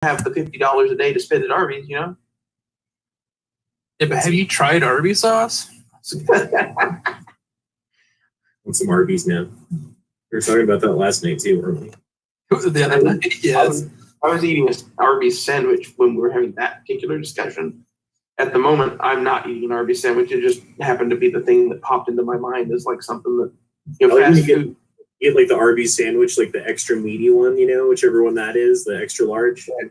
have the $50 a day to spend at Arby's, Yeah, but have you tried Arby's sauce? Want some Arby's now? We were talking about that last night too, weren't we? The other night, yes. I was eating an Arby's sandwich when we were having that particular discussion. At the moment, I'm not eating an Arby's sandwich. It just happened to be the thing that popped into my mind as like something that, fast food. You get like the Arby's sandwich, like the extra meaty one, whichever one that is, the extra large. And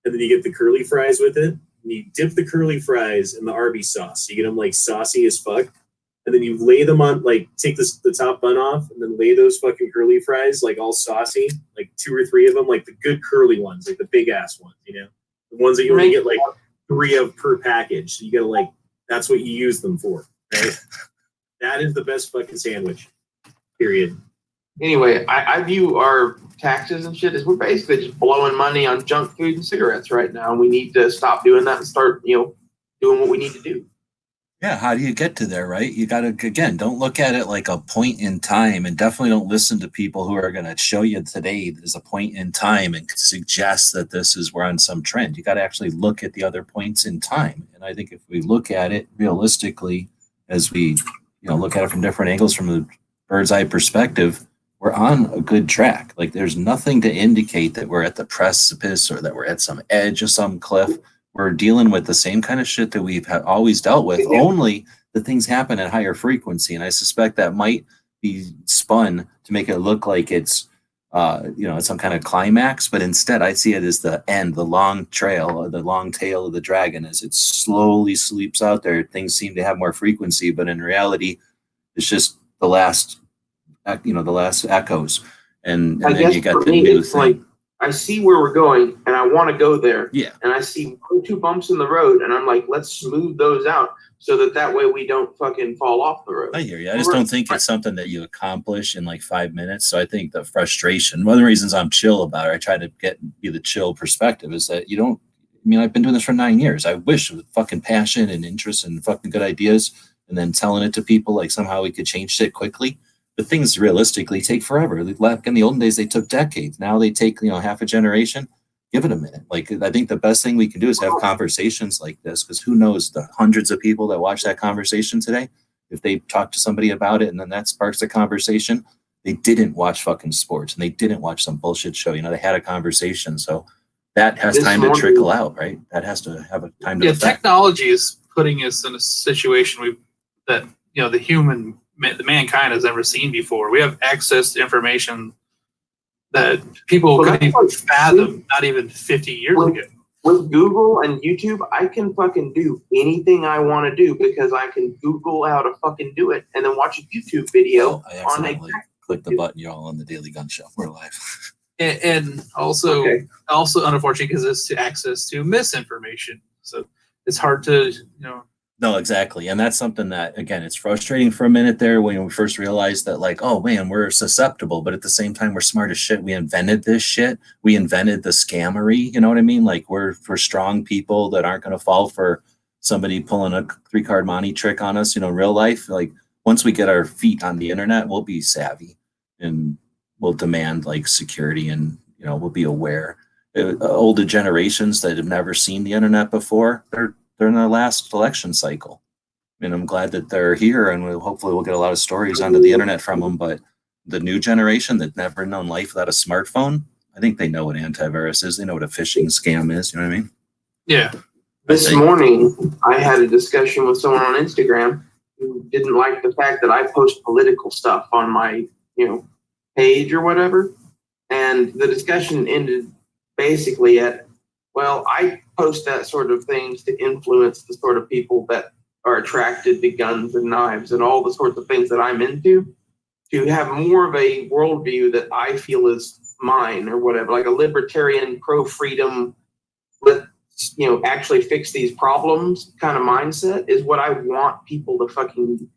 then you get the curly fries with it. And you dip the curly fries in the Arby's sauce. You get them like saucy as fuck. And then you lay them on, like take the top bun off and then lay those fucking curly fries like all saucy, like 2 or 3 of them, like the good curly ones, like the big ass ones, the ones that you only get like 3 of per package. So you gotta like, that's what you use them for, right? That is the best fucking sandwich, period. Anyway, I view our taxes and shit as we're basically just blowing money on junk food and cigarettes right now. And we need to stop doing that and start, doing what we need to do. Yeah, how do you get to there, right? You got to, again, don't look at it like a point in time, and definitely don't listen to people who are going to show you today there's a point in time and suggest that we're on some trend. You got to actually look at the other points in time. And I think if we look at it realistically, as we, look at it from different angles, from a bird's eye perspective, we're on a good track. Like there's nothing to indicate that we're at the precipice or that we're at some edge of some cliff. We're dealing with the same kind of shit that we've always dealt with, only the things happen at higher frequency. And I suspect that might be spun to make it look like it's, some kind of climax. But instead, I see it as the end, the long trail, or the long tail of the dragon as it slowly sleeps out there. Things seem to have more frequency, but in reality, it's just the last echoes. And then you got the new thing. Like, I see where we're going and I want to go there. Yeah. And I see 1 or 2 bumps in the road and I'm like, let's smooth those out so that way we don't fucking fall off the road. I hear you. I just don't think it's something that you accomplish in like 5 minutes. So I think the frustration, one of the reasons I'm chill about it, I try to be the chill perspective, is that I've been doing this for 9 years. I wish with fucking passion and interest and fucking good ideas and then telling it to people like somehow we could change shit quickly. But things realistically take forever. Like in the olden days, they took decades. Now they take, half a generation. Give it a minute. Like, I think the best thing we can do is have conversations like this, because who knows the hundreds of people that watch that conversation today, if they talk to somebody about it and then that sparks a conversation, they didn't watch fucking sports and they didn't watch some bullshit show. They had a conversation. So that has time to trickle out, right? That has to have a time to affect. Technology is putting us in a situation that the mankind has never seen before. We have access to information that people couldn't even fathom, not even 50 years ago. With Google and YouTube, I can fucking do anything I want to do because I can Google how to fucking do it and then watch a YouTube video. I accidentally clicked the button. You're all on the Daily Gun Show. We're live. And also unfortunately, because it's access to misinformation. So it's hard to, No, exactly. And that's something that, again, it's frustrating for a minute there when we first realized that, like, oh man, we're susceptible, but at the same time, we're smart as shit. We invented this shit. We invented the scammery. You know what I mean? Like, we're strong people that aren't going to fall for somebody pulling a 3-card money trick on us, in real life. Like, once we get our feet on the internet, we'll be savvy and we'll demand like security and, we'll be aware. Older generations that have never seen the internet before, they're in their last election cycle. I'm glad that they're here, and hopefully we'll get a lot of stories onto the internet from them. But the new generation that never known life without a smartphone, I think they know what antivirus is. They know what a phishing scam is. You know what I mean? Yeah. This morning, I had a discussion with someone on Instagram who didn't like the fact that I post political stuff on my, page or whatever. And the discussion ended basically at, well, I post that sort of things to influence the sort of people that are attracted to guns and knives and all the sorts of things that I'm into, to have more of a worldview that I feel is mine or whatever, like a libertarian, pro-freedom, let's, actually fix these problems kind of mindset is what I want people to fucking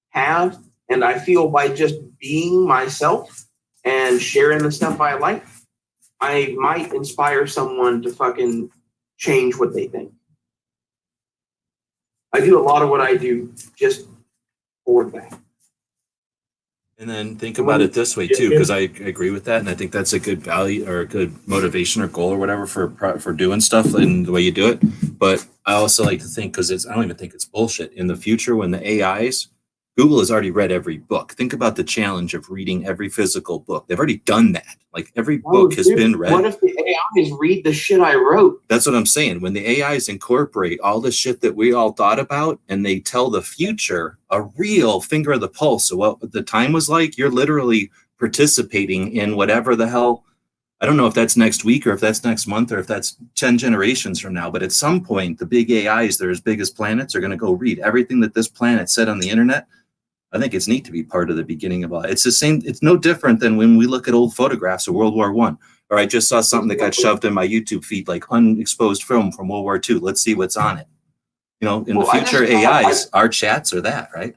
have. And I feel by just being myself and sharing the stuff I like, I might inspire someone to fucking change what they think. I do a lot of what I do just for that. And then think about it this way too, because I agree with that, and I think that's a good value or a good motivation or goal or whatever for doing stuff and the way you do it. But I also like to think, because I don't even think it's bullshit. In the future, when the AIs, Google has already read every book. Think about the challenge of reading every physical book. They've already done that. Like every book has been read. What if the AIs read the shit I wrote? That's what I'm saying. When the AIs incorporate all the shit that we all thought about and they tell the future a real finger of the pulse of what the time was like, you're literally participating in whatever the hell. I don't know if that's next week or if that's next month or if that's 10 generations from now. But at some point, the big AIs that are as big as planets are going to go read everything that this planet said on the internet. I think it's neat to be part of the beginning of all. It's the same. It's no different than when we look at old photographs of World War I. Or I just saw something that got shoved in my YouTube feed, like unexposed film from World War II. Let's see what's on it. You know, in the future AIs, our chats are that, right?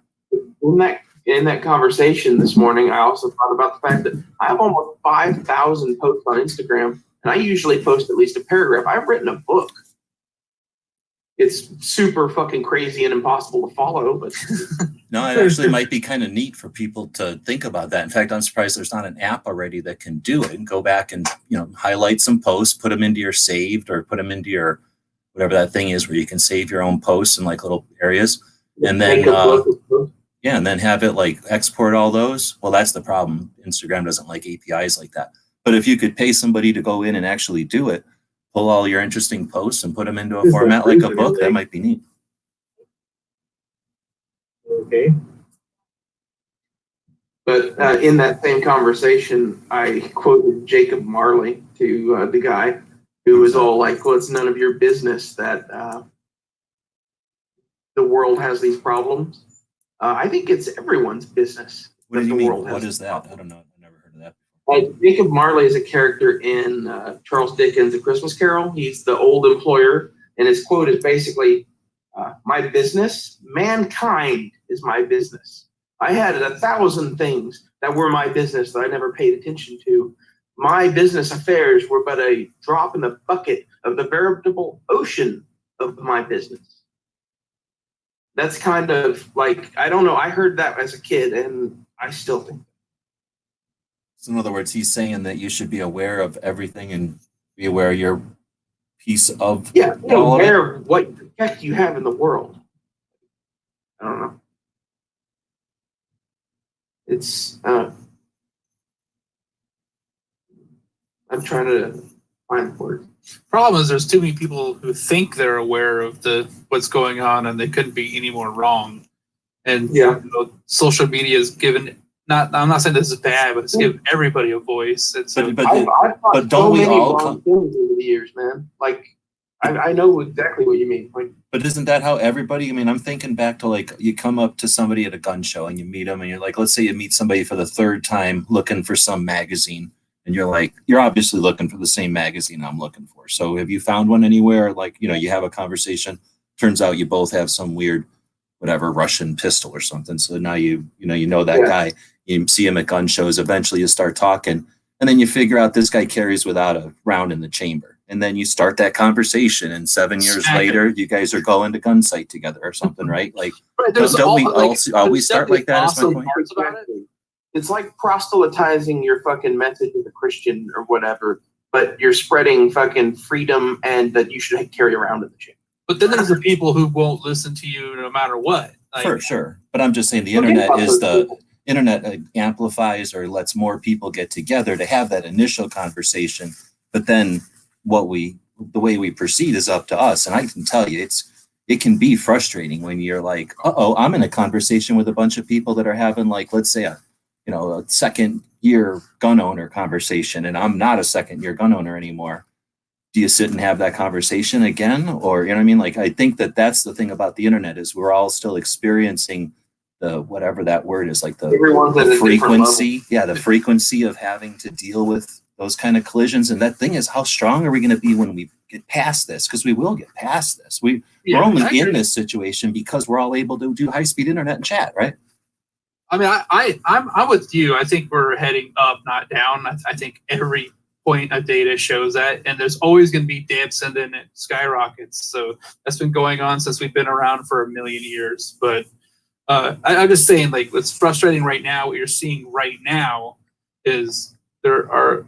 In that conversation this morning, I also thought about the fact that I have almost 5,000 posts on Instagram, and I usually post at least a paragraph. I've written a book. It's super fucking crazy and impossible to follow, but no, it actually might be kind of neat for people to think about that. In fact, I'm surprised there's not an app already that can do it and go back and, you know, highlight some posts, put them into your saved or put them into your whatever that thing is where you can save your own posts in like little areas. And then yeah, and then have it like export all those. Well, that's the problem. Instagram doesn't like APIs like that. But if you could pay somebody to go in and actually do it, pull all your interesting posts and put them into a format like a book, that might be neat. Okay. But in that same conversation, I quoted Jacob Marley to the guy who was all like, well, it's none of your business that the world has these problems. I think it's everyone's business. What do you mean? What is that? I don't know. I've never heard of that. Jacob Marley is a character in Charles Dickens' A Christmas Carol. He's the old employer, and his quote is basically, my business, mankind is my business. I had 1,000 things that were my business that I never paid attention to. My business affairs were but a drop in the bucket of the veritable ocean of my business. That's kind of like, I don't know, I heard that as a kid, and I still think that. So in other words, he's saying that you should be aware of everything and be aware of your piece of be aware of what effect you have in the world. I don't know. It's I'm trying to find the word. Problem is, there's too many people who think they're aware of what's going on, and they couldn't be any more wrong. And yeah, social media is given. I'm not saying this is bad, but it's given everybody a voice. And so, but don't we all come over the years, man? Like, I know exactly what you mean. Like, but isn't that how everybody? I mean, I'm thinking back to like you come up to somebody at a gun show and you meet them, and you're like, let's say you meet somebody for the third time looking for some magazine, and you're like, you're obviously looking for the same magazine I'm looking for. So have you found one anywhere? Like, you know, you have a conversation. Turns out you both have some weird, whatever, Russian pistol or something. So now you know that guy. You see him at gun shows. Eventually, you start talking, and then you figure out this guy carries without a round in the chamber. And then you start that conversation, and 7 years later, you guys are going to gun sight together or something, right? Like, don't we always start like that? Awesome parts about it. It's like proselytizing your fucking message as a Christian or whatever, but you're spreading fucking freedom and that you should carry around in the chamber. But then there's the people who won't listen to you no matter what. Like, for sure. But I'm just saying the internet amplifies or lets more people get together to have that initial conversation. But then the way we proceed is up to us. And I can tell you, it can be frustrating when you're like, I'm in a conversation with a bunch of people that are having, like, let's say a second year gun owner conversation, and I'm not a second year gun owner anymore. Do you sit and have that conversation again? Or, you know what I mean? Like, I think that's the thing about the internet is we're all still experiencing the, whatever that word is, like the frequency. Yeah. The frequency of having to deal with those kind of collisions. And that thing is, how strong are we going to be when we get past this? Because we will get past this. We're only in this situation because we're all able to do high-speed internet and chat, right? I mean, I'm with you. I think we're heading up, not down. I think every point of data shows that, and there's always going to be dips and then it skyrockets. So that's been going on since we've been around for 1 million years. But I'm just saying, like, what's frustrating right now, what you're seeing right now, is there are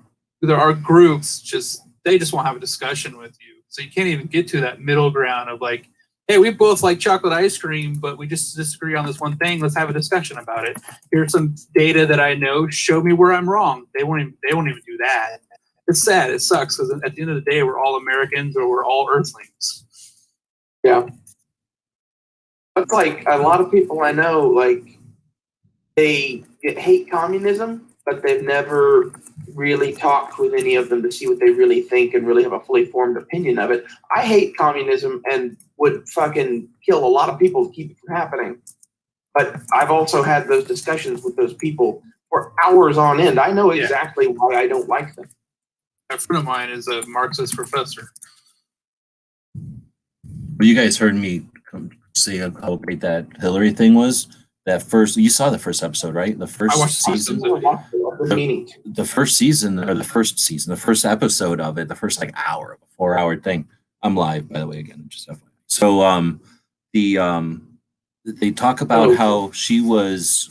groups they just won't have a discussion with you. So you can't even get to that middle ground of like, hey, we both like chocolate ice cream, but we just disagree on this one thing. Let's have a discussion about it. Here's some data that I know. Show me where I'm wrong. They won't even do that. It's sad. It sucks because at the end of the day, we're all Americans or we're all Earthlings. Yeah. But like a lot of people I know, like they hate communism, but they've never really talked with any of them to see what they really think and really have a fully formed opinion of it. I hate communism and would fucking kill a lot of people to keep it from happening. But I've also had those discussions with those people for hours on end. I know exactly why I don't like them. A friend of mine is a Marxist professor. Well, you guys heard me say how great that Hillary thing was. That first, you saw the first episode, right? The first season. The first season, or the first episode of it, the first like hour, 4-hour thing. I'm live, by the way, again, just FYI. So, they talk about how she was,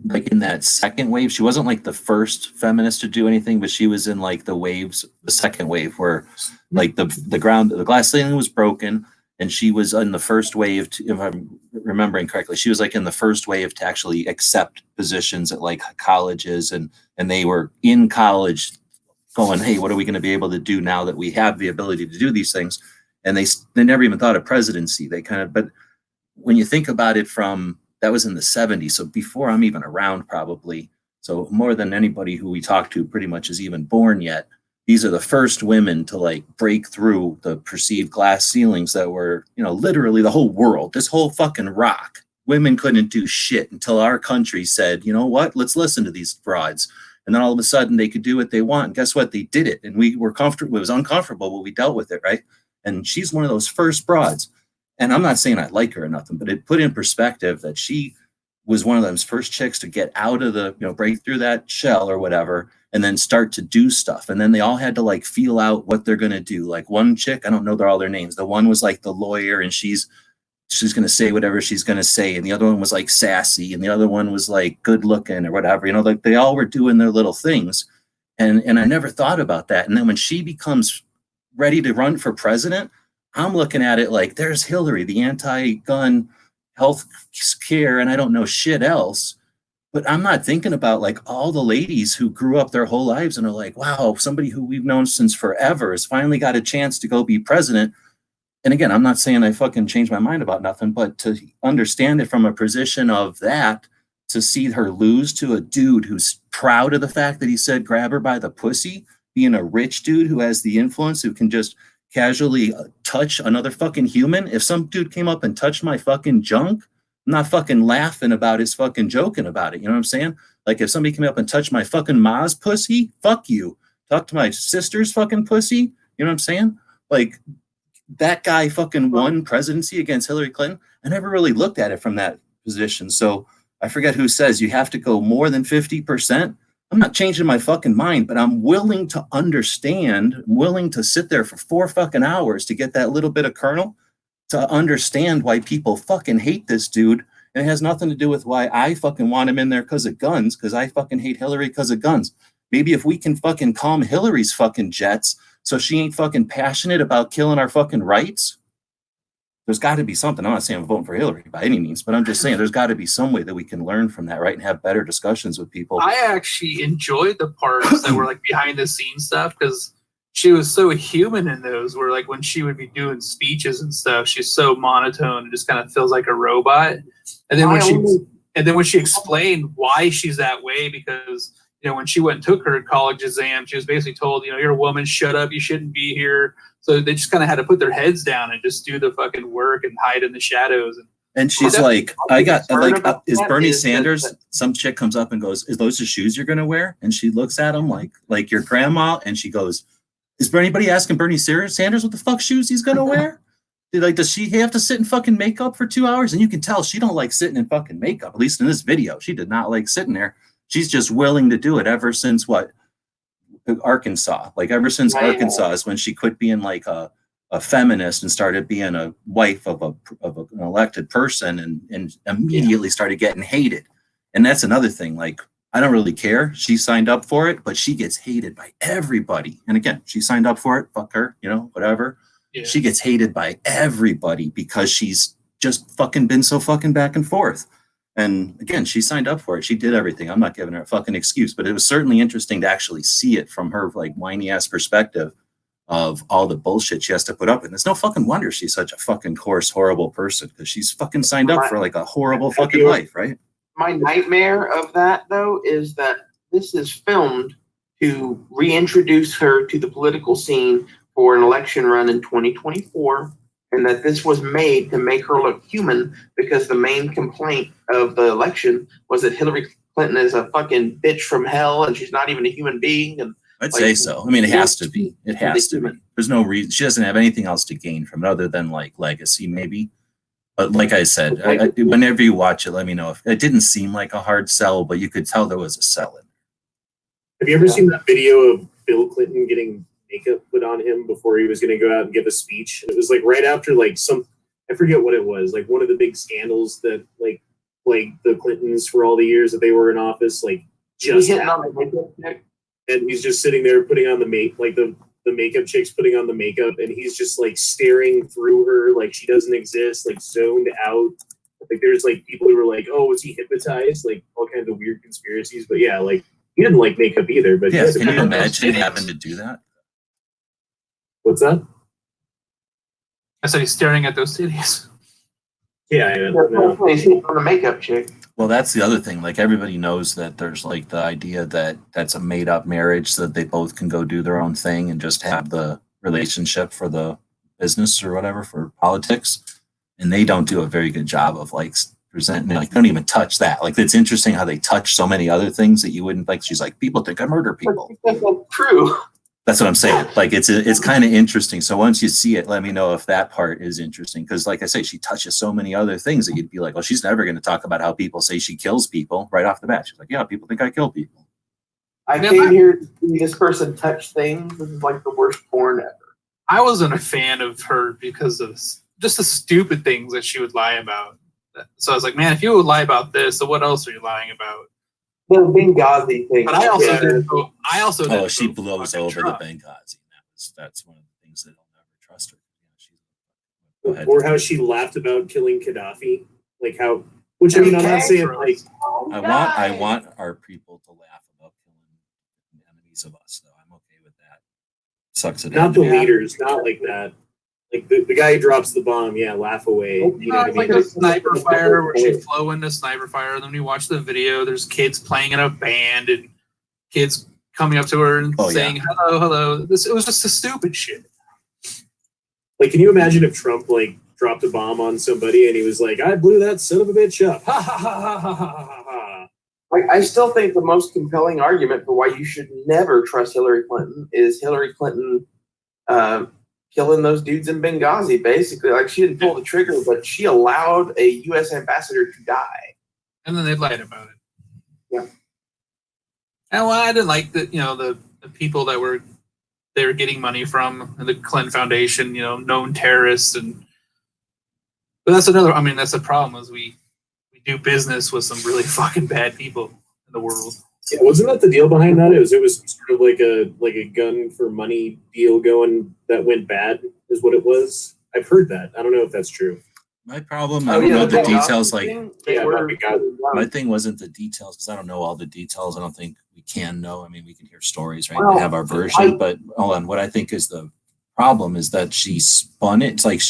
like in that second wave. She wasn't like the first feminist to do anything, but she was in like the second wave where like the glass ceiling was broken. And she was in the first wave, if I'm remembering correctly, she was like in the first wave to actually accept positions at like colleges, and they were in college going, hey, what are we going to be able to do now that we have the ability to do these things? And they never even thought of presidency. But when you think about it that was in the 70s, so before I'm even around probably, so more than anybody who we talk to pretty much is even born yet. These are the first women to like break through the perceived glass ceilings that were, literally the whole world, this whole fucking rock. Women couldn't do shit until our country said, you know what, let's listen to these frauds. And then all of a sudden they could do what they want. And guess what? They did it. And we were comfortable. It was uncomfortable, but we dealt with it, right? And she's one of those first broads. And I'm not saying I like her or nothing, but it put in perspective that she was one of those first chicks to get out of the, break through that shell or whatever, and then start to do stuff. And then they all had to like feel out what they're going to do. Like one chick, I don't know all their names. The one was like the lawyer and she's going to say whatever she's going to say. And the other one was like sassy. And the other one was like good looking or whatever, like they all were doing their little things. And I never thought about that. And then when she becomes ready to run for president, I'm looking at it like there's Hillary, the anti-gun health care, and I don't know shit else. But I'm not thinking about like all the ladies who grew up their whole lives and are like, wow, somebody who we've known since forever has finally got a chance to go be president. And again, I'm not saying I fucking changed my mind about nothing, but to understand it from a position of that, to see her lose to a dude who's proud of the fact that he said grab her by the pussy, being a rich dude who has the influence, who can just casually touch another fucking human. If some dude came up and touched my fucking junk, I'm not fucking laughing about his fucking joking about it. You know what I'm saying? Like if somebody came up and touched my fucking ma's pussy, fuck you. Talk to my sister's fucking pussy. You know what I'm saying? Like that guy fucking won presidency against Hillary Clinton. I never really looked at it from that position. So I forget who says you have to go more than 50%. I'm not changing my fucking mind, but I'm willing to understand, I'm willing to sit there for 4 fucking hours to get that little bit of kernel to understand why people fucking hate this dude. And it has nothing to do with why I fucking want him in there because of guns, because I fucking hate Hillary because of guns. Maybe if we can fucking calm Hillary's fucking jets so she ain't fucking passionate about killing our fucking rights, there's got to be something. I'm not saying I'm voting for Hillary by any means, but I'm just saying there's got to be some way that we can learn from that, right? And have better discussions with people. I actually enjoyed the parts that were like behind the scenes stuff because she was so human in those, where like when she would be doing speeches and stuff, she's so monotone and just kind of feels like a robot. And then when she explained why she's that way, because when she went and took her college exam, she was basically told, you're a woman, shut up, you shouldn't be here. So they just kind of had to put their heads down and just do the fucking work and hide in the shadows. And she's like, is Bernie Sanders? Some chick comes up and goes, is those the shoes you're going to wear? And she looks at him like your grandma. And she goes, is anybody asking Bernie Sanders what the fuck shoes he's going to wear? Does she have to sit in fucking makeup for 2 hours? And you can tell she don't like sitting in fucking makeup, at least in this video. She did not like sitting there. She's just willing to do it ever since Arkansas. Like ever since Arkansas is when she quit being like a a feminist and started being a wife of an elected person, and immediately started getting hated. And that's another thing. Like, I don't really care. She signed up for it, but she gets hated by everybody. And again, she signed up for it. Fuck her, whatever. Yeah. She gets hated by everybody because she's just fucking been so fucking back and forth. And again, she signed up for it. She did everything. I'm not giving her a fucking excuse, but it was certainly interesting to actually see it from her like whiny ass perspective of all the bullshit she has to put up with. It's no fucking wonder she's such a fucking coarse, horrible person, because she's fucking signed up for like a horrible fucking life, right? My nightmare of that, though, is that this is filmed to reintroduce her to the political scene for an election run in 2024, and that this was made to make her look human, because the main complaint of the election was that Hillary Clinton is a fucking bitch from hell and she's not even a human being. And I'd say so. I mean, it has to be. It has to be. There's no reason. She doesn't have anything else to gain from it other than like legacy, maybe. But like I said, whenever you watch it, let me know. If it didn't seem like a hard sell, but you could tell there was a sell in. Have you ever seen that video of Bill Clinton getting makeup put on him before he was going to go out and give a speech? And it was like right after like I forget what it was, like one of the big scandals that like the Clintons for all the years that they were in office, like just and he's just sitting there putting on the makeup chick's putting on the makeup, and he's just like staring through her like she doesn't exist, like zoned out. Like there's like people who were like, oh, was he hypnotized? Like all kinds of weird conspiracies. But yeah, like he didn't like makeup either. But yeah, can you imagine having to do that? What's that? I said he's staring at those titties. Yeah, he's hitting on the makeup chick. Well, that's the other thing. Like everybody knows that there's like the idea that that's a made up marriage, so that they both can go do their own thing and just have the relationship for the business or whatever, for politics. And they don't do a very good job of like presenting, like don't even touch that. Like it's interesting how they touch so many other things that you wouldn't like. She's like, people think I murder people. That's true. That's what I'm saying. Like it's kind of interesting. So once you see it, let me know if that part is interesting. Because like I say, she touches so many other things that you'd be like, well, she's never going to talk about how people say she kills people right off the bat. She's like, yeah, people think I kill people. I came here to see this person touch things. This is like the worst porn ever. I wasn't a fan of her because of just the stupid things that she would lie about. So I was like, man, if you would lie about this, so what else are you lying about? The Benghazi thing. But I also didn't Oh, she blows over the Benghazi. That's one of the things that I'll never trust her. Go ahead. Or how she laughed about killing Gaddafi. Like how, which I mean, I'm not saying like. I want our people to laugh about killing enemies of us, though. I'm okay with that. Sucks it. Not the leaders, not like that. Like the guy who drops the bomb, yeah, laugh away. You know what I mean? Like a sniper fire where she flew into sniper fire. And then you watch the video, there's kids playing in a band and kids coming up to her and saying, hello, hello. It was just a stupid shit. Like, can you imagine if Trump like dropped a bomb on somebody and he was like, I blew that son of a bitch up. Ha ha ha ha ha ha ha ha. I still think the most compelling argument for why you should never trust Hillary Clinton is Hillary Clinton killing those dudes in Benghazi, basically. Like, she didn't pull the trigger, but she allowed a U.S. ambassador to die. And then they lied about it. Yeah. And well, I didn't like the people that they were getting money from, and the Clinton Foundation, known terrorists. But that's that's the problem, is we do business with some really fucking bad people in the world. Yeah, wasn't that the deal behind that? It was sort of like a gun for money deal going that went bad, is what it was. I've heard that. I don't know if that's true. My problem, I don't know the details. Like, My thing wasn't the details, because I don't know all the details. I don't think we can know. I mean, we can hear stories, right? Well, we have our version, but hold on. What I think is the problem is that she spun it. It's like,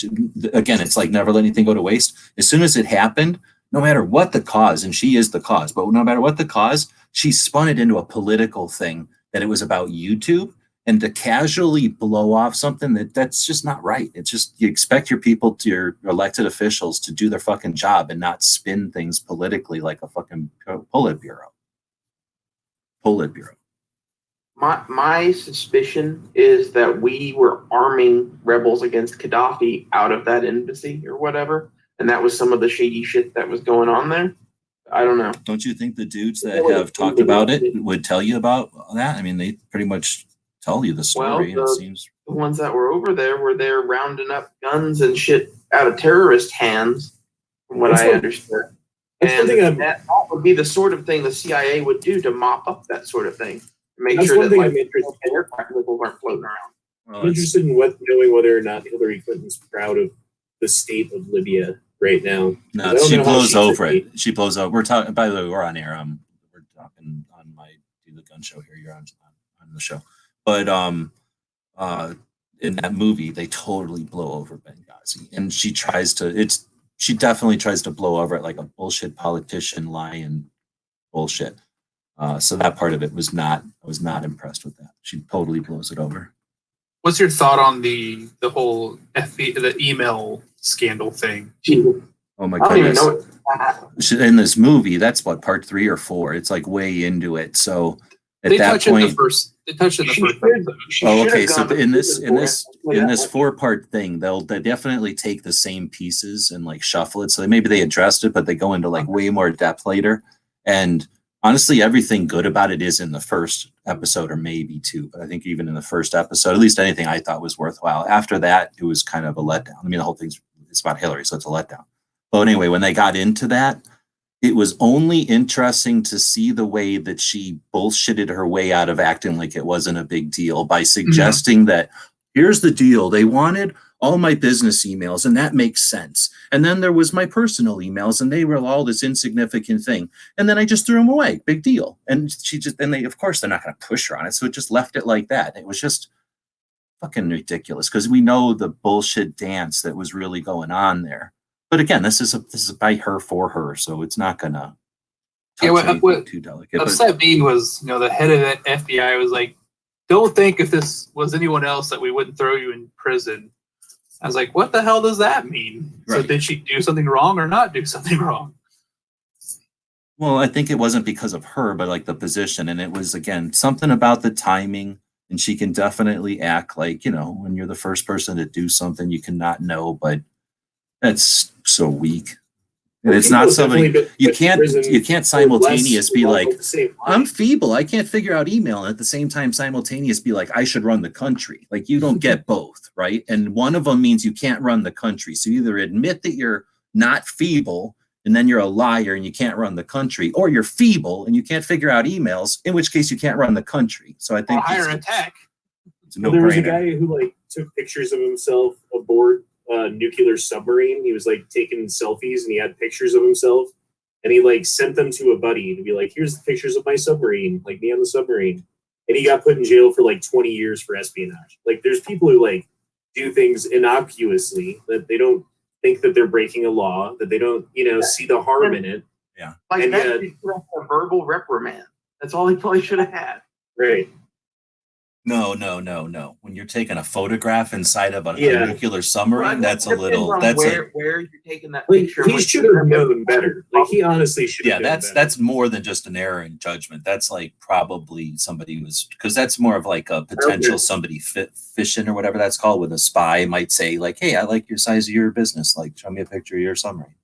again, it's like never let anything go to waste. As soon as it happened, no matter what the cause, and she is the cause, but no matter what the cause, she spun it into a political thing, that it was about YouTube, and to casually blow off something that's just not right. It's just, you expect your people, to your elected officials, to do their fucking job and not spin things politically like a fucking Politburo. My suspicion is that we were arming rebels against Gaddafi out of that embassy or whatever, and that was some of the shady shit that was going on there. I don't know. Don't you think the dudes that have talked about it would tell you about that? I mean, they pretty much tell you the story. Well, and it seems the ones that were over there were there rounding up guns and shit out of terrorist hands, from what I understood. And that would be the sort of thing the CIA would do to mop up that sort of thing. Make sure that like aircraft missiles aren't floating around. I'm interested in knowing whether or not Hillary Clinton's proud of the state of Libya right now. No, she blows over it. She blows over. We're talking. By the way, we're on air. We're talking on my do the gun show here. You're on the show, but in that movie, they totally blow over Benghazi, and she tries to. She definitely tries to blow over it like a bullshit politician lying bullshit. So that part of it was not. I was not impressed with that. She totally blows it over. What's your thought on the whole the email scandal thing? Oh my goodness! In this movie, that's what part 3 or 4. It's like way into it. So at they that point, they touched in the first episode. Oh, okay. So in this 4-part thing, they definitely take the same pieces and like shuffle it. So maybe they addressed it, but they go into like way more depth later. And honestly, everything good about it is in the first episode or maybe 2. But I think even in the first episode, at least anything I thought was worthwhile. After that, it was kind of a letdown. I mean, the whole it's about Hillary, so it's a letdown. But anyway, when they got into that, it was only interesting to see the way that she bullshitted her way out of acting like it wasn't a big deal by suggesting that here's the deal. They wanted all my business emails, and that makes sense. And then there was my personal emails, and they were all this insignificant thing. And then I just threw them away. Big deal. And of course, they're not going to push her on it. So it just left it like that. It was just fucking ridiculous because we know the bullshit dance that was really going on there. But again, this is by her for her, so it's not gonna touch anything too delicate. Upset me was, the head of the FBI was like, "Don't think if this was anyone else that we wouldn't throw you in prison." I was like, "What the hell does that mean?" Right. So did she do something wrong or not do something wrong? Well, I think it wasn't because of her, but like the position, and it was again something about the timing. And she can definitely act like when you're the first person to do something, you cannot know, but. That's so weak. And it's not somebody you can't simultaneous be like, I'm feeble. I can't figure out email. And at the same time, simultaneous be like, I should run the country. Like you don't get both, right? And one of them means you can't run the country. So either admit that you're not feeble and then you're a liar and you can't run the country, or you're feeble and you can't figure out emails, in which case you can't run the country. So I think higher attack. There was a guy who took pictures of himself aboard nuclear submarine. He was taking selfies and he had pictures of himself and he sent them to a buddy to be like, here's the pictures of my submarine, me on the submarine. And he got put in jail for 20 years for espionage. There's people who do things innocuously that they don't think that they're breaking a law, that they don't see the harm in it. Yeah. And that a verbal reprimand. That's all he probably should have had. Right. No. When you're taking a photograph inside of a nuclear submarine, that's a little. That's where you're taking that picture. He should have known better. He honestly should. Yeah, that's more than just an error in judgment. That's probably somebody because that's more of a potential somebody fishing or whatever that's called. With a spy might say hey, I like your size of your business. Show me a picture of your submarine.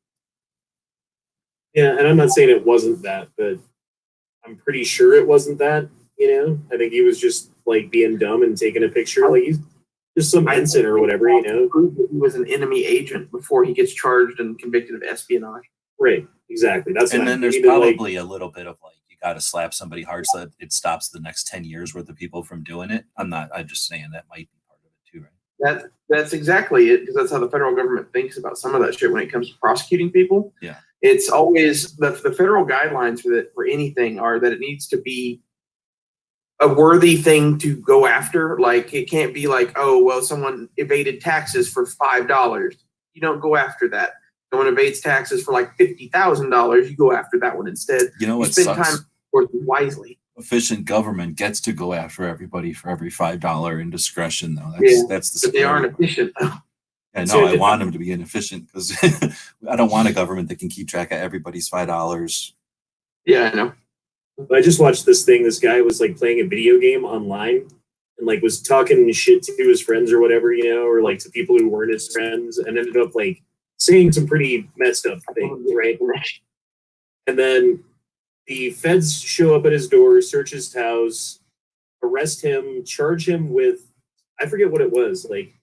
Yeah, and I'm not saying it wasn't that, but I'm pretty sure it wasn't that. I think he was just being dumb and taking a picture. He's just some ensign or whatever. He was an enemy agent before he gets charged and convicted of espionage. Right. Exactly. And then there's probably a little bit of you got to slap somebody hard so that it stops the next 10 years worth of people from doing it. I'm just saying that might be part of it too, right? That's exactly it, because that's how the federal government thinks about some of that shit when it comes to prosecuting people. Yeah. It's always the federal guidelines for anything are that it needs to be a worthy thing to go after. It can't be someone evaded taxes for $5. You don't go after that. Someone evades taxes for $50,000. You go after that one instead. You spend time working wisely. Efficient government gets to go after everybody for every $5 indiscretion, though. That's the. But they aren't efficient, though. Yeah, no, I want them to be inefficient because I don't want a government that can keep track of everybody's $5. Yeah, I know. I just watched this thing. This guy was playing a video game online and was talking shit to his friends or whatever, or to people who weren't his friends, and ended up saying some pretty messed up things, right? And then the feds show up at his door, search his house, arrest him, charge him with I forget what it was, like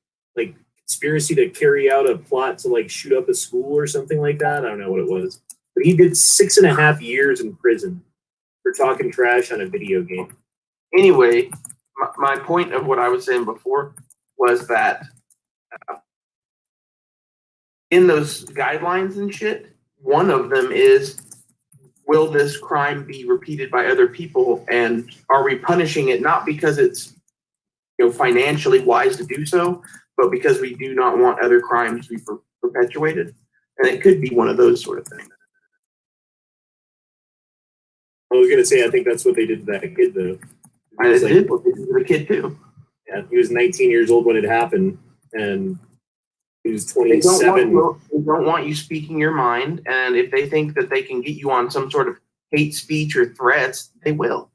conspiracy to carry out a plot to like shoot up a school or something like that. I don't know what it was, but he did 6.5 years in prison for talking trash on a video game. Anyway, my point of what I was saying before was that in those guidelines and shit, one of them is, will this crime be repeated by other people, and are we punishing it not because it's financially wise to do so, but because we do not want other crimes to be perpetuated? And it could be one of those sort of things. I was gonna say, I think that's what they did to that kid, though. And it did what they did to the kid too. Yeah, he was 19 years old when it happened, and he was They 27. don't want you speaking your mind, and if they think that they can get you on some sort of hate speech or threats, they will.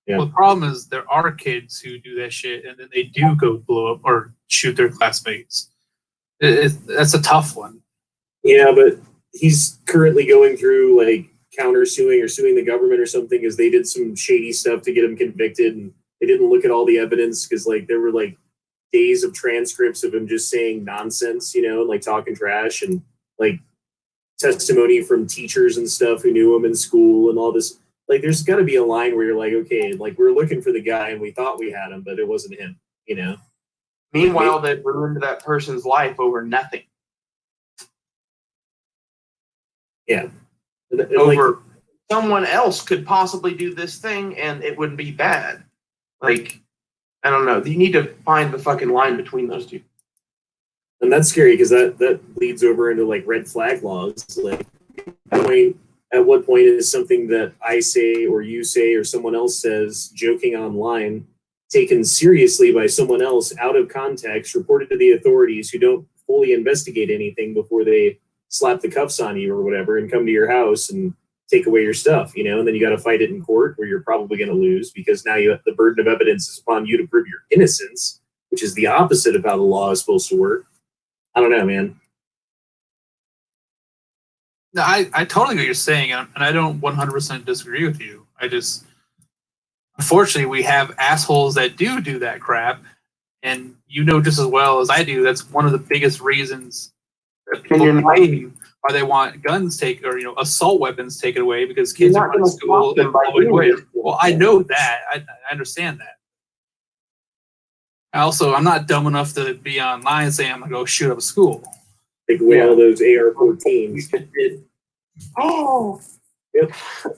Yeah. Well, the problem is there are kids who do that shit, and then they do go blow up or shoot their classmates. That's a tough one. Yeah, but he's currently going through like countersuing or suing the government or something because they did some shady stuff to get him convicted, and they didn't look at all the evidence because like there were like days of transcripts of him just saying nonsense, and like talking trash, and like testimony from teachers and stuff who knew him in school and all this. Like, there's got to be a line where you're like, okay, like we're looking for the guy and we thought we had him, but it wasn't him, Meanwhile, they've ruined that person's life over nothing. Yeah. And Over like, someone else could possibly do this thing and it wouldn't be bad. Like, I don't know. You need to find the fucking line between those two. and that's scary because that leads over into like red flag laws. Like, at what point is something that I say or you say or someone else says joking online taken seriously by someone else out of context, reported to the authorities who don't fully investigate anything before they slap the cuffs on you or whatever and come to your house and take away your stuff, and then you got to fight it in court where you're probably going to lose because now you have the burden of evidence is upon you to prove your innocence, which is the opposite of how the law is supposed to work. I don't know, man. No, I totally get what you're saying, and I don't 100% disagree with you. Unfortunately, we have assholes that do that crap, and just as well as I do, that's one of the biggest reasons that people claim why they want guns taken or assault weapons taken away because kids are going to school and well, I know that. I understand that. I'm not dumb enough to be online saying I'm going to go shoot up a school. Take away all those AR-14s. Oh, yep.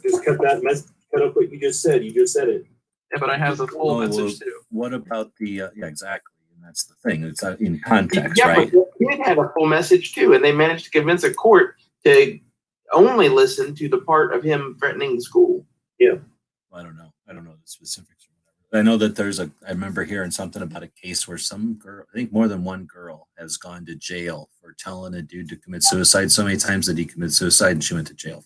Just cut up what you just said. You just said it. Yeah, but I have the full message too. What about the yeah, exactly, and that's the thing. It's in context, yeah, right? But the kid had a full message too, and they managed to convince a court to only listen to the part of him threatening the school. Yeah, I don't know the specifics or whatever. I know that I remember hearing something about a case where some girl, I think more than one girl, has gone to jail for telling a dude to commit suicide so many times that he committed suicide, and she went to jail.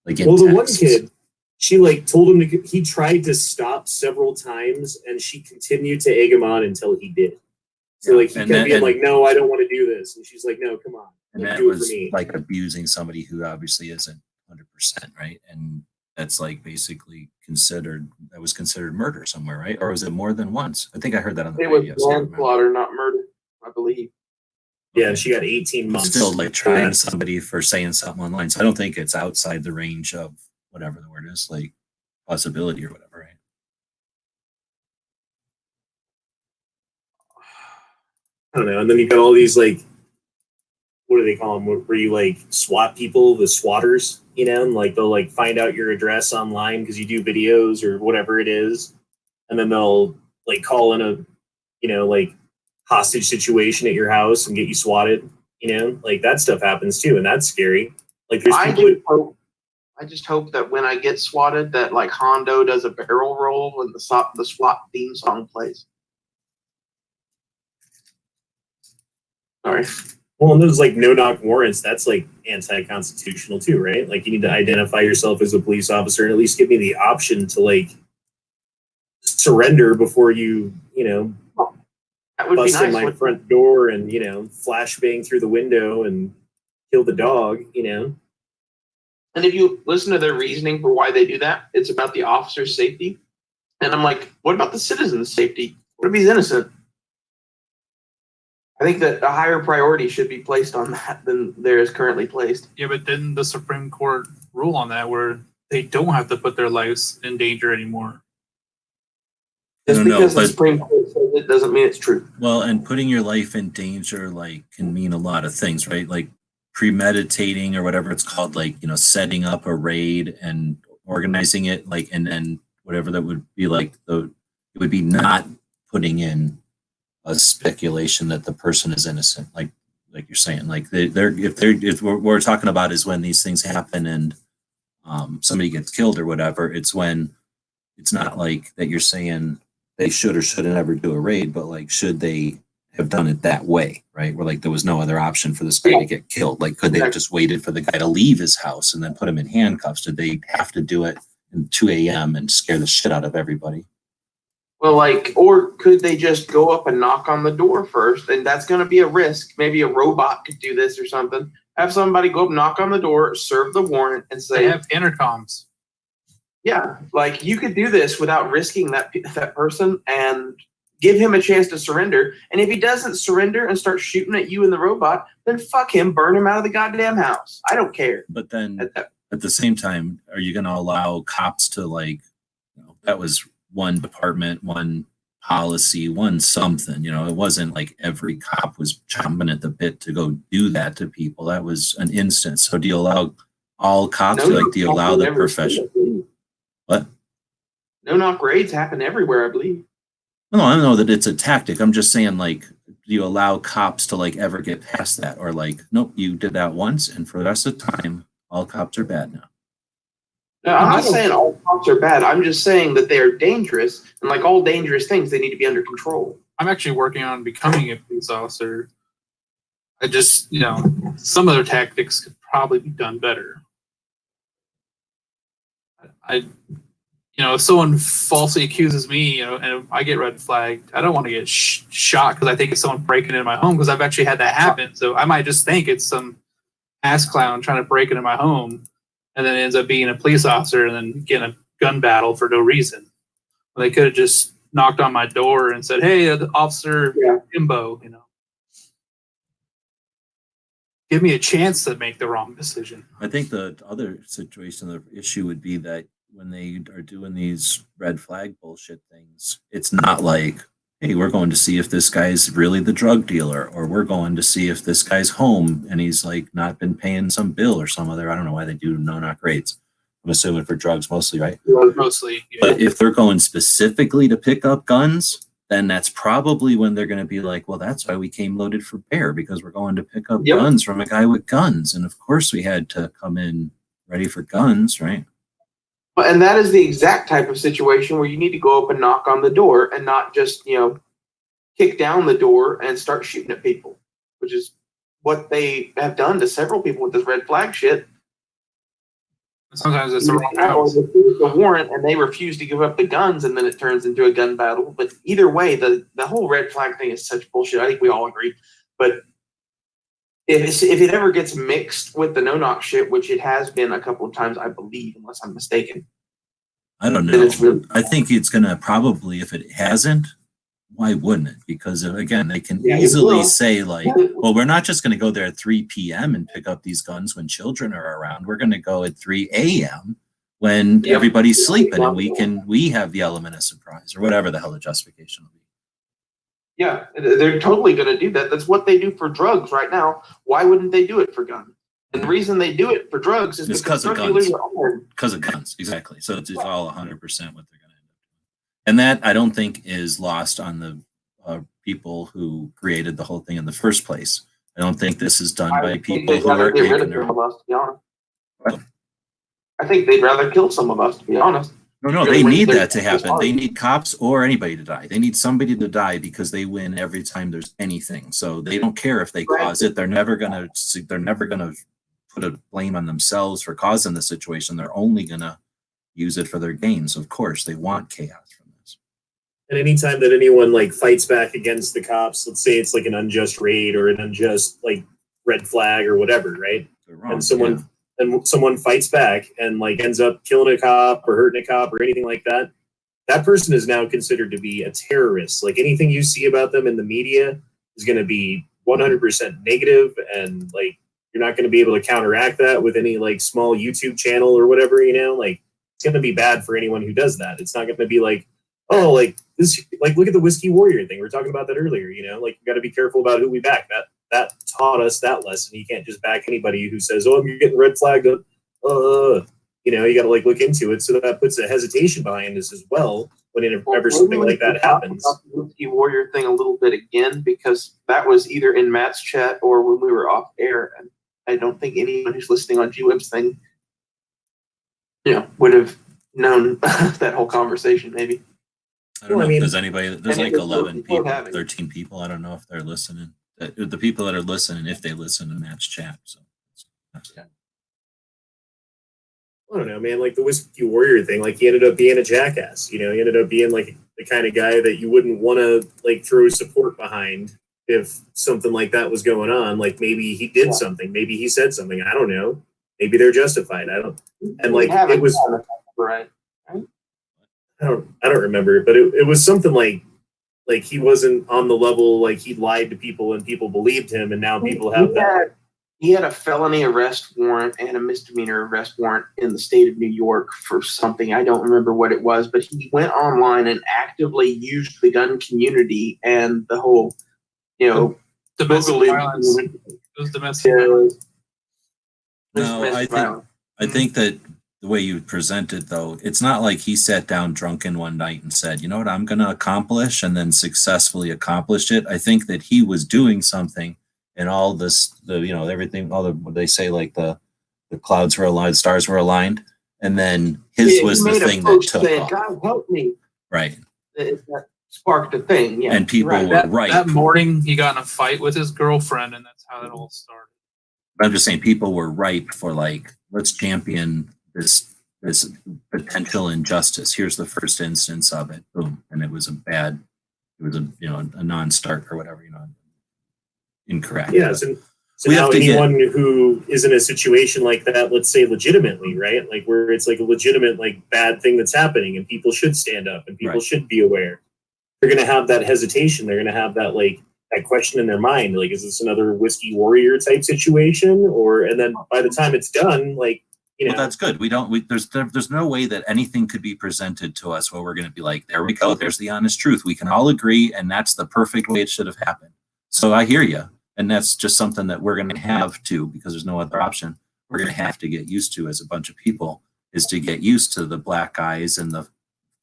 Like, well, the one kid, she like told him he tried to stop several times, and she continued to egg him on until he did. So like he kept being like, "No, I don't want to do this," and she's like, "No, come on." And that was like abusing somebody who obviously isn't 100%, right? And that's like basically considered murder somewhere, right? Or was it more than once? I think I heard that on the radio. It was manslaughter, not murder, I believe. Yeah, she got 18 months. Still like trying somebody for saying something online. So I don't think it's outside the range of whatever the word is, like possibility or whatever, right? I don't know. And then you got all these like, what do they call them? Where you like SWAT people, the swatters, and like they'll like find out your address online because you do videos or whatever it is, and then they'll like call in a, like hostage situation at your house and get you swatted. Like that stuff happens too, and that's scary. Like there's people. I just hope that when I get swatted, that like Hondo does a barrel roll when the SWAT theme song plays. Sorry. Well, and those like no-knock warrants, that's like anti-constitutional too, right? Like you need to identify yourself as a police officer and at least give me the option to like surrender before you, that would bust be nice, in my front door and, flashbang through the window and kill the dog, And if you listen to their reasoning for why they do that, it's about the officer's safety. And I'm like, what about the citizen's safety? What if he's innocent? I think that a higher priority should be placed on that than there is currently placed. Yeah, but didn't the Supreme Court rule on that where they don't have to put their lives in danger anymore? Just don't know, because the but- Supreme Court says it doesn't mean it's true. Well, and putting your life in danger like can mean a lot of things, right? Like premeditating or whatever it's called, like, setting up a raid and organizing it, like, and then whatever that would be like, it would be not putting in a speculation that the person is innocent, like you're saying, like if what we're talking about is when these things happen and somebody gets killed or whatever, it's when it's not like that you're saying they should or shouldn't ever do a raid, but like, should they have done it that way, right? Where like there was no other option for this guy to get killed. Like, could they have just waited for the guy to leave his house and then put him in handcuffs? Did they have to do it at 2 a.m. and scare the shit out of everybody? Well, like, or could they just go up and knock on the door first? And that's going to be a risk. Maybe a robot could do this or something. Have somebody go up, knock on the door, serve the warrant, and say, They have intercoms. yeah, like you could do this without risking that person and give him a chance to surrender. And if he doesn't surrender and start shooting at you and the robot, then fuck him, burn him out of the goddamn house. I don't care. But then at the same time, are you going to allow cops to like, that was one department, one policy, one something, it wasn't like every cop was chomping at the bit to go do that to people. That was an instance. So do you allow all cops do you allow the profession? What? No knock raids happen everywhere, I believe. No, I know that it's a tactic. I'm just saying, like, do you allow cops to like ever get past that? Or like, nope, you did that once and for the rest of the time, all cops are bad now. No, I'm not saying all cops are bad. I'm just saying that they are dangerous, and like all dangerous things, they need to be under control. I'm actually working on becoming a police officer. I just, some of their tactics could probably be done better. If someone falsely accuses me, and I get red flagged, I don't want to get shot because I think it's someone breaking into my home, because I've actually had that happen. So I might just think it's some ass clown trying to break into my home, and then it ends up being a police officer and then getting a gun battle for no reason. They could have just knocked on my door and said, "Hey, Officer Jimbo, give me a chance to make the wrong decision." I think the other situation, the issue would be that when they are doing these red flag bullshit things, it's not like, hey, we're going to see if this guy's really the drug dealer, or we're going to see if this guy's home and he's like not been paying some bill or some other, I don't know why they do no-knock raids. I'm assuming for drugs mostly, right? Mostly. Yeah. But if they're going specifically to pick up guns, then that's probably when they're going to be like, well, that's why we came loaded for bear, because we're going to pick up guns from a guy with guns. And of course we had to come in ready for guns, right? And that is the exact type of situation where you need to go up and knock on the door and not just, kick down the door and start shooting at people, which is what they have done to several people with this red flag shit. Sometimes it's the wrong house. The warrant, and they refuse to give up the guns, and then it turns into a gun battle. But either way, the whole red flag thing is such bullshit. I think we all agree. But if it ever gets mixed with the no-knock shit, which it has been a couple of times, I believe, unless I'm mistaken. I don't know. I think it's going to probably, if it hasn't, why wouldn't it? Because again, they can easily say like, well, we're not just going to go there at 3 p.m. and pick up these guns when children are around. We're going to go at 3 a.m. when everybody's sleeping, and we have the element of surprise, or whatever the hell the justification will be. Yeah, they're totally going to do that. That's what they do for drugs right now. Why wouldn't they do it for guns? And the reason they do it for drugs is because of drug guns. dealers are armed. Because of guns, exactly. So it's all 100% what they're going to end up doing. And that, I don't think, is lost on the people who created the whole thing in the first place. I don't think this is done by people who are ignorant. I think they'd rather kill some of us, to be honest. No, they need that to happen. They need cops or anybody to die. They need somebody to die because they win every time there's anything. So they don't care if they cause it. They're never gonna put a blame on themselves for causing the situation. They're only gonna use it for their gains. Of course, they want chaos from this. And anytime that anyone like fights back against the cops, let's say it's like an unjust raid or an unjust like red flag or whatever, right? Wrong, and someone fights back and like ends up killing a cop or hurting a cop or anything like that, that person is now considered to be a terrorist. Like anything you see about them in the media is going to be 100% negative, and like you're not going to be able to counteract that with any like small YouTube channel or whatever, you know, like it's going to be bad for anyone who does that. It's not going to be like, oh, like this, like look at the Whiskey Warrior thing. We were talking about that earlier, you know, like you got to be careful about who we back. That taught us that lesson. You can't just back anybody who says, oh, you're getting red flagged. You know, you got to like look into it. So that puts a hesitation behind us as well whenever something like that happens. About the Whiskey Warrior thing a little bit again, because that was either in Matt's chat or when we were off air. And I don't think anyone who's listening on GWeb's thing, you know, would have known that whole conversation maybe. I don't Well, know I if mean- there's anybody, there's And like it was 11 before people, having- 13 people. I don't know if they're listening. The people that are listening, if they listen to Matt's chat. So I don't know, man. Like the Whiskey Warrior thing, like he ended up being a jackass. You know, he ended up being like the kind of guy that you wouldn't want to like throw support behind if something like that was going on. Like maybe he did something, maybe he said something. I don't know. Maybe they're justified. I don't. And like it was, right. I don't remember, but it was something like he wasn't on the level. Like he lied to people and people believed him, and now people have that. He had a felony arrest warrant and a misdemeanor arrest warrant in the state of New York for something. I don't remember what it was, but he went online and actively used the gun community and the whole, you know, Domestic locally- violence. It was domestic Yeah, violence. No, domestic violence. I think that the way you present it, though, it's not like he sat down drunken one night and said, you know what, I'm going to accomplish, and then successfully accomplished it. I think that he was doing something, and all this, you know, everything, all the, what they say, like the clouds were aligned, stars were aligned, and then his was the thing that took off. God help me. Right. That sparked a thing. Yeah. And people right. were right. That morning, he got in a fight with his girlfriend, and that's how it all started. I'm just saying people were ripe for like, let's champion this potential injustice. Here's the first instance of it. Boom. And it was a non-start or whatever, you know, incorrect. Yeah. So We now have to anyone who is in a situation like that, let's say legitimately, right? Like where it's like a legitimate, like bad thing that's happening and people should stand up and people Right. should be aware. They're going to have that hesitation. They're going to have that, like, that question in their mind. Like, is this another Whiskey Warrior type situation? And then by the time it's done, like, you know. Well, that's good. There's no way that anything could be presented to us where we're going to be like, there we go. There's the honest truth. We can all agree. And that's the perfect way it should have happened. So I hear you. And that's just something that we're going to have to, because there's no other option. We're going to have to get used to as a bunch of people, is to get used to the black eyes and the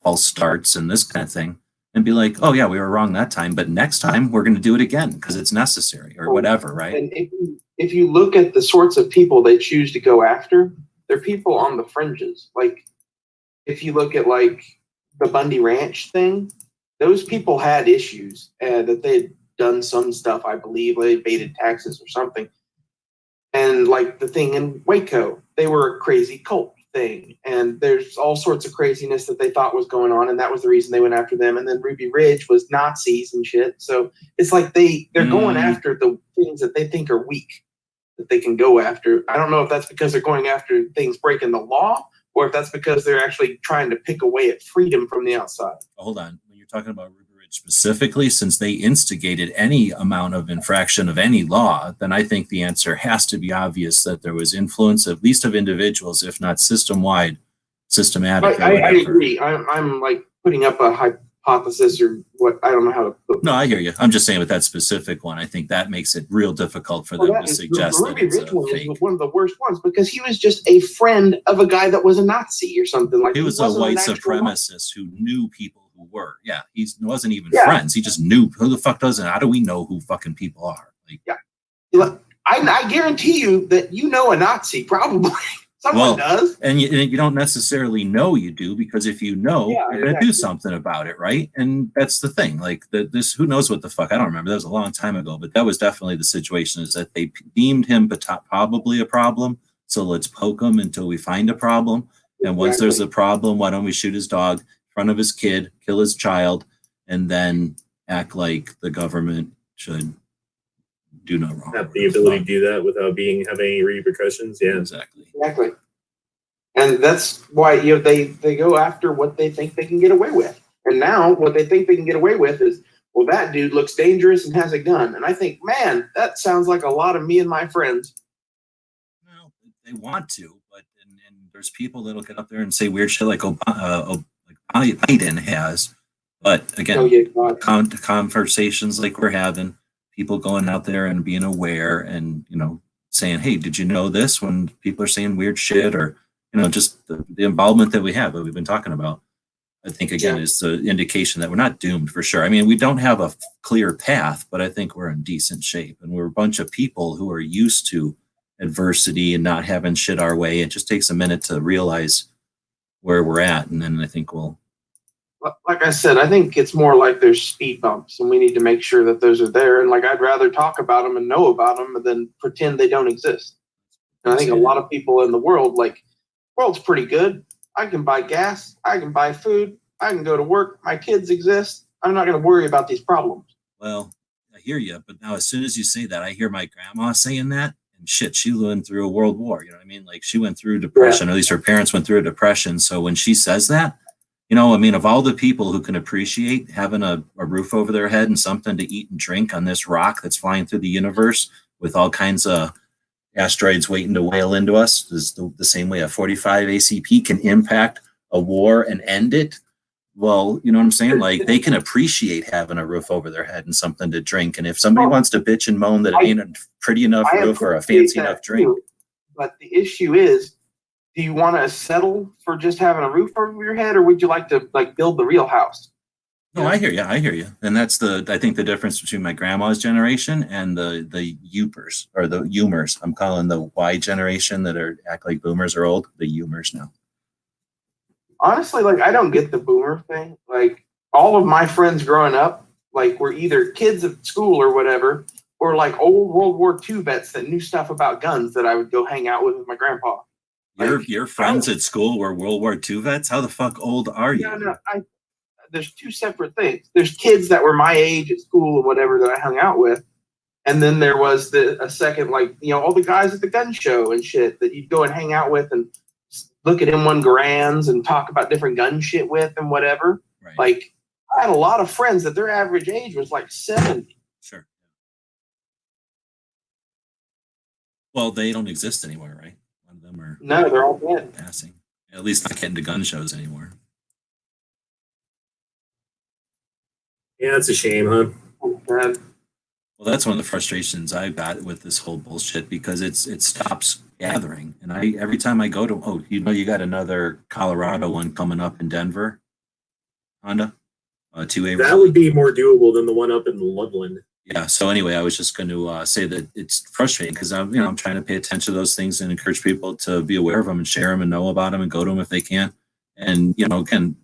false starts and this kind of thing. And be like, oh yeah, we were wrong that time, but next time we're going to do it again because it's necessary or whatever, right? And if you look at the sorts of people they choose to go after, they're people on the fringes. Like, if you look at like the Bundy Ranch thing, those people had issues that they had done some stuff. I believe they evaded taxes or something. And like the thing in Waco, they were a crazy cult thing, and there's all sorts of craziness that they thought was going on, and that was the reason they went after them. And then Ruby Ridge was Nazis and shit. So it's like they're going after the things that they think are weak, that they can go after. I don't know if that's because they're going after things breaking the law, or if that's because they're actually trying to pick away at freedom from the outside. Hold on. When you're talking about Ruby Ridge specifically, since they instigated any amount of infraction of any law, then I think the answer has to be obvious that there was influence, at least of individuals, if not systematic. I agree. I'm like putting up a hypothesis or what, I don't know how to put. No, I hear you. I'm just saying with that specific one, I think that makes it real difficult for them to suggest that Ruby it's Ridge a one fake. was one of the worst ones because he was just a friend of a guy that was a Nazi or something like. He was a wasn't white an actual supremacist who knew people who were. Yeah, he wasn't even friends. He just knew. Who the fuck doesn't? How do we know who fucking people are? Like, I guarantee you that you know a Nazi probably. Someone does. And you don't necessarily know you do, because if you know, you're going to do something about it, right? And that's the thing. Like this, who knows what the fuck? I don't remember. That was a long time ago, but that was definitely the situation. Is that they deemed him probably a problem, so let's poke him until we find a problem. And once there's a problem, why don't we shoot his dog in front of his kid, kill his child, and then act like the government should do no wrong. Have the ability to do that without having any repercussions. Yeah, Exactly. And that's why they go after what they think they can get away with. And now what they think they can get away with is, well, that dude looks dangerous and has a gun. And I think, man, that sounds like a lot of me and my friends. Well, they want to, but and there's people that'll get up there and say weird shit like like Biden has. But again, Oh, yeah, God. conversations like we're having, people going out there and being aware and, saying, hey, did you know this, when people are saying weird shit, or, just the involvement that we have that we've been talking about, I think, again, is the indication that we're not doomed for sure. I mean, we don't have a clear path, but I think we're in decent shape. And we're a bunch of people who are used to adversity and not having shit our way. It just takes a minute to realize where we're at. And then I think like I said, I think it's more like there's speed bumps, and we need to make sure that those are there. And like, I'd rather talk about them and know about them than pretend they don't exist. And I think a lot of people in the world, like, world's pretty good. I can buy gas. I can buy food. I can go to work. My kids exist. I'm not going to worry about these problems. Well, I hear you, but now as soon as you say that, I hear my grandma saying that, and shit, she went through a world war. You know what I mean? Like, she went through depression, or at least her parents went through a depression. So when she says that, I mean, of all the people who can appreciate having a roof over their head and something to eat and drink on this rock that's flying through the universe with all kinds of asteroids waiting to whale into us, is the same way a 45 ACP can impact a war and end it. Well, you know what I'm saying? Like, they can appreciate having a roof over their head and something to drink. And if somebody wants to bitch and moan that it ain't a pretty enough roof or a fancy enough drink. Too, but the issue is, do you want to settle for just having a roof over your head, or would you like to build the real house? No, I hear you. And that's I think the difference between my grandma's generation and the Youpers, or the Youmers. I'm calling the Y generation that act like boomers are old, the Youmers now. Honestly, I don't get the boomer thing. Like, all of my friends growing up, were either kids at school or whatever, or old World War II vets that knew stuff about guns that I would go hang out with my grandpa. Your friends at school were World War II vets? How the fuck old are you? No, there's two separate things. There's kids that were my age at school and whatever that I hung out with. And then there was a second, all the guys at the gun show and shit that you'd go and hang out with and look at M1 Garands and talk about different gun shit with and whatever. Right. I had a lot of friends that their average age was 70. Sure. Well, they don't exist anymore, right? One of them are. No, they're all dead. Passing. At least not getting to gun shows anymore. Yeah, it's a shame, huh? Oh, God. Well, that's one of the frustrations I've got with this whole bullshit, because it stops gathering. And every time I go to, you got another Colorado one coming up in Denver, Honda, 2A. That would be more doable than the one up in Loveland. Yeah. So anyway, I was just going to say that it's frustrating, because I'm trying to pay attention to those things and encourage people to be aware of them and share them and know about them and go to them if they can. And again,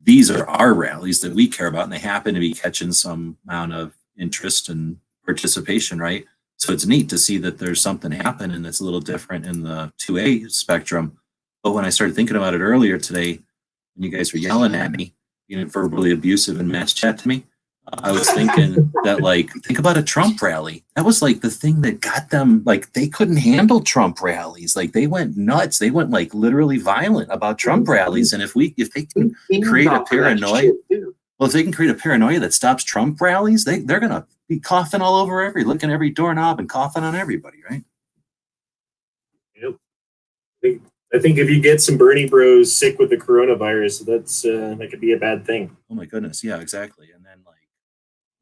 these are our rallies that we care about, and they happen to be catching some amount of interest and participation, right? So it's neat to see that there's something happening that's a little different in the 2A spectrum. But when I started thinking about it earlier today, when you guys were yelling at me, verbally abusive and mass chat to me, I was thinking that, think about a Trump rally. That was the thing that got them, they couldn't handle Trump rallies. They went nuts. They went literally violent about Trump rallies. And if they can create a paranoia, if they can create a paranoia that stops Trump rallies, they're going to be coughing all over licking every doorknob and coughing on everybody, right? Yep. I think if you get some Bernie bros sick with the coronavirus, that could be a bad thing. Oh my goodness. Yeah, exactly. And then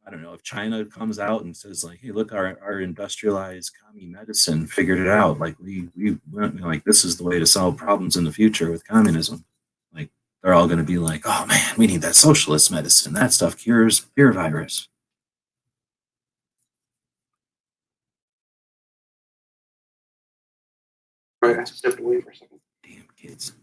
I don't know, if China comes out and says hey, look, our industrialized commie medicine figured it out. We this is the way to solve problems in the future with communism. They're all going to be oh man, we need that socialist medicine. That stuff cures beer virus. Right, I stepped away for a second. Damn kids.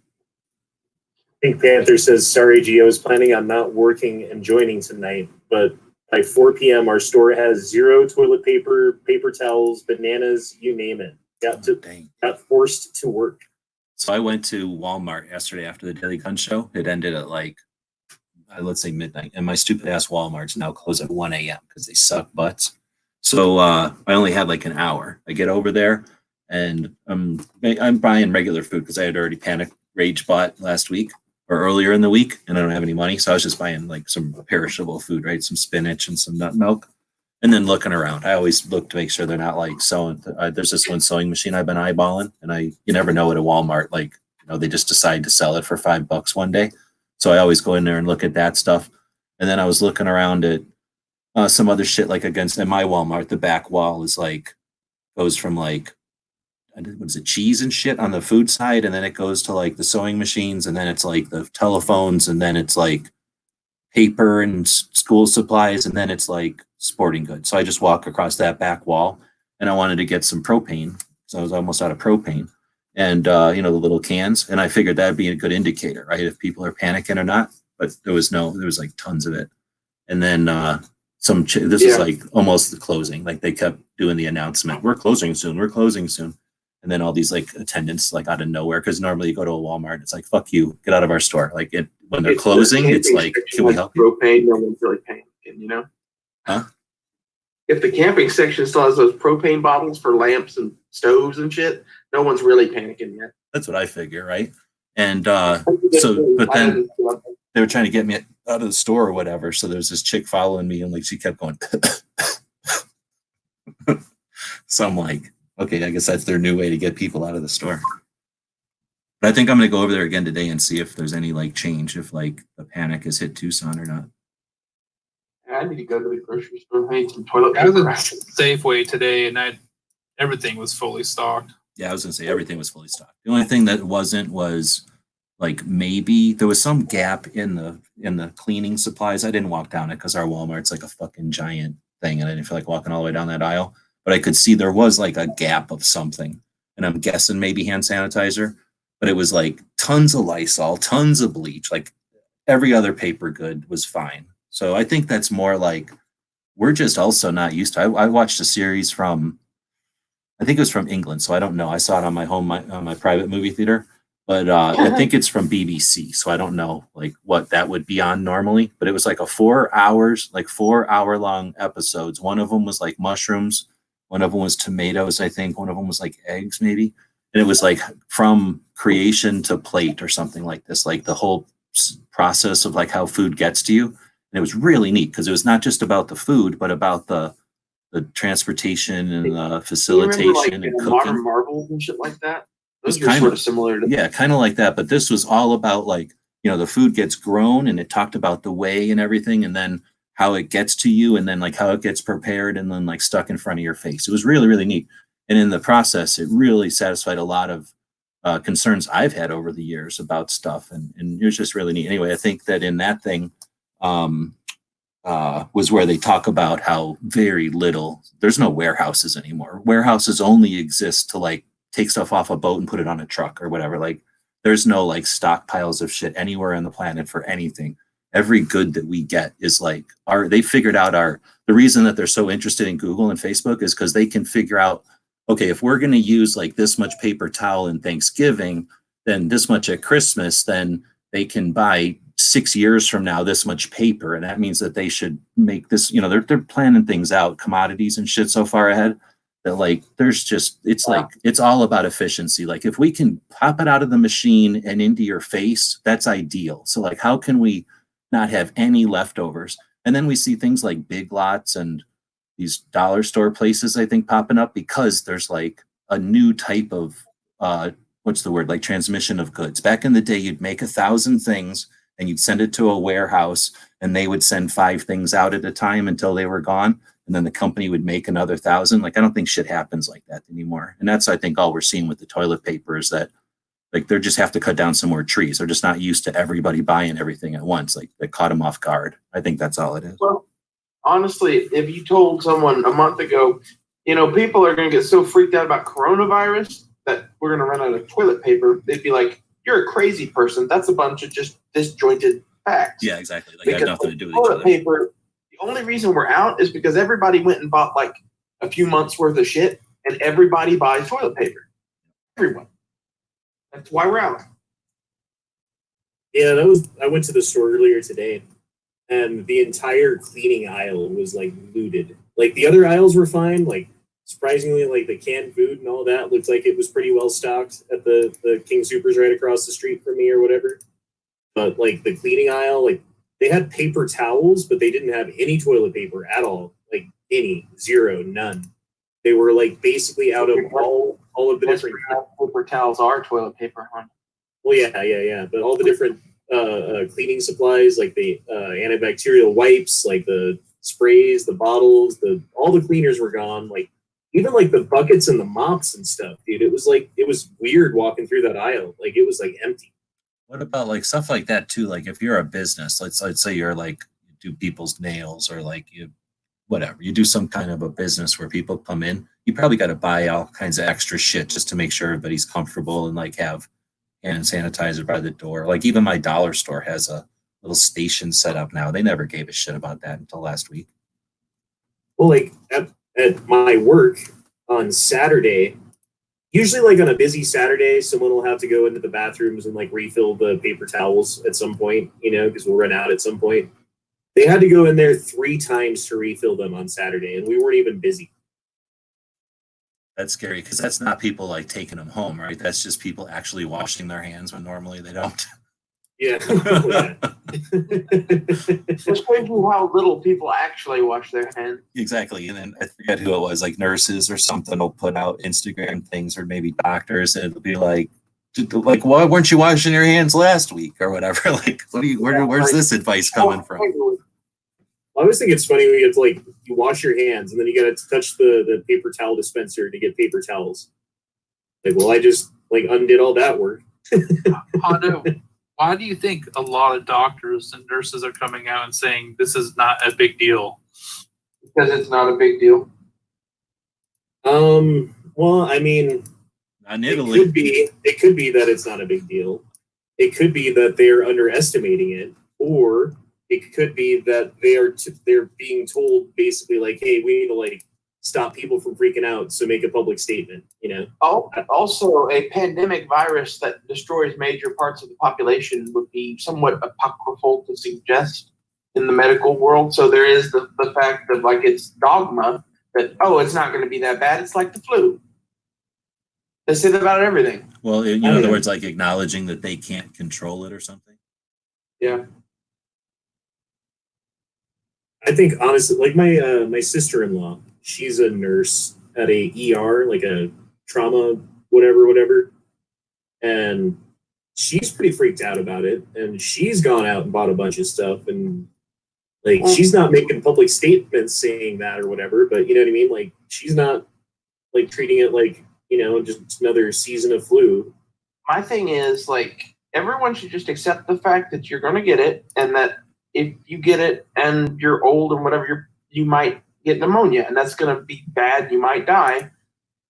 Pink Panther says, sorry, Gio is planning on not working and joining tonight, but by 4 p.m., our store has 0 toilet paper, paper towels, bananas, you name it. Got forced to work. So I went to Walmart yesterday after the Daily Gun Show. It ended at let's say midnight. And my stupid ass Walmart's now closed at 1 a.m. because they suck butts. So I only had an hour. I get over there and I'm buying regular food because I had already panic rage bought last week or earlier in the week, and I don't have any money, so I was just buying like some perishable food, right? Some spinach and some nut milk, and then looking around. I always look to make sure they're not like sewing. There's this one sewing machine I've been eyeballing, and you never know at a Walmart, like they just decide to sell it for $5 one day. So I always go in there and look at that stuff, and then I was looking around at some other shit like in my Walmart, the back wall is like goes from like what is it, cheese and shit on the food side, and then it goes to like the sewing machines, and then it's like the telephones, and then it's like paper and school supplies, and then it's like sporting goods. So I just walk across that back wall, and I wanted to get some propane, so I was almost out of propane, and the little cans, and I figured that'd be a good indicator, right, if people are panicking or not. But there was like tons of it, and then this is like almost the closing, like they kept doing the announcement, we're closing soon, and then all these like attendants like out of nowhere, because normally you go to a Walmart, it's like, fuck you, get out of our store. Like when they're closing, it's like, can we help you? Propane, no one's really panicking, Huh? If the camping section still has those propane bottles for lamps and stoves and shit, no one's really panicking yet. That's what I figure, right? And but then they were trying to get me out of the store or whatever. So there's this chick following me, and like she kept going. So I'm like, okay, I guess that's their new way to get people out of the store. But I think I'm going to go over there again today and see if there's any like change, if like the panic has hit Tucson or not. I need to go to the grocery store. I need some toilet I was paper. at Safeway today, and everything was fully stocked. Yeah, I was going to say everything was fully stocked. The only thing that wasn't was like maybe there was some gap in the cleaning supplies. I didn't walk down it because our Walmart's like a fucking giant thing, and I didn't feel like walking all the way down that aisle. But I could see there was like a gap of something, and I'm guessing maybe hand sanitizer. But it was like tons of Lysol, tons of bleach, like every other paper good was fine. So I think that's more like we're just also not used to. I watched a series from, I think it was from England, so I don't know. I saw it on my private movie theater, but I think it's from BBC, so I don't know like what that would be on normally. But it was like 4 hours, like 4 hour long episodes. One of them was like mushrooms, one of them was tomatoes, I think. One of them was like eggs, maybe. And it was like from creation to plate or something like this, like the whole process of like how food gets to you. And it was really neat because it was not just about the food, but about the transportation and the facilitation and cooking. Modern marbles and shit like that. Those are sort of similar to kind of like that. But this was all about like, the food gets grown, and it talked about the way and everything, and then how it gets to you, and then like how it gets prepared and then like stuck in front of your face. It was really, really neat. And in the process, it really satisfied a lot of concerns I've had over the years about stuff. And it was just really neat. Anyway, I think that in that thing was where they talk about how very little, there's no warehouses anymore. Warehouses only exist to like take stuff off a boat and put it on a truck or whatever. Like there's no like stockpiles of shit anywhere on the planet for anything. Every good that we get is like they figured out the reason that they're so interested in Google and Facebook is because they can figure out, okay, if we're going to use like this much paper towel in Thanksgiving, then this much at Christmas, then they can buy 6 years from now this much paper. And that means that they should make this, they're planning things out, commodities and shit so far ahead that like there's just, it's like, it's all about efficiency. Like if we can pop it out of the machine and into your face, that's ideal. So like how can we not have any leftovers? And then we see things like Big Lots and these dollar store places, I think, popping up because there's like a new type of like transmission of goods. Back in the day, you'd make 1,000 things and you'd send it to a warehouse, and they would send 5 things out at a time until they were gone, and then the company would make another 1,000. Like I don't think shit happens like that anymore. And that's, I think, all we're seeing with the toilet paper is that like they just have to cut down some more trees. They're just not used to everybody buying everything at once. Like they caught them off guard. I think that's all it is. Well, honestly, if you told someone a month ago, people are going to get so freaked out about coronavirus that we're going to run out of toilet paper, they'd be like, you're a crazy person. That's a bunch of just disjointed facts. Yeah, exactly. Like, have nothing to do with toilet each other. Paper, the only reason we're out is because everybody went and bought like a few months worth of shit, and everybody buys toilet paper. Everyone. That's why we're out. Yeah, I went to the store earlier today, and the entire cleaning aisle was like looted. Like the other aisles were fine. Like surprisingly, like the canned food and all that looked like it was pretty well stocked at the King Supers right across the street from me or whatever. But like the cleaning aisle, like they had paper towels, but they didn't have any toilet paper at all. Like any, zero, none. They were like basically out of all of the different paper towels are toilet paper, huh? well, yeah. But all the different cleaning supplies, like the antibacterial wipes, like the sprays, the bottles, all the cleaners were gone. Like even like the buckets and the mops and stuff, dude. It was weird walking through that aisle. Like it was like empty. What about like stuff like that too? Like if you're a business, let's say you're like you do people's nails or like you whatever, you do some kind of a business where people come in, you probably got to buy all kinds of extra shit just to make sure everybody's comfortable and like have hand sanitizer by the door. Like even my dollar store has a little station set up now. They never gave a shit about that until last week. Well, like at my work on Saturday, usually like on a busy Saturday, someone will have to go into the bathrooms and like refill the paper towels at some point, because we'll run out at some point. They had to go in there 3 times to refill them on Saturday, and we weren't even busy. That's scary because that's not people like taking them home, right? That's just people actually washing their hands when normally they don't. Yeah. It's crazy how little people actually wash their hands. Exactly. And then I forget who it was, like nurses or something will put out Instagram things or maybe doctors and it'll be like, why weren't you washing your hands last week or whatever? Like, where's this advice coming from? I always think it's funny when you have to like you wash your hands and then you got to touch the paper towel dispenser to get paper towels. Like, well, I just like undid all that work. Why do you think a lot of doctors and nurses are coming out and saying this is not a big deal? Because it's not a big deal. Well, I mean, in Italy, it could be that it's not a big deal. It could be that they're underestimating it, or it could be that they're being told basically like, hey, we need to like stop people from freaking out, so make a public statement, Oh, also, a pandemic virus that destroys major parts of the population would be somewhat apocryphal to suggest in the medical world. So there is the fact that like it's dogma that, oh, it's not going to be that bad. It's like the flu. They say that about everything. Well, in other words, like acknowledging that they can't control it or something. Yeah. I think honestly, like my sister-in-law, she's a nurse at a ER, like a trauma, whatever, and she's pretty freaked out about it. And she's gone out and bought a bunch of stuff, and like she's not making public statements saying that or whatever, but you know what I mean? Like she's not like treating it like just another season of flu. My thing is like everyone should just accept the fact that you're going to get it, and that if you get it and you're old and whatever, you might get pneumonia, and that's going to be bad. You might die,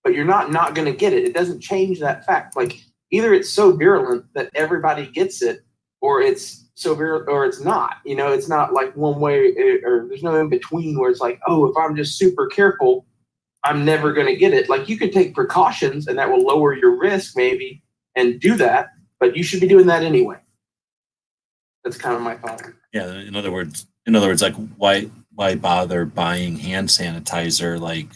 but you're not going to get it. It doesn't change that fact. Like either it's so virulent that everybody gets it, or it's so virulent, or it's not. It's not like one way, or there's no in between where it's like, oh, if I'm just super careful, I'm never going to get it. Like you could take precautions, and that will lower your risk maybe, and do that. But you should be doing that anyway. That's kind of my thought. Yeah. In other words, like why bother buying hand sanitizer like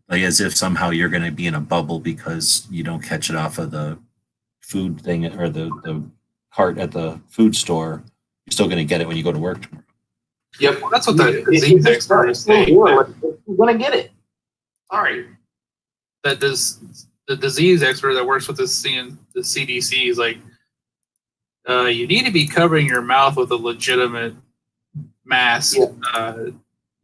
as if somehow you're going to be in a bubble because you don't catch it off of the food thing or the cart at the food store. You're still going to get it when you go to work tomorrow. Yep, well, that's what the disease expert is saying. You're going to get it. Sorry. That the disease expert that works with the CDC is like, you need to be covering your mouth with a legitimate mask. Yeah.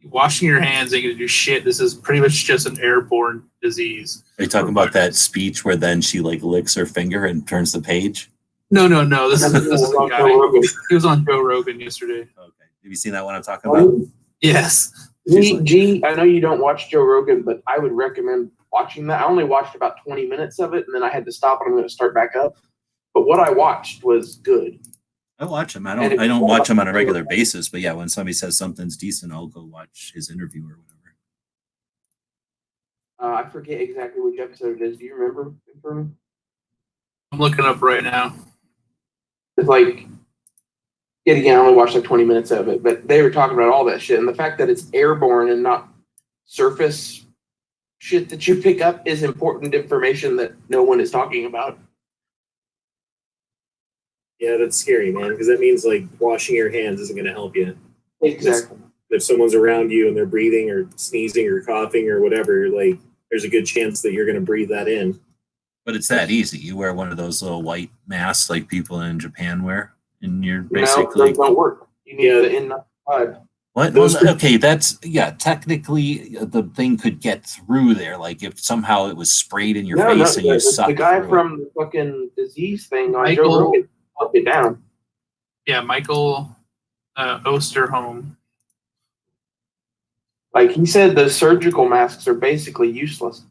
Washing your hands ain't gonna do shit. This is pretty much just an airborne disease. Are you talking about that speech where then she like licks her finger and turns the page? No. This is a guy. He was on Joe Rogan yesterday. Okay. Have you seen that one I'm talking about? Yes. I know you don't watch Joe Rogan, but I would recommend watching that. I only watched about 20 minutes of it, and then I had to stop, and I'm going to start back up. But what I watched was good. I watch him. I don't watch him on a regular basis, but yeah, when somebody says something's decent, I'll go watch his interview or I whatever. forget exactly which episode it is. Do you remember? I'm looking up right now. It's like, yet again, I only watched like 20 minutes of it, but they were talking about all that shit. And the fact that it's airborne and not surface shit that you pick up is important information that no one is talking about. Yeah, that's scary, man, because that means like washing your hands isn't going to help you. Exactly. If someone's around you and they're breathing or sneezing or coughing or whatever, like there's a good chance that you're going to breathe that in. But it's that easy. You wear one of those little white masks like people in Japan wear, and you're No, basically those don't work. You need the N95. what? Those Well, okay, that's technically the thing could get through there. Like if somehow it was sprayed in your face and you sucked the guy through from the fucking disease thing on Michael- Joe Rogan took it down. Yeah, Michael Osterholm. Like he said, the surgical masks are basically useless.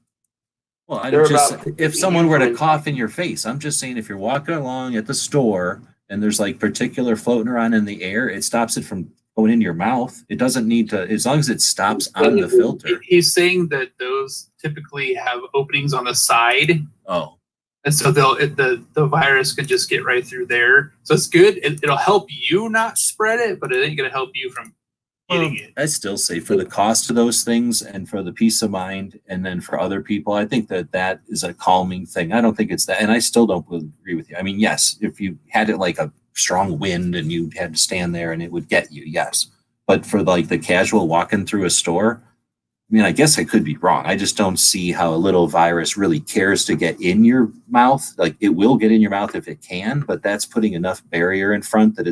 Well, I'm They're just about if someone were to usually- cough in your face, I'm just saying if you're walking along at the store and there's like particular floating around in the air, it stops it from going into your mouth. It doesn't need to, as long as it stops on the filter. He's saying that those typically have openings on the side, Oh, and so the virus could just get right through there. So it's good. It'll help you not spread it, but it ain't gonna help you from getting it. I still say for the cost of those things and for the peace of mind, and then for other people, I think that is a calming thing. I don't think it's that, and I still don't agree with you. I mean, yes, if you had it like a strong wind and you had to stand there and it would get you, yes. But for like the casual walking through a store, I mean, I guess I could be wrong. I just don't see how a little virus really cares to get in your mouth. Like it will get in your mouth if it can, but that's putting enough barrier in front that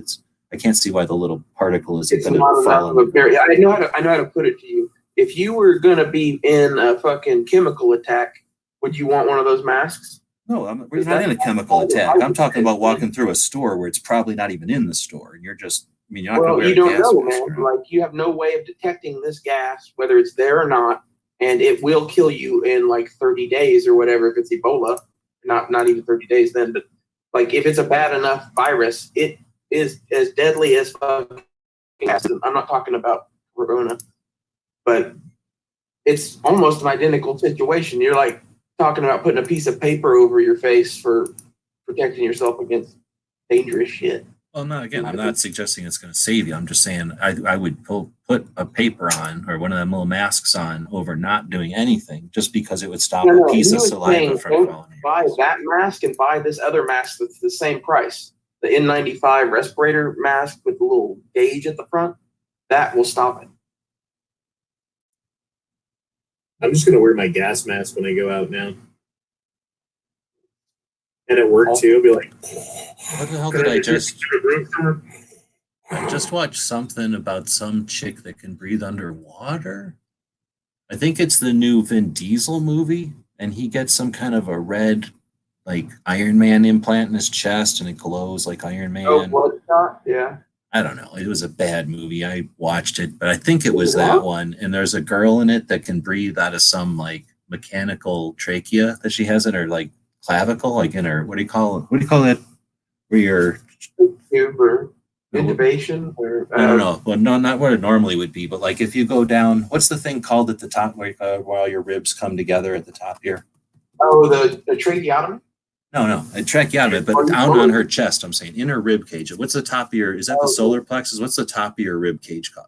I can't see why the little particle isn't It's going not to enough fall of a in. barrier. I know how to put it to you. If you were gonna be in a fucking chemical attack, would you want one of those masks? No, we're not in a chemical attack. I'm talking about walking through a store where it's probably not even in the store, and you're just. I mean, you're not Well, going you to wear don't a gas know, mask. man. Like you have no way of detecting this gas, whether it's there or not, and it will kill you in like 30 days or whatever if it's Ebola. Not even 30 days then, but like if it's a bad enough virus, it is as deadly as fucking acid. I'm not talking about corona, but it's almost an identical situation. You're like talking about putting a piece of paper over your face for protecting yourself against dangerous shit. Well, no, again, I'm not suggesting it's going to save you. I'm just saying I would put a paper on or one of them little masks on over not doing anything just because it would stop a piece of saliva from don't falling. buy that mask and buy this other mask that's the same price. The N95 respirator mask with the little gauge at the front, that will stop it. I'm just gonna wear my gas mask when I go out now. And at work too, I'll be like, What the hell did I just? I just watched something about some chick that can breathe underwater. I think it's the new Vin Diesel movie, and he gets some kind of a red, like Iron Man implant in his chest, and it glows like Iron Man. Oh, Bloodshot? Yeah. I don't know. It was a bad movie. I watched it, but I think it was that one. And there's a girl in it that can breathe out of some like mechanical trachea that she has in her like clavicle, like in her what do you call it? Where you're Tube or intubation or no. Well, no, not what it normally would be, but like if you go down, what's the thing called at the top where while your ribs come together at the top here? Oh, the tracheotomy? No, a tracheotomy, but down on her chest. I'm saying in her rib cage. What's the top of your? Is that the solar plexus? What's the top of your rib cage called?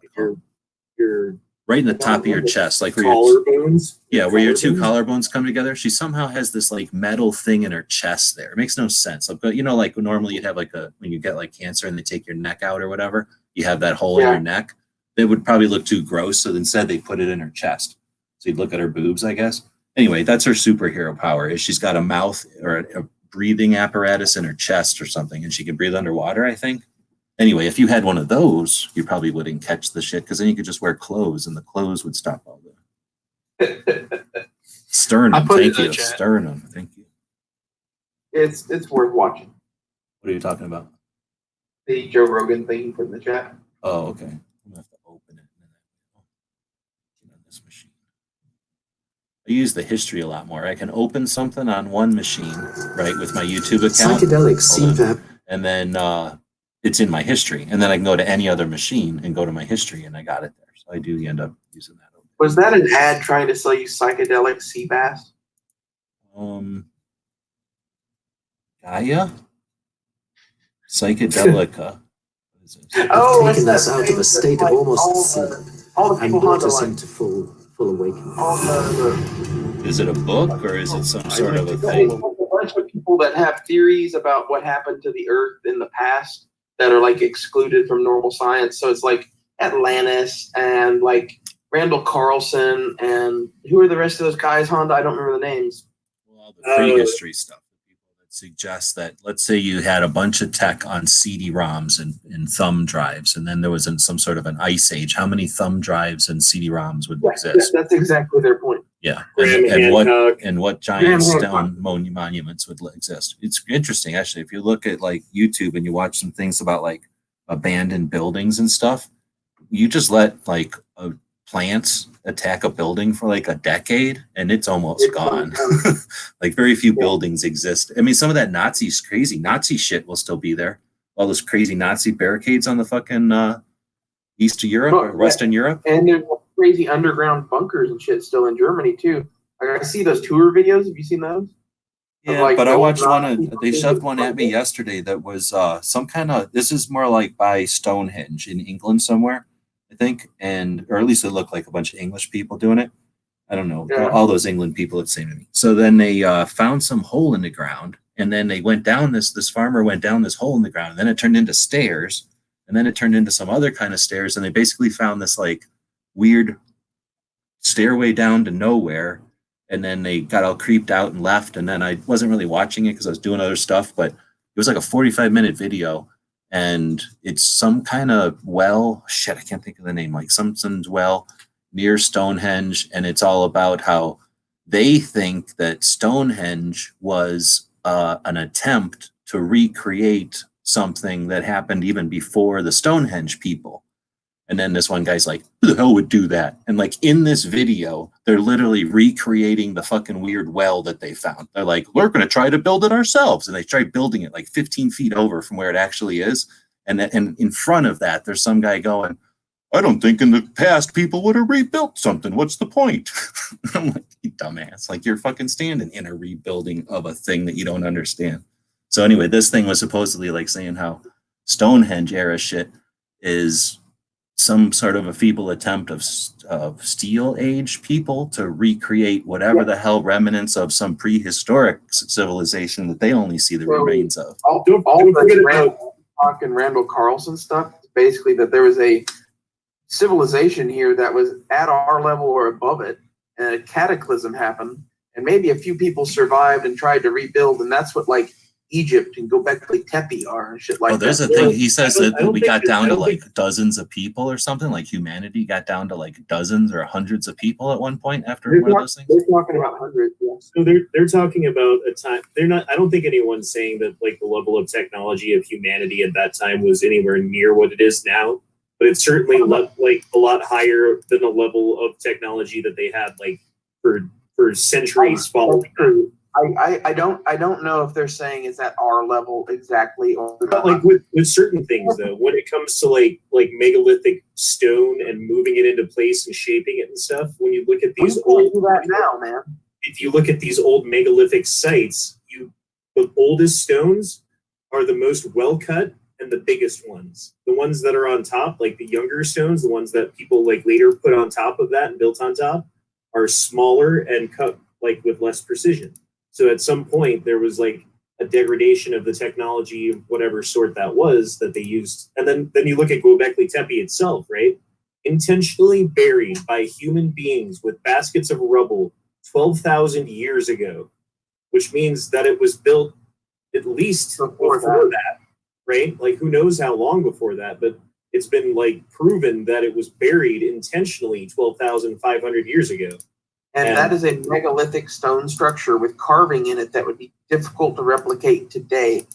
your Right in the top of your chest, like where collarbones. yeah, where your two collarbones come together. She somehow has this like metal thing in her chest there. It makes no sense. But you know, like normally you'd have like when you get like cancer and they take your neck out or whatever, you have that hole in your neck. It would probably look too gross. So instead they put it in her chest. So you'd look at her boobs, I guess. Anyway, that's her superhero power is she's got a mouth or a breathing apparatus in her chest or something, and she can breathe underwater, I think. Anyway, if you had one of those, you probably wouldn't catch the shit because then you could just wear clothes and the clothes would stop all the sternum. Thank you. Sternum. Thank you. It's worth watching. What are you talking about? The Joe Rogan thing you put in the chat. Oh, okay. I'm gonna have to open it on this machine. I use the history a lot more. I can open something on one machine, right, with my YouTube account. Psychedelic CPAP. And then it's in my history. And then I can go to any other machine and go to my history, and I got it there. So I do end up using that. Was that an ad trying to sell you psychedelic sea bass? Gaia? Psychedelica. Oh, Taken us out of a state of almost sleep all the and people brought on us the into full awakening. all the Is it a book or is it some sort of a a thing? bunch of people people that have theories about what happened to the Earth in the past that are like excluded from normal science. So it's like Atlantis and like Randall Carlson and who are the rest of those guys, Honda? I don't remember the names. Well, all the prehistory stuff. People that suggest that, let's say you had a bunch of tech on CD-ROMs and thumb drives, and then there was some sort of an ice age. How many thumb drives and CD-ROMs would exist? That's exactly their point. Yeah, Graham and what giant Graham stone monuments would exist? It's interesting, actually. If you look at like YouTube and you watch some things about like abandoned buildings and stuff, you just let like plants attack a building for like a decade, and it's almost gone. Like very few buildings exist. I mean, some of that crazy Nazi shit will still be there. All those crazy Nazi barricades on the fucking East of Europe or Western Europe, and there's crazy underground bunkers and shit still in Germany too. Like, I see those tour videos. Have you seen those? Yeah, like but I watched Nazi they shoved one at me bunkers. yesterday that was some kind of, this is more like by Stonehenge in England somewhere, I think, and or at least it looked like a bunch of English people doing it. I don't know. Yeah. All those England people, it seemed to me. So then they found some hole in the ground, and then they went down this farmer went down this hole in the ground, and then it turned into stairs, and then it turned into some other kind of stairs, and they basically found this like weird stairway down to nowhere. And then they got all creeped out and left. And then I wasn't really watching it because I was doing other stuff, but it was like a 45-minute video. And it's some kind of well, shit, I can't think of the name, like something's well near Stonehenge. And it's all about how they think that Stonehenge was an attempt to recreate something that happened even before the Stonehenge people. And then this one guy's like, who the hell would do that? And like in this video, they're literally recreating the fucking weird well that they found. They're like, we're going to try to build it ourselves. And they try building it like 15 feet over from where it actually is. And in front of that, there's some guy going, I don't think in the past people would have rebuilt something. What's the point? I'm like, you dumbass. Like, you're fucking standing in a rebuilding of a thing that you don't understand. So anyway, this thing was supposedly like saying how Stonehenge era shit is some sort of a feeble attempt of Steel Age people to recreate whatever the hell remnants of some prehistoric civilization that they only see the remains of. All the Randall Carlson stuff is basically that there was a civilization here that was at our level or above it, and a cataclysm happened, and maybe a few people survived and tried to rebuild, and that's what like Egypt and Göbekli Tepe are and shit like that. Oh, there's a thing. He says that we got down to like dozens of people or something. Like humanity got down to like dozens or hundreds of people at one point after one of those things. They're talking about hundreds. Yeah. So they're talking about a time. They're not. I don't think anyone's saying that like the level of technology of humanity at that time was anywhere near what it is now. But it's certainly like a lot higher than the level of technology that they had like for centuries following. I don't know if they're saying it's at our level exactly, or But like with certain things though, when it comes to like megalithic stone and moving it into place and shaping it and stuff, when you look at these old, do that now, man. if you look at these old megalithic sites, the oldest stones are the most well cut and the biggest ones. The ones that are on top, like the younger stones, the ones that people like later put on top of that and built on top, are smaller and cut like with less precision. So at some point there was like a degradation of the technology of whatever sort that was that they used. And then you look at Göbekli Tepe itself, right? Intentionally buried by human beings with baskets of rubble 12,000 years ago, which means that it was built at least before that, right? Like who knows how long before that, but it's been like proven that it was buried intentionally 12,500 years ago. And that is a megalithic stone structure with carving in it that would be difficult to replicate today,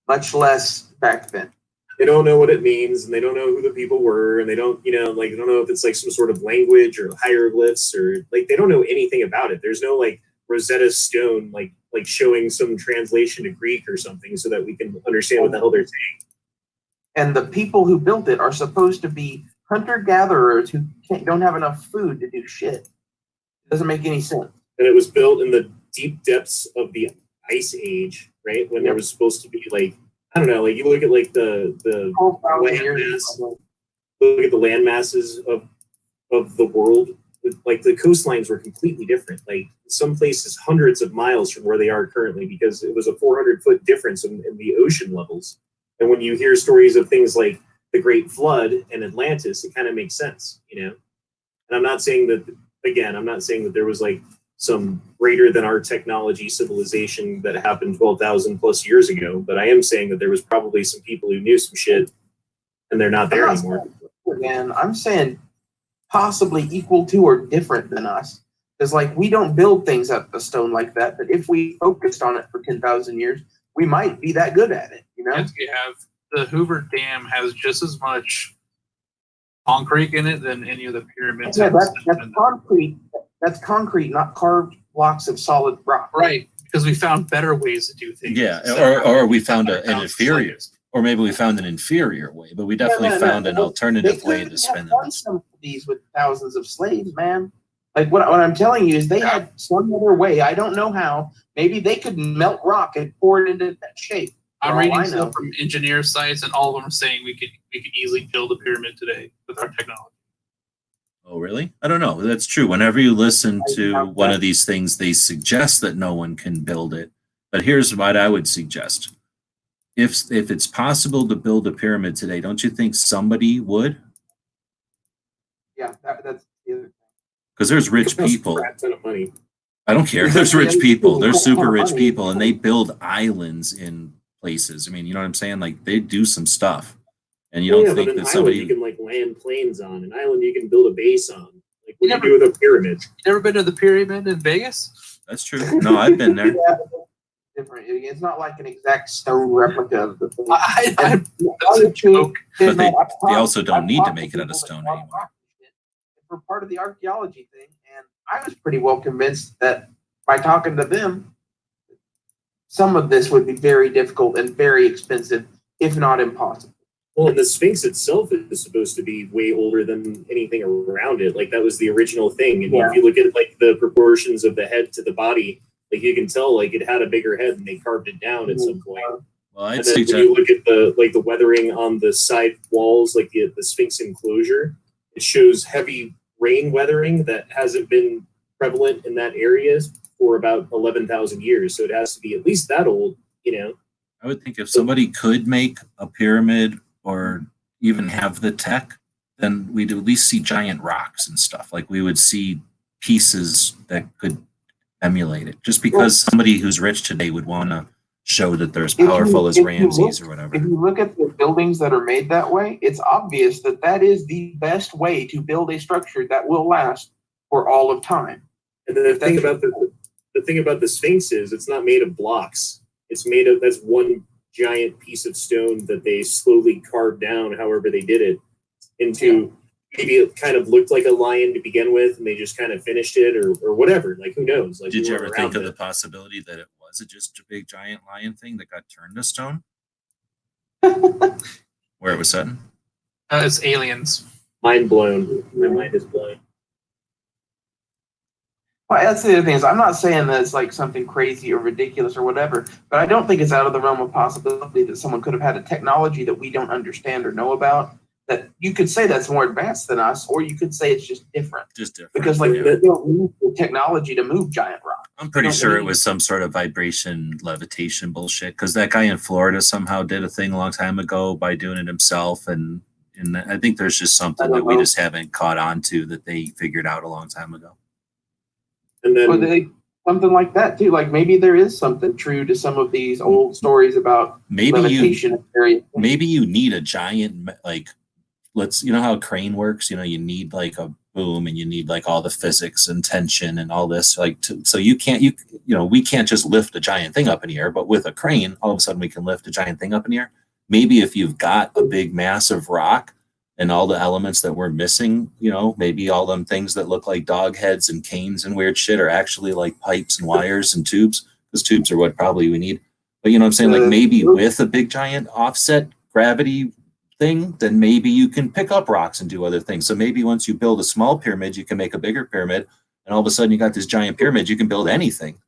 much less back then. They don't know what it means, and they don't know who the people were, and they don't, they don't know if it's like some sort of language or hieroglyphs, or like they don't know anything about it. There's no like Rosetta Stone like showing some translation to Greek or something so that we can understand what the hell they're saying. And the people who built it are supposed to be hunter-gatherers who don't have enough food to do shit. It doesn't make any sense. And it was built in the deep depths of the Ice Age, right? When there was supposed to be like, I don't know, like you look at like the land mass, look at the land masses of the world. like the coastlines were completely different. Like some places hundreds of miles from where they are currently, because it was a 400-foot difference in the ocean levels. And when you hear stories of things like the Great Flood and Atlantis, it kind of makes sense, you know. And I'm not saying that, again, I'm not saying that there was like some greater than our technology civilization that happened 12,000 plus years ago, but I am saying that there was probably some people who knew some shit and they're not there anymore. Again, I'm saying possibly equal to or different than us. Because, like, we don't build things out of stone like that, but if we focused on it for 10,000 years, we might be that good at it, you know? Yes, we have. The Hoover Dam has just as much concrete in it than any of the pyramids. Yeah, that's concrete. That's concrete, not carved blocks of solid rock. Right, because we found better ways to do things. Yeah, So, or we found an found inferior, slaves. or maybe we found an inferior way, but we definitely found an alternative way to spend done it. some of these with thousands of slaves, man. Like what I'm telling you is they had some other way. I don't know how. Maybe they could melt rock and pour it into that shape. I'm reading stuff from engineer sites, and all of them are saying we could easily build a pyramid today with our technology. Oh, really? I don't know. That's true. Whenever you listen to one of these things, they suggest that no one can build it. But here's what I would suggest. If it's possible to build a pyramid today, don't you think somebody would? Yeah, that's the other thing. Because there's rich people. A ton of money. I don't care. There's rich people. There's super rich people, and they build islands in places. I mean, you know what I'm saying? Like, they do some stuff. And you don't think that somebody... you can like land planes on. An island you can build a base on. Like, what do you do with a pyramid? You never been to the pyramid in Vegas? That's true. No, I've been there. Yeah, different. It's not like an exact stone replica of the thing. That's a joke. But they also don't need to make it out of stone anymore. For part of the archaeology thing, and I was pretty well convinced that by talking to them, some of this would be very difficult and very expensive, if not impossible. Well, and the Sphinx itself is supposed to be way older than anything around it. Like, that was the original thing. And if you look at like the proportions of the head to the body, like, you can tell like it had a bigger head and they carved it down at some point. Well, I'd and then suggest... when you look at the weathering on the side walls, like the Sphinx enclosure, it shows heavy rain weathering that hasn't been prevalent in that area for about 11,000 years. So it has to be at least that old, you know. I would think if somebody could make a pyramid or even have the tech, then we'd at least see giant rocks and stuff. Like, we would see pieces that could emulate it. Just because somebody who's rich today would want to show that they're as powerful as Ramses or whatever. If you look at the buildings that are made that way, it's obvious that that is the best way to build a structure that will last for all of time. And then the thing about the Sphinx is it's not made of blocks. It's made of, that's one giant piece of stone that they slowly carved down, however they did it, into, maybe it kind of looked like a lion to begin with, and they just kind of finished it, or whatever. Like, who knows? Like, did you ever think of the possibility that it was just a big giant lion thing that got turned to stone? Where it was sitting? It's aliens. Mind blown. My mind is blown. Well, that's the other thing is I'm not saying that it's like something crazy or ridiculous or whatever, but I don't think it's out of the realm of possibility that someone could have had a technology that we don't understand or know about. That you could say that's more advanced than us, or you could say it's just different. Just different. Because like they don't need the technology to move giant rock. I'm pretty sure it was some sort of vibration levitation bullshit, because that guy in Florida somehow did a thing a long time ago by doing it himself, and I think there's just something that we just haven't caught on to that they figured out a long time ago. And then something like that too. Like maybe there is something true to some of these old stories about levitation. Maybe you need a giant, like, you know how a crane works? You know, you need like a boom and you need like all the physics and tension and all this. Like, so we can't just lift a giant thing up in the air, but with a crane, all of a sudden we can lift a giant thing up in the air. Maybe if you've got a big mass of rock and all the elements that we're missing, you know, maybe all them things that look like dog heads and canes and weird shit are actually like pipes and wires and tubes, because tubes are what probably we need. But you know what I'm saying? Like maybe with a big giant offset gravity thing, then maybe you can pick up rocks and do other things. So maybe once you build a small pyramid, you can make a bigger pyramid, and all of a sudden you got this giant pyramid, you can build anything.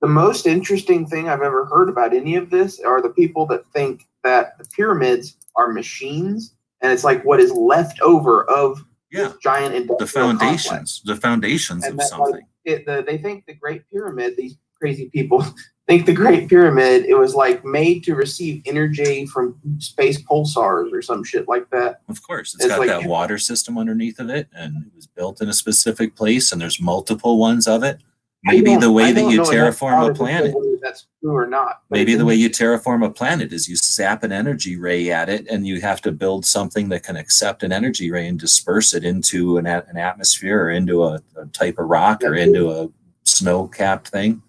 The most interesting thing I've ever heard about any of this are the people that think that the pyramids are machines, and it's like what is left over of Yeah. this giant industrial The complex. foundations And of that, something. they think the Great Pyramid, these crazy people think the Great Pyramid, it was like made to receive energy from space pulsars or some shit like that. Of course, it's It's got like- that water system underneath of it, and it was built in a specific place, and there's multiple ones of it. Maybe the way that you terraform a planet. Whether that's true or not. Maybe the way you terraform a planet is you zap an energy ray at it, and you have to build something that can accept an energy ray and disperse it into an atmosphere or into a type of rock or into a snow-capped thing.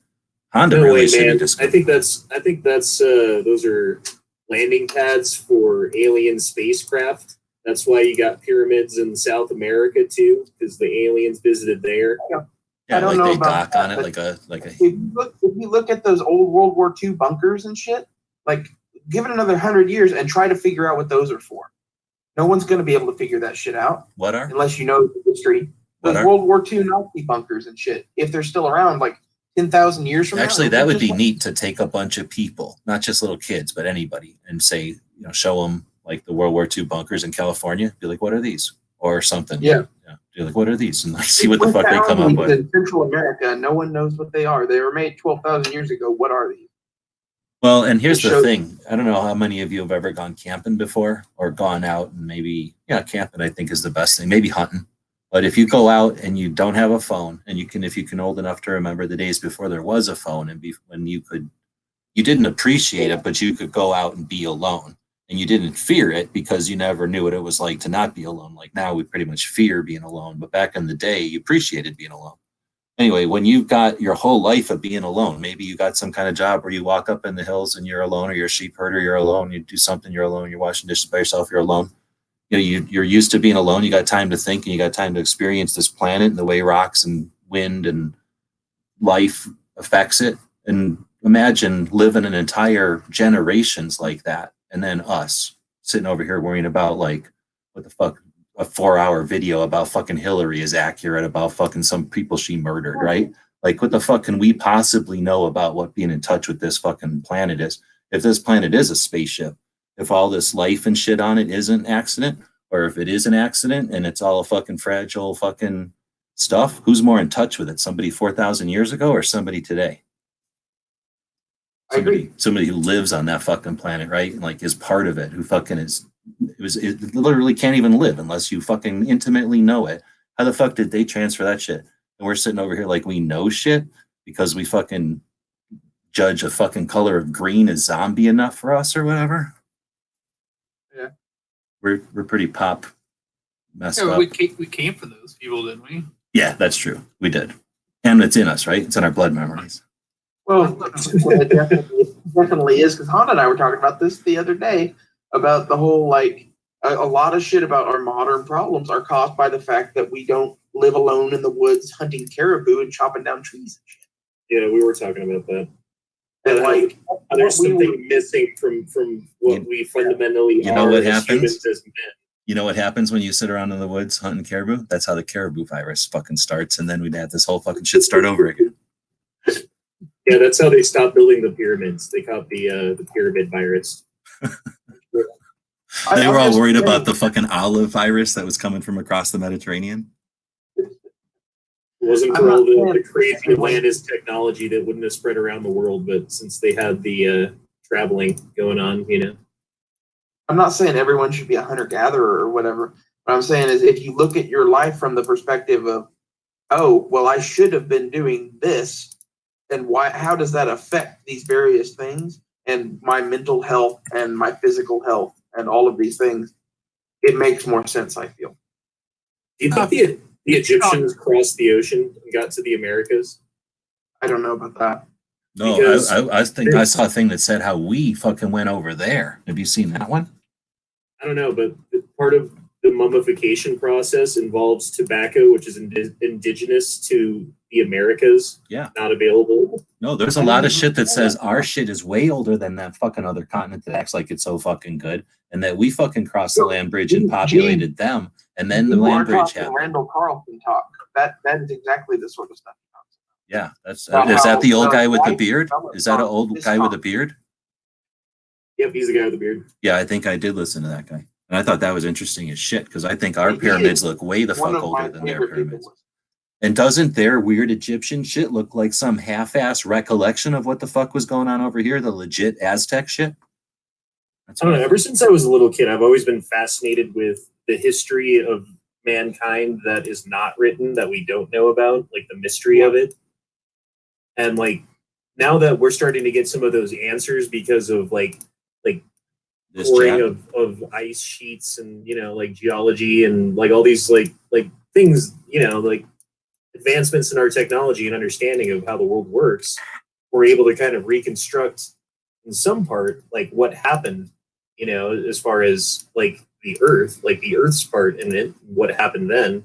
Honda really should have just. I think that's those are landing pads for alien spacecraft. That's why you got pyramids in South America too, because the aliens visited there. Yeah, I don't like know they about dock on that, it like a. If you look at those old World War II bunkers and shit, like give it another 100 years and try to figure out what those are for. No one's going to be able to figure that shit out What are? unless you know the history. Those World War II Nazi bunkers and shit, if they're still around, like 10,000 years from now. Actually, that would be neat to take a bunch of people, not just little kids, but anybody, and say, show them like the World War II bunkers in California. Be like, what are these? Or something. Yeah. Be like, what are these? And like, see what the fuck they come up with. In Central America, no one knows what they are. They were made 12,000 years ago. What are these? Well, and here's the thing. I don't know how many of you have ever gone camping before or gone out and maybe, camping I think is the best thing. Maybe hunting. But if you go out and you don't have a phone, and if you can old enough to remember the days before there was a phone and when you didn't appreciate it, but you could go out and be alone. And you didn't fear it because you never knew what it was like to not be alone. Like now we pretty much fear being alone, but back in the day you appreciated being alone. Anyway, when you've got your whole life of being alone, maybe you got some kind of job where you walk up in the hills and you're alone, or you're a sheep herder, you're alone, you do something, you're alone, you're washing dishes by yourself, you're alone. You're used to being alone. You got time to think and you got time to experience this planet and the way rocks and wind and life affects it. And imagine living an entire generations like that. And then us sitting over here worrying about like, what the fuck, a 4-hour video about fucking Hillary is accurate about fucking some people she murdered, right? Like, what the fuck can we possibly know about what being in touch with this fucking planet is? If this planet is a spaceship, if all this life and shit on it isn't accident, or if it is an accident and it's all a fucking fragile fucking stuff, who's more in touch with it? Somebody 4,000 years ago or somebody today? Somebody who lives on that fucking planet, right? And like is part of it, who fucking it literally can't even live unless you fucking intimately know it. How the fuck did they transfer that shit? And we're sitting over here like we know shit because we fucking judge a fucking color of green as zombie enough for us or whatever. Yeah. We're pretty pop messed up. We came from those people, didn't we? Yeah, that's true. We did. And it's in us, right? It's in our blood memories. Well, it definitely is, because Honda and I were talking about this the other day about the whole, like, a lot of shit about our modern problems are caused by the fact that we don't live alone in the woods hunting caribou and chopping down trees and shit. Yeah, we were talking about that. And like, there's something missing from what we fundamentally are what as happens? humans as men. You know what happens when you sit around in the woods hunting caribou? That's how the caribou virus fucking starts, and then we'd have this whole fucking shit start over again. Yeah, that's how they stopped building the pyramids. They caught the pyramid virus. They were all worried about the fucking olive virus that was coming from across the Mediterranean. It wasn't for all the crazy Atlantis technology that wouldn't have spread around the world, but since they had the traveling going on, I'm not saying everyone should be a hunter-gatherer or whatever. What I'm saying is if you look at your life from the perspective of, oh, well, I should have been doing this, and how does that affect these various things and my mental health and my physical health and all of these things? It makes more sense, I feel. Do you think the Egyptians crossed the ocean and got to the Americas? I don't know about that. No, I think I saw a thing that said how we fucking went over there. Have you seen that one? I don't know, but part of the mummification process involves tobacco, which is indigenous to the Americas. Yeah. Not available. No, there's a lot of shit that says our shit is way older than that fucking other continent that acts like it's so fucking good, and that we fucking crossed the land bridge and populated them, and then the land bridge happened. Randall Carlson talk. That is exactly the sort of stuff. Yeah, is that the old guy with the beard? Is that an old guy with a beard? Yep, he's the guy with the beard. Yeah, I think I did listen to that guy. And I thought that was interesting as shit because I think our It pyramids is. look way the One fuck of my older than their favorite people pyramids. was. And doesn't their weird Egyptian shit look like some half-ass recollection of what the fuck was going on over here? The legit Aztec shit? That's I don't what know. Ever since I was a little kid, I've always been fascinated with the history of mankind that is not written, that we don't know about, like the mystery of it. And like now that we're starting to get some of those answers because of like this pouring chat. of ice sheets and like geology and like all these like things, like advancements in our technology and understanding of how the world works, we're able to kind of reconstruct in some part like what happened, as far as like the earth's part in it, what happened then.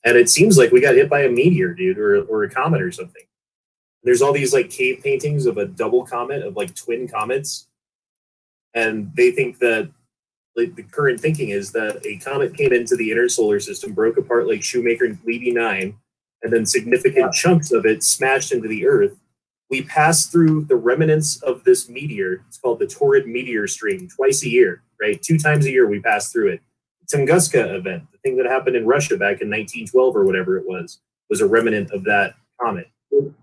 And it seems like we got hit by a meteor, dude, or a comet or something. There's all these like cave paintings of a double comet, of like twin comets, and they think that like the current thinking is that a comet came into the inner solar system, broke apart like Shoemaker and Levy 9, and then significant chunks of it smashed into the Earth. We pass through the remnants of this meteor. It's called the Torrid meteor stream twice a year, right? 2 times a year we pass through it. The Tunguska event, the thing that happened in Russia back in 1912 or whatever it was a remnant of that comet.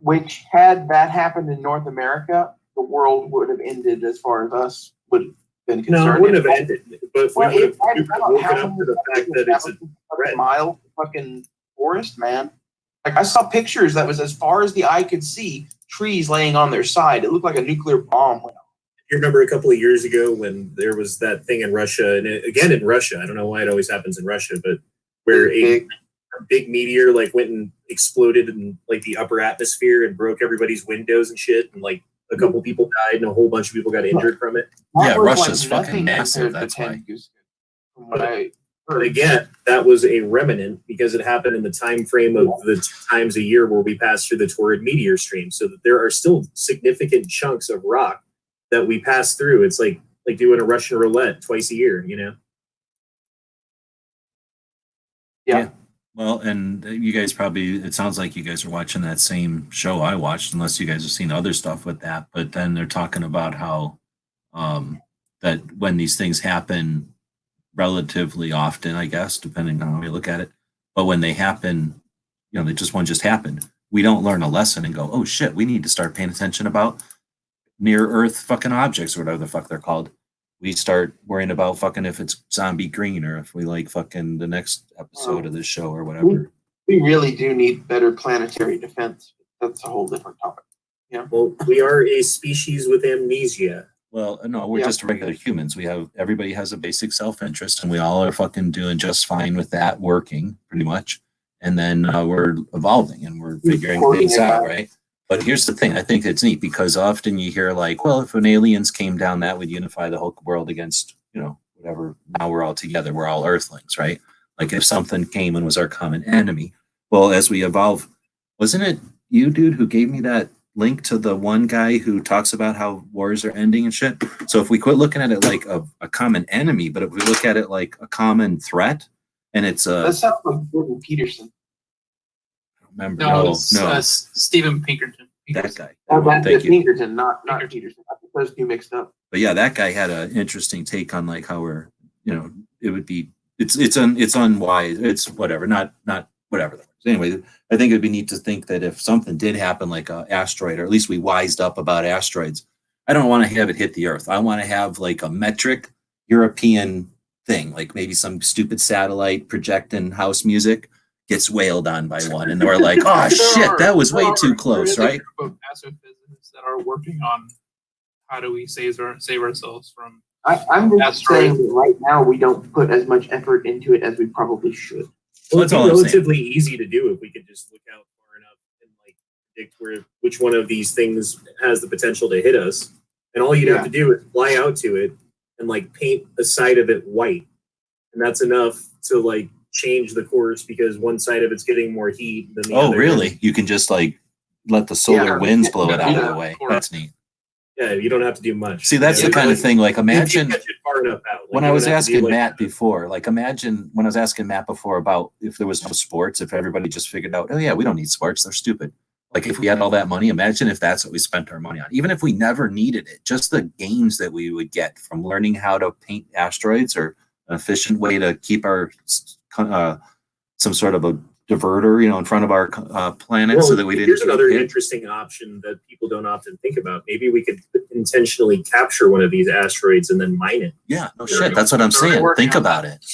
Which, had that happened in North America, the world would have ended as far as us would have been concerned. No, it wouldn't have ended. But Well, we would I have don't know woken how up to the fact that it's a threat. mile fucking forest, man. Like, I saw pictures that was as far as the eye could see, trees laying on their side. It looked like a nuclear bomb went off. You remember a couple of years ago when there was that thing in Russia, and again in Russia, I don't know why it always happens in Russia, but where a big meteor like went and exploded in like the upper atmosphere and broke everybody's windows and shit, and like a couple people died and a whole bunch of people got injured from it. Yeah, was Russia's like fucking nothing massive, compared to that's why. Tenguska, from what I But heard. again, that was a remnant because it happened in the time frame of the 2 times a year where we pass through the Torrid meteor stream. So that there are still significant chunks of rock that we pass through. It's like doing a Russian roulette twice a year, Yeah. Well, and you guys probably, it sounds like you guys are watching that same show I watched, unless you guys have seen other stuff with that. But then they're talking about how that when these things happen relatively often, I guess, depending on how you look at it, but when they happen, they just happened. We don't learn a lesson and go, oh shit, we need to start paying attention about near Earth fucking objects or whatever the fuck they're called. We start worrying about fucking if it's zombie green or if we like fucking the next episode of this show or whatever. We really do need better planetary defense. That's a whole different topic. Yeah. Well, we are a species with amnesia. Well, no, we're just regular humans. Everybody has a basic self-interest, and we all are fucking doing just fine with that working, pretty much. And then we're evolving and we're figuring things out, right? But here's the thing. I think it's neat because often you hear like, well, if an aliens came down, that would unify the whole world against, whatever. Now we're all together. We're all Earthlings, right? Like if something came and was our common enemy. Well, as we evolve, wasn't it you, dude, who gave me that link to the one guy who talks about how wars are ending and shit? So if we quit looking at it like a common enemy, but if we look at it like a common threat, and it's That sounds like Jordan Peterson. remember, No, no, Stephen Pinkerton. that guy. Oh, that's Thank you. Pinkerton, not Pinkerton. Peterson. I think those two mixed up. But yeah, that guy had an interesting take on like how we're, it would be, it's unwise. It's whatever, not whatever. Anyway, I think it'd be neat to think that if something did happen, like an asteroid, or at least we wised up about asteroids, I don't want to have it hit the Earth. I want to have like a metric European thing, like maybe some stupid satellite projecting house music gets whaled on by one, and they're like, "Oh shit, that was way too close, There is a right?" group of astrophysicists that are working on how do we save ourselves from. I'm just saying that right now we don't put as much effort into it as we probably should. Well, That's it'd all be I'm saying. relatively easy to do if we could just look out far enough and like predict which one of these things has the potential to hit us. And all you'd have to do is fly out to it and like paint a side of it white, and that's enough to like change the course because one side of it's getting more heat than the other. Oh, really? You can just like let the solar winds blow it out of the way. That's neat. Yeah, you don't have to do much. See, that's the kind of thing. Like, imagine you catch it far enough out. Like, when you I was don't have to do, asking like, Matt before, like, imagine when I was asking Matt before about if there was no sports, if everybody just figured out, oh yeah, we don't need sports, they're stupid. Like, if we had all that money, imagine if that's what we spent our money on. Even if we never needed it, just the gains that we would get from learning how to paint asteroids or an efficient way to keep our some sort of a diverter, in front of our planet, so that we didn't. Here's get another hit. interesting option that people don't often think about. Maybe we could intentionally capture one of these asteroids and then mine it. Yeah, no shit. That's what I'm saying. Think about it.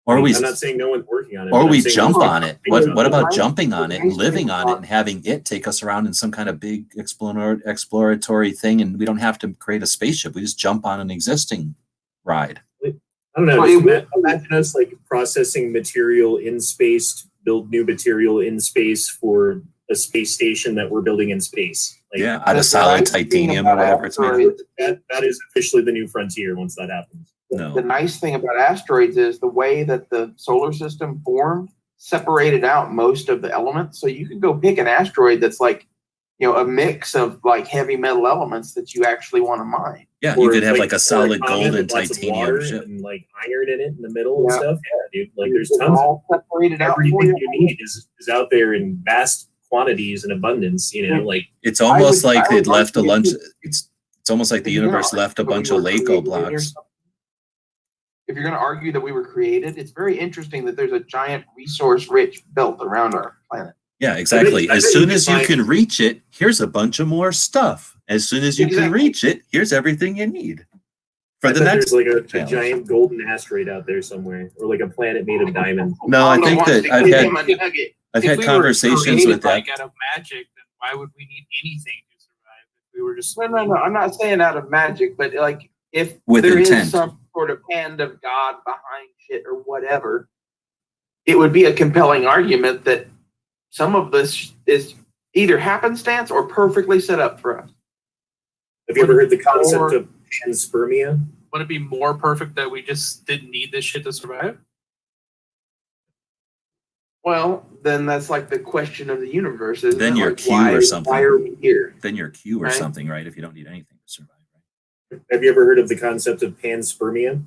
Or I'm we, not saying no one's working on it. or but we I'm saying jump no on one's it. thinking What about about jumping on it and living on it and having it take us around in some kind of big exploratory thing, and we don't have to create a spaceship. We just jump on an existing ride. I don't know. Just imagine us like processing material in space to build new material in space for a space station that we're building in space. Like, Yeah, out of solid titanium or whatever it's made of. that is officially the new frontier once that happens. No. The nice thing about asteroids is the way that the solar system formed separated out most of the elements. So you could go pick an asteroid that's like, a mix of like heavy metal elements that you actually want to mine. Yeah, you could have like a solid or gold and lots of titanium water ship. and like iron in it in the middle and Yeah. stuff. Yeah, dude. Like there's It's tons of all separated out for everything you. you need is out there in vast quantities and abundance. Like It's almost like I would they'd left a argue lunch. if It's almost like the if you're gonna universe left a argue bunch that of we were Lego created or blocks. something, if you're going to argue that we were created, it's very interesting that there's a giant resource-rich belt around our planet. Yeah, exactly. I As bet soon you as you find- can reach it, here's a bunch of more stuff. As soon as you can Exactly. reach it, here's everything you need for I the bet next. there's like a challenge. giant golden asteroid out there somewhere, or like a planet made of diamonds. No, I think wants that to I've give had him a nugget. I've If had we were conversations created, with that. like out of magic, then why would we need anything to survive? If we were just No. I'm not saying out of magic, but like if With there intent. is some sort of hand of God behind shit or whatever, it would be a compelling argument that some of this is either happenstance or perfectly set up for us. Have you ever heard the concept of panspermia? would it be more perfect that we just didn't need this shit to survive? Well, then that's like the question of the universe. Isn't Then it? you're Like, Q why, or something. Why are we here? Then you're Q or Right. something, right? If you don't need anything to survive, right? Have you ever heard of the concept of panspermia?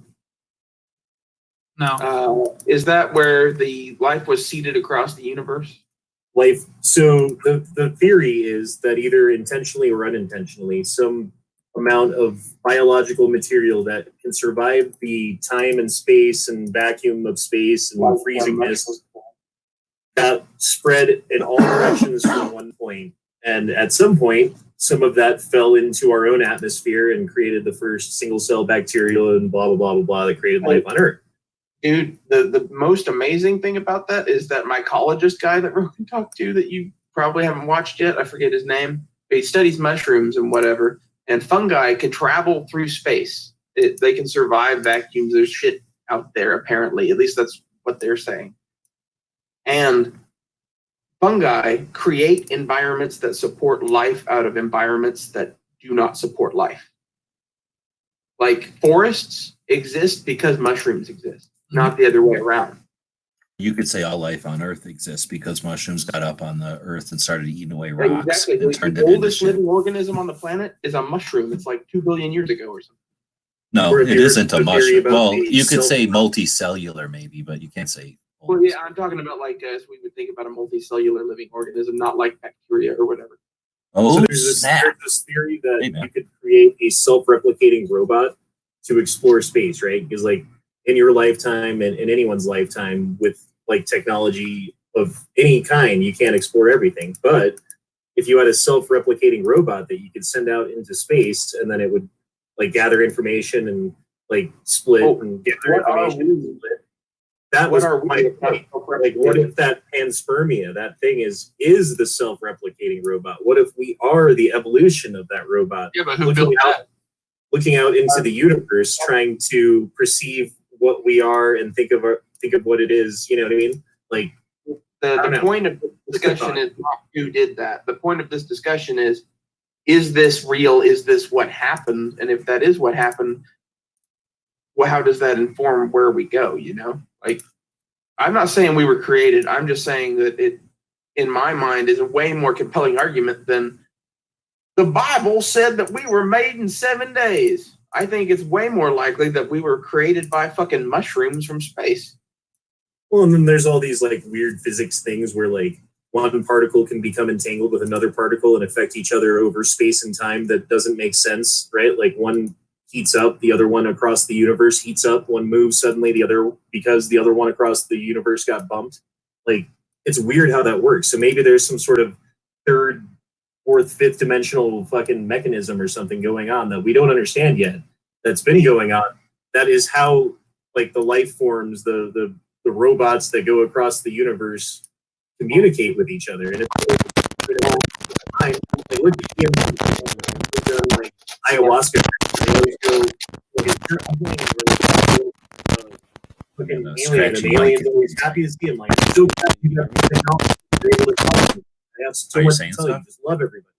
No. Is that where the life was seeded across the universe? Life. So the theory is that either intentionally or unintentionally, some amount of biological material that can survive the time and space and vacuum of space and freezingness that spread in all directions from one point. And at some point, some of that fell into our own atmosphere and created the first single cell bacteria and blah, blah, blah, blah, blah that created life on Earth. Dude, the most amazing thing about that is that mycologist guy that Rogan talked to that you probably haven't watched yet, I forget his name, but he studies mushrooms and whatever, and fungi can travel through space. They can survive vacuums. There's shit out there, apparently. At least that's what they're saying. And fungi create environments that support life out of environments that do not support life. Like forests exist because mushrooms exist, not the other way around. You could say all life on Earth exists because mushrooms got up on the Earth and started eating away rocks Exactly. and turned The it into oldest shit. living organism on the planet is a mushroom. It's like 2 billion years ago or something. No, Or if it you isn't were a the theory mushroom. about Well, the you could self- say multicellular maybe, but you can't say. Well, yeah, I'm talking about like as we would think about a multicellular living organism, not like bacteria or whatever. Oh, So there's snap. this theory that Hey, man. you could create a self-replicating robot to explore space, right? Because like in your lifetime and in anyone's lifetime with like technology of any kind, you can't explore everything. But if you had a self-replicating robot that you could send out into space and then it would like gather information and like split and gather What are information and we? split. That What was are my we? point. Like, what if that panspermia, that thing is the self-replicating robot? What if we are the evolution of that robot? Yeah, but who built that? Looking out into the universe, trying to perceive what we are and think of what it is. You know what I mean? Like, The point of this discussion is not who did that. The point of this discussion is this real? Is this what happened? And if that is what happened, well, how does that inform where we go? You know, like I'm not saying we were created. I'm just saying that it, in my mind, is a way more compelling argument than the Bible said that we were made in 7 days. I think it's way more likely that we were created by fucking mushrooms from space. well, and then there's all these like weird physics things where like one particle can become entangled with another particle and affect each other over space and time that doesn't make sense, right? Like one heats up, the other one across the universe heats up, one moves suddenly, because the other one across the universe got bumped. Like, it's weird how that works. So maybe there's some sort of third, fourth, fifth dimensional fucking mechanism or something going on that we don't understand yet. That's been going on. That is how, like, the life forms, the robots that go across the universe communicate with each other. And like, look at DMT, like ayahuasca. They always go, like, if you're ugly and fucking alien, and the alien's always happy to see him. Like, so glad you got everything else. They're able to talk to you. They have so much to tell you. Just love everybody.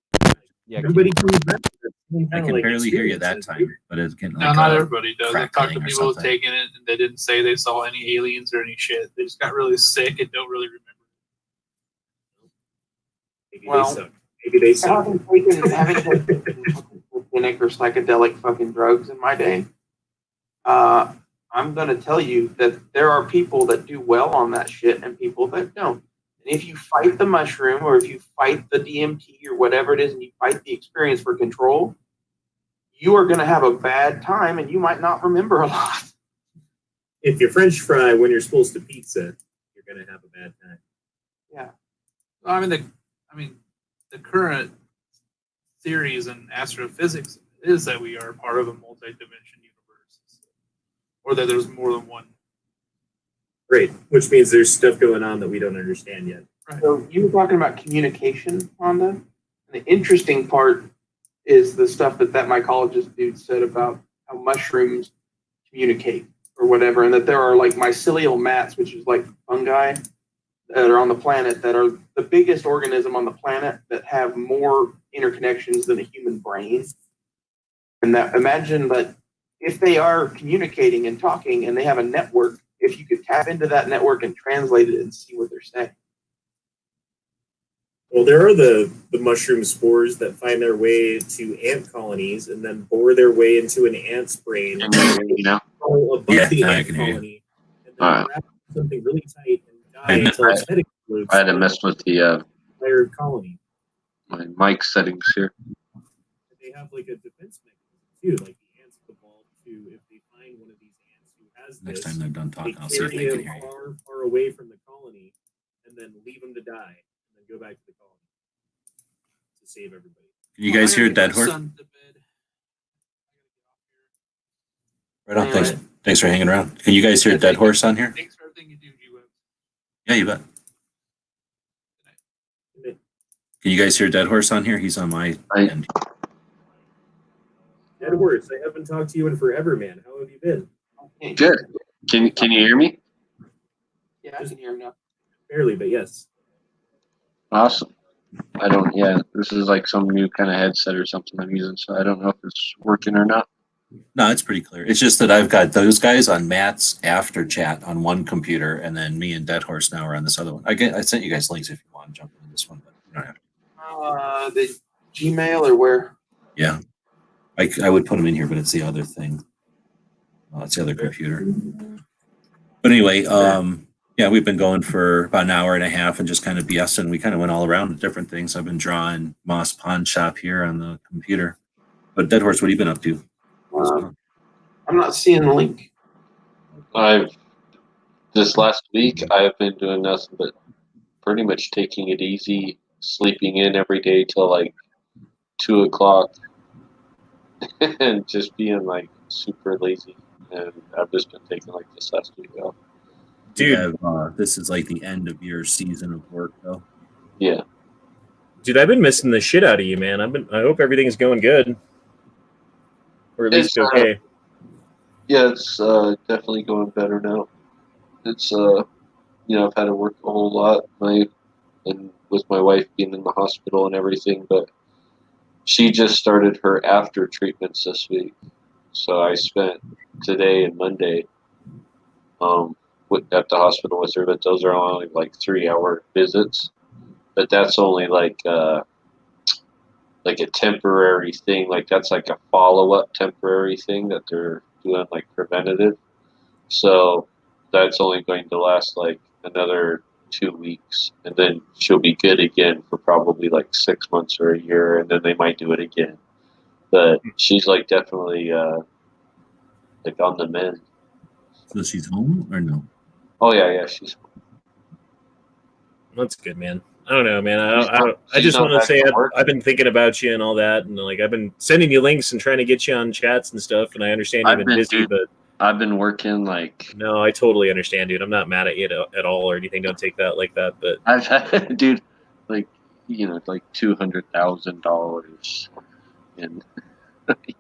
Yeah, Everybody comes back to that same I kind can of, like, barely hear you that experience. time, but it's getting No, like not everybody does. I talked to crackling or people who've something. taken it and they didn't say they saw any aliens or any shit. They just got really sick and don't really remember. Maybe Well, they suck. Maybe they suck. Having taken organic or psychedelic fucking drugs in my day, I'm gonna tell you that there are people that do well on that shit and people that don't. And if you fight the mushroom or if you fight the DMT or whatever it is and you fight the experience for control, you are gonna have a bad time and you might not remember a lot. If you French fry when you're supposed to pizza, you're gonna have a bad time. Yeah. I mean, the current theories in astrophysics is that we are part of a multi-dimension universe, or that there's more than one. Great, which means there's stuff going on that we don't understand yet. Right. So you were talking about communication, Honda. And the interesting part is the stuff that mycologist dude said about how mushrooms communicate or whatever, and that there are like mycelial mats, which is like fungi that are on the planet that are the biggest organism on the planet that have more interconnections than a human brain. And that imagine that if they are communicating and talking and they have a network, if you could tap into that network and translate it and see what they're saying. Well, there are the mushroom spores that find their way to ant colonies and then bore their way into an ant's brain and crawl above Yeah, the now I ant can hear you. colony and then grab something really tight and die I know. until its head explodes. I had to mess with the entire colony. my mic settings here. They have like a defense mechanism too. Like the ants evolve to, if they find one of these ants who has Next this, time they're done they talking, I'll see if carry they can him hear you. far, far away from the colony and then leave him to die and then go back to the colony to save everybody. Can you guys hear a dead horse? Right on. Thanks. Thanks for hanging around. Can you guys hear a dead horse on here? Thanks for everything you do, G-Web. Yeah, you bet. Can you guys hear Dead Horse on here? He's on my end. Dead Horse, I haven't talked to you in forever, man. How have you been? Good. Can you hear me? Yeah, I can hear him now. Barely, but yes. Awesome. I don't. Yeah, this is like some new kind of headset or something I'm using, so I don't know if it's working or not. No, it's pretty clear. It's just that I've got those guys on Matt's after chat on one computer, and then me and Dead Horse now are on this other one. I sent you guys links if you want to jump into this one, but you don't have to. The Gmail or where? Yeah, I would put them in here, but it's the other thing. It's the other computer. But anyway, yeah, we've been going for about an hour and a half and just kind of BSing. We kind of went all around with different things. I've been drawing Moss Pawn Shop here on the computer. But Dead Horse, what have you been up to? I'm not seeing the link. This last week I've been doing nothing but pretty much taking it easy, sleeping in every day till like 2 o'clock, and just being like super lazy. And I've just been taking like this last week off. Dude, This is like the end of your season of work, though. Yeah. Dude, I've been missing the shit out of you, man. I hope everything's going good. Or at least It's, okay. Yeah, it's definitely going better now. It's I've had to work a whole lot, and with my wife being in the hospital and everything, but she just started her after treatments this week. So I spent today and Monday at the hospital with her, but those are only like 3-hour visits. But that's only like a temporary thing. Like that's like a follow-up temporary thing that they're doing, like preventative. So that's only going to last like another 2 weeks, and then she'll be good again for probably like 6 months or a year, and then they might do it again. But she's like definitely like on the mend. So she's home or no? Oh yeah, she's That's good, man. I don't know, man. I she's just not want to back say to work. I've been thinking about you and all that, and like I've been sending you links and trying to get you on chats and stuff. And I understand you've been busy, but I've been working like no, I totally understand, dude. I'm not mad at you at all or anything. Don't take that like that. But I've had, dude, like like $200,000 in, like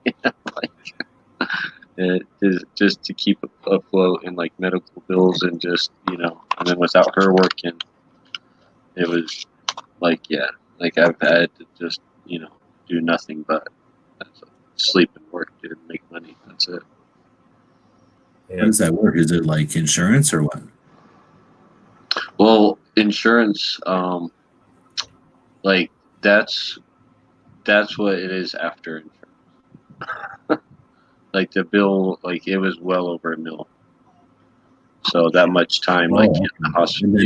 it is just to keep afloat and like medical bills and just and then without her working, it was like like I've had to just do nothing but sleep and work, dude, and make money. That's it. yeah. How does that work? Is it like insurance or what? Well, insurance, like that's what it is after insurance. Like the bill, like it was well over $1 million. So that much time, like in the hospital,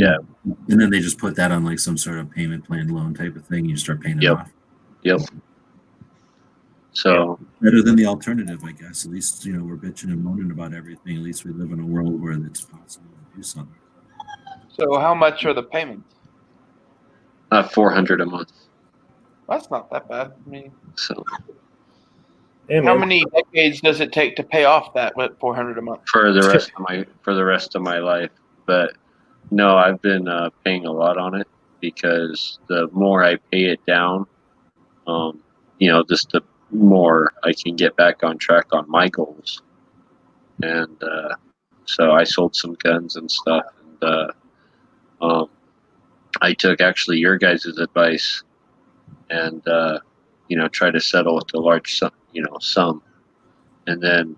And then they just put that on like some sort of payment plan loan type of thing. You start paying it off. Yep. So Better than the alternative, I guess. At least we're bitching and moaning about everything. At least we live in a world where it's possible to do something. So how much are the payments? $400 a month. That's not that bad. I mean, So Hey, how man. many decades does it take to pay off that with $400 a month? for the rest of my life, but no, I've been paying a lot on it because the more I pay it down, just the more I can get back on track on my goals. And so I sold some guns and stuff, and I took actually your guys' advice and try to settle with a large sum, and then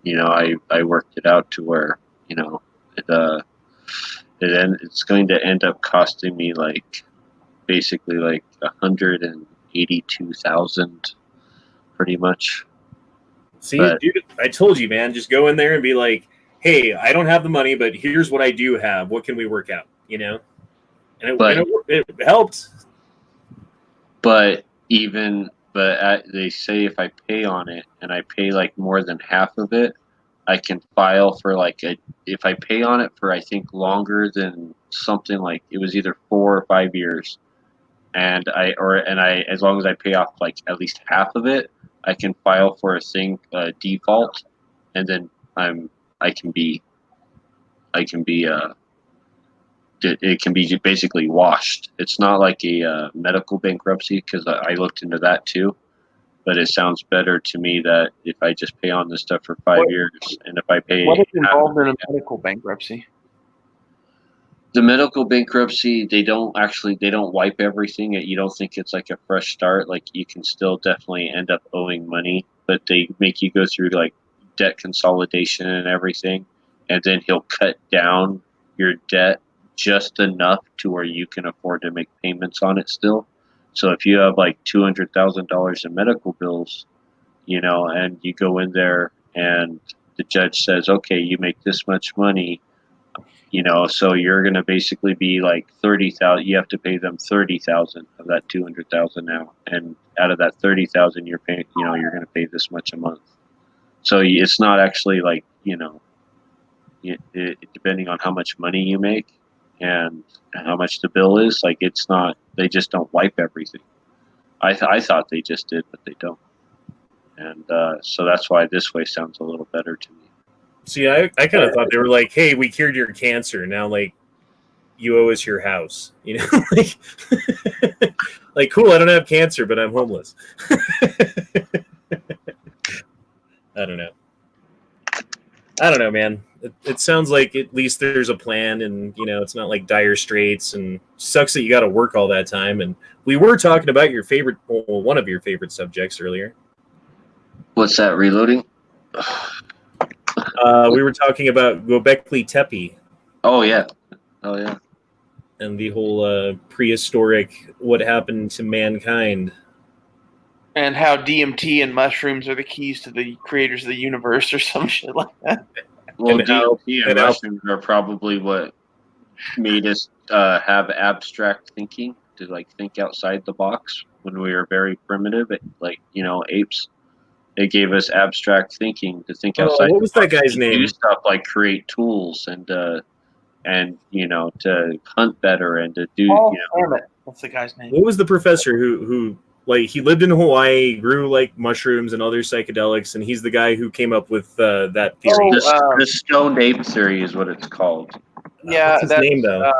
I worked it out to where it's going to end up costing me like basically like 182,000, pretty much. See, dude, I told you, man. Just go in there and be like, "Hey, I don't have the money, but here's what I do have. What can we work out?" And it helped. But they say if I pay on it and I pay like more than half of it, I can file for if I pay on it for I think longer than something like it was either 4 or 5 years, and I as long as I pay off like at least half of it, I can file for a default, and then I can be it can be basically washed. It's not like a medical bankruptcy because I looked into that too. But it sounds better to me that if I just pay on this stuff for 5 years, and if I pay, What is involved in a medical bankruptcy? The medical bankruptcy, they don't wipe everything. You don't think it's like a fresh start. Like you can still definitely end up owing money, but they make you go through like debt consolidation and everything, and then he'll cut down your debt just enough to where you can afford to make payments on it still. So if you have like $200,000 in medical bills, and you go in there and the judge says, okay, you make this much money, so you're going to basically be like 30,000. You have to pay them 30,000 of that 200,000 now, and out of that 30,000, you're paying. You're going to pay this much a month. So it's not actually like depending on how much money you make and how much the bill is. Like it's not. They just don't wipe everything. I thought they just did, but they don't. And so that's why this way sounds a little better to me. See, I kind of thought they were like, "Hey, we cured your cancer. Now, like, you owe us your house." Like, like, cool. I don't have cancer, but I'm homeless. I don't know, man. It sounds like at least there's a plan, and it's not like dire straits. And sucks that you got to work all that time. And we were talking about one of your favorite subjects earlier. What's that? Reloading? We were talking about Göbekli Tepe. Oh yeah. And the whole prehistoric what happened to mankind. And how DMT and mushrooms are the keys to the creators of the universe or some shit like that. Well, And DMT and mushrooms are probably what made us have abstract thinking, to like think outside the box when we were very primitive, like apes. It gave us abstract thinking to think outside. What was that guy's to name? do stuff like create tools and to hunt better and to do. Paul Hammett. What's the guy's name? What was the professor who like he lived in Hawaii, grew like mushrooms and other psychedelics, and he's the guy who came up with that theory. The stoned ape theory is what it's called. Yeah, What's his name though?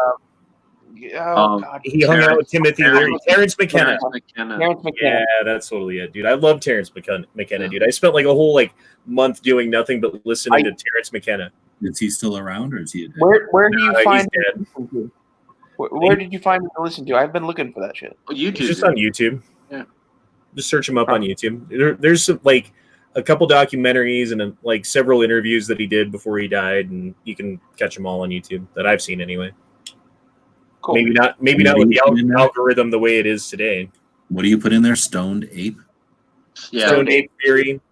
God. He hung out with Timothy Leary, Terrence McKenna. Terrence McKenna. Yeah, that's totally it, dude. I love Terrence McKenna, dude. I spent like a whole month doing nothing but listening to Terrence McKenna. Is he still around, or is he? Where do you find he's him to listen to? Where did you find him to listen to? I've been looking for that shit. YouTube. It's just on YouTube. Yeah. Just search him up on YouTube. There's some, like a couple documentaries and like several interviews that he did before he died, and you can catch them all on YouTube that I've seen anyway. Cool. Maybe not with the algorithm the way it is today. What do you put in there? Stoned ape? Yeah. Stoned ape theory.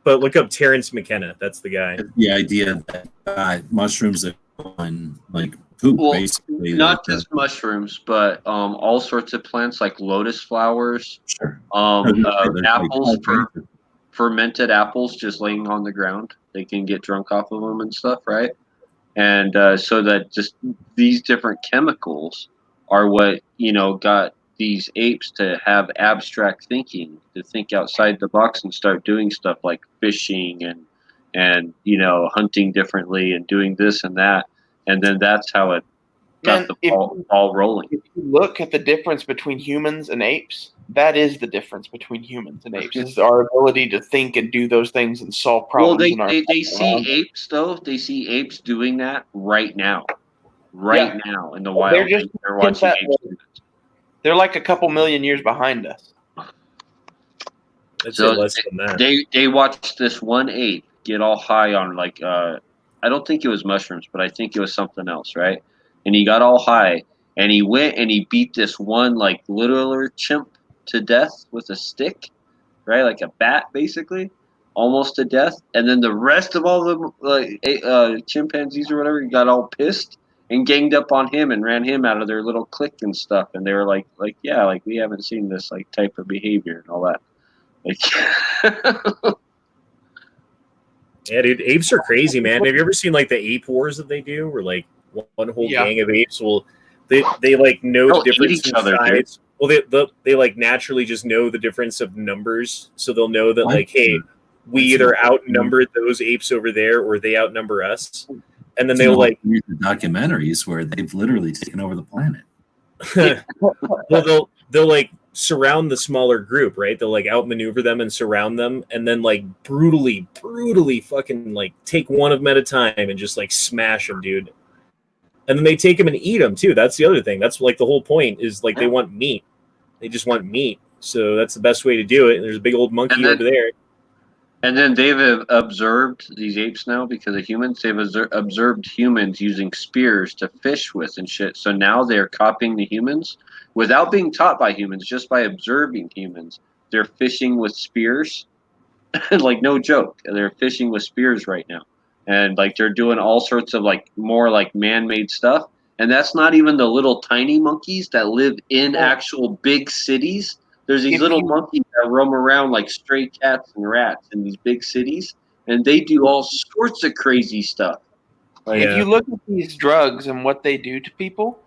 But look up Terrence McKenna. That's the guy. The idea that mushrooms that go on like poop, basically. Not just mushrooms, but all sorts of plants like lotus flowers, Sure. apples, fermented apples just laying on the ground. They can get drunk off of them and stuff, right? And so that just these different chemicals are what got these apes to have abstract thinking, to think outside the box and start doing stuff like fishing and hunting differently and doing this and that, and then that's how it got the ball rolling. If you look at the difference between humans and apes, that is the difference between humans and apes. Is our ability to think and do those things and solve problems. Well, they see apes though. They see apes doing that right now, now in the wild. They're watching apes do it. They're like a couple million years behind us. So less than that. They watched this one ape get all high on I don't think it was mushrooms, but I think it was something else, right? And he got all high, and he went and he beat this one littler chimp to death with a stick, right? Like a bat, basically, almost to death. And then the rest of all the chimpanzees or whatever got all pissed and ganged up on him and ran him out of their little clique and stuff. And they were like we haven't seen this type of behavior and all that. Yeah, dude, apes are crazy, man. Have you ever seen the ape wars that they do, where one whole gang of apes will they know the difference in size? Well, they naturally just know the difference of numbers, so they'll know that hey, we either outnumbered those apes over there or they outnumber us, and then they'll read the documentaries where they've literally taken over the planet. Well, they'll surround the smaller group, right? They'll outmaneuver them and surround them, and then brutally fucking take one of them at a time and just smash them, dude. And then they take them and eat them too. That's the other thing. That's the whole point is they want meat. They just want meat. So that's the best way to do it. And there's a big old monkey over there. And then they've observed these apes now because of humans. They've observed humans using spears to fish with and shit. So now they're copying the humans without being taught by humans, just by observing humans. They're fishing with spears. No joke. They're fishing with spears right now. And they're doing all sorts of more man-made stuff. And that's not even the little tiny monkeys that live in actual big cities. There's these little monkeys that roam around like stray cats and rats in these big cities, and they do all sorts of crazy stuff. If you look at these drugs and what they do to people,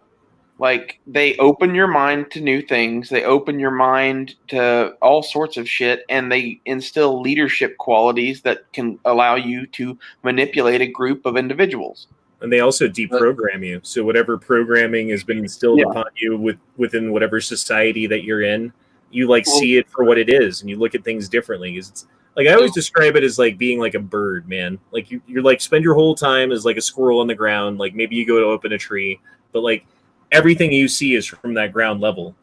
they open your mind to new things, they open your mind to all sorts of shit, and they instill leadership qualities that can allow you to manipulate a group of individuals. And they also deprogram you. So whatever programming has been instilled upon you within whatever society that you're in, you see it for what it is, and you look at things differently. It's I always describe it as being like a bird, man. You're spend your whole time as a squirrel on the ground. Maybe you go to open a tree, but everything you see is from that ground level.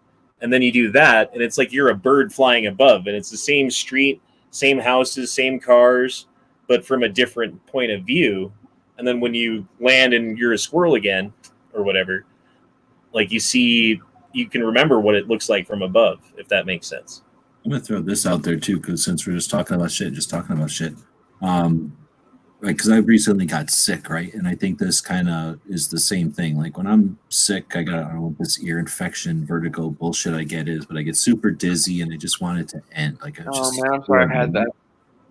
And then you do that, and it's you're a bird flying above, and it's the same street, same houses, same cars, but from a different point of view. And then when you land and you're a squirrel again, or whatever, you can remember what it looks like from above, if that makes sense. I'm gonna throw this out there too, because since we're just talking about shit. right, because I recently got sick, right? And I think this kind of is the same thing. Like when I'm sick, I don't know what this ear infection, vertigo bullshit I get is, but I get super dizzy and I just want it to end. Like I Oh just, man, I'm sorry I've had that.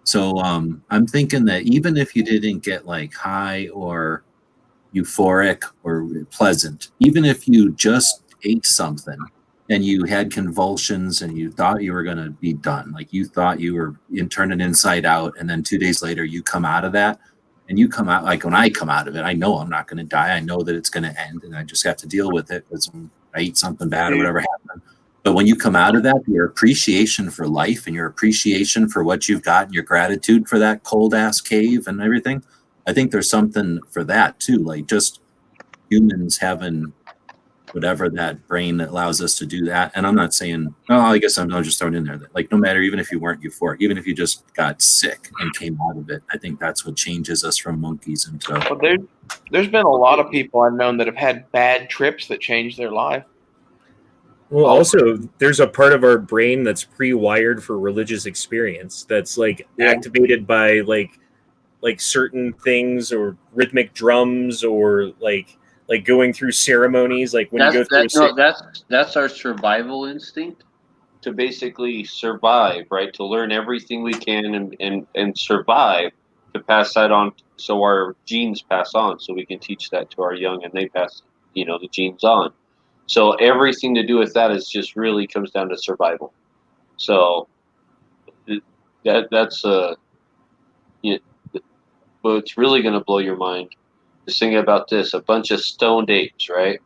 So I'm thinking that even if you didn't get like high or euphoric or pleasant, even if you just ate something and you had convulsions and you thought you were going to be done, like you thought you were turning inside out, and then 2 days later you come out of that, and you come out, like when I come out of it, I know I'm not going to die. I know that it's going to end and I just have to deal with it because I ate something bad or whatever happened. But when you come out of that, your appreciation for life and your appreciation for what you've got and your gratitude for that cold ass cave and everything, I think there's something for that too. Like just humans having whatever that brain that allows us to do that. And I'm not saying, oh, I guess I'm just throwing in there that like no matter, even if you weren't euphoric, even if you just got sick and came out of it, I think that's what changes us from monkeys into. Well, there's been a lot of people I've known that have had bad trips that changed their life. Well, also, there's a part of our brain that's pre-wired for religious experience. That's like activated by like certain things or rhythmic drums or like going through ceremonies. Like when you go through that's our survival instinct to basically survive, right? To learn everything we can and survive, to pass that on, so our genes pass on, so we can teach that to our young and they pass, the genes on. So everything to do with that is just really comes down to survival. So that's but it's really going to blow your mind. Just thinking about this: a bunch of stoned apes, right,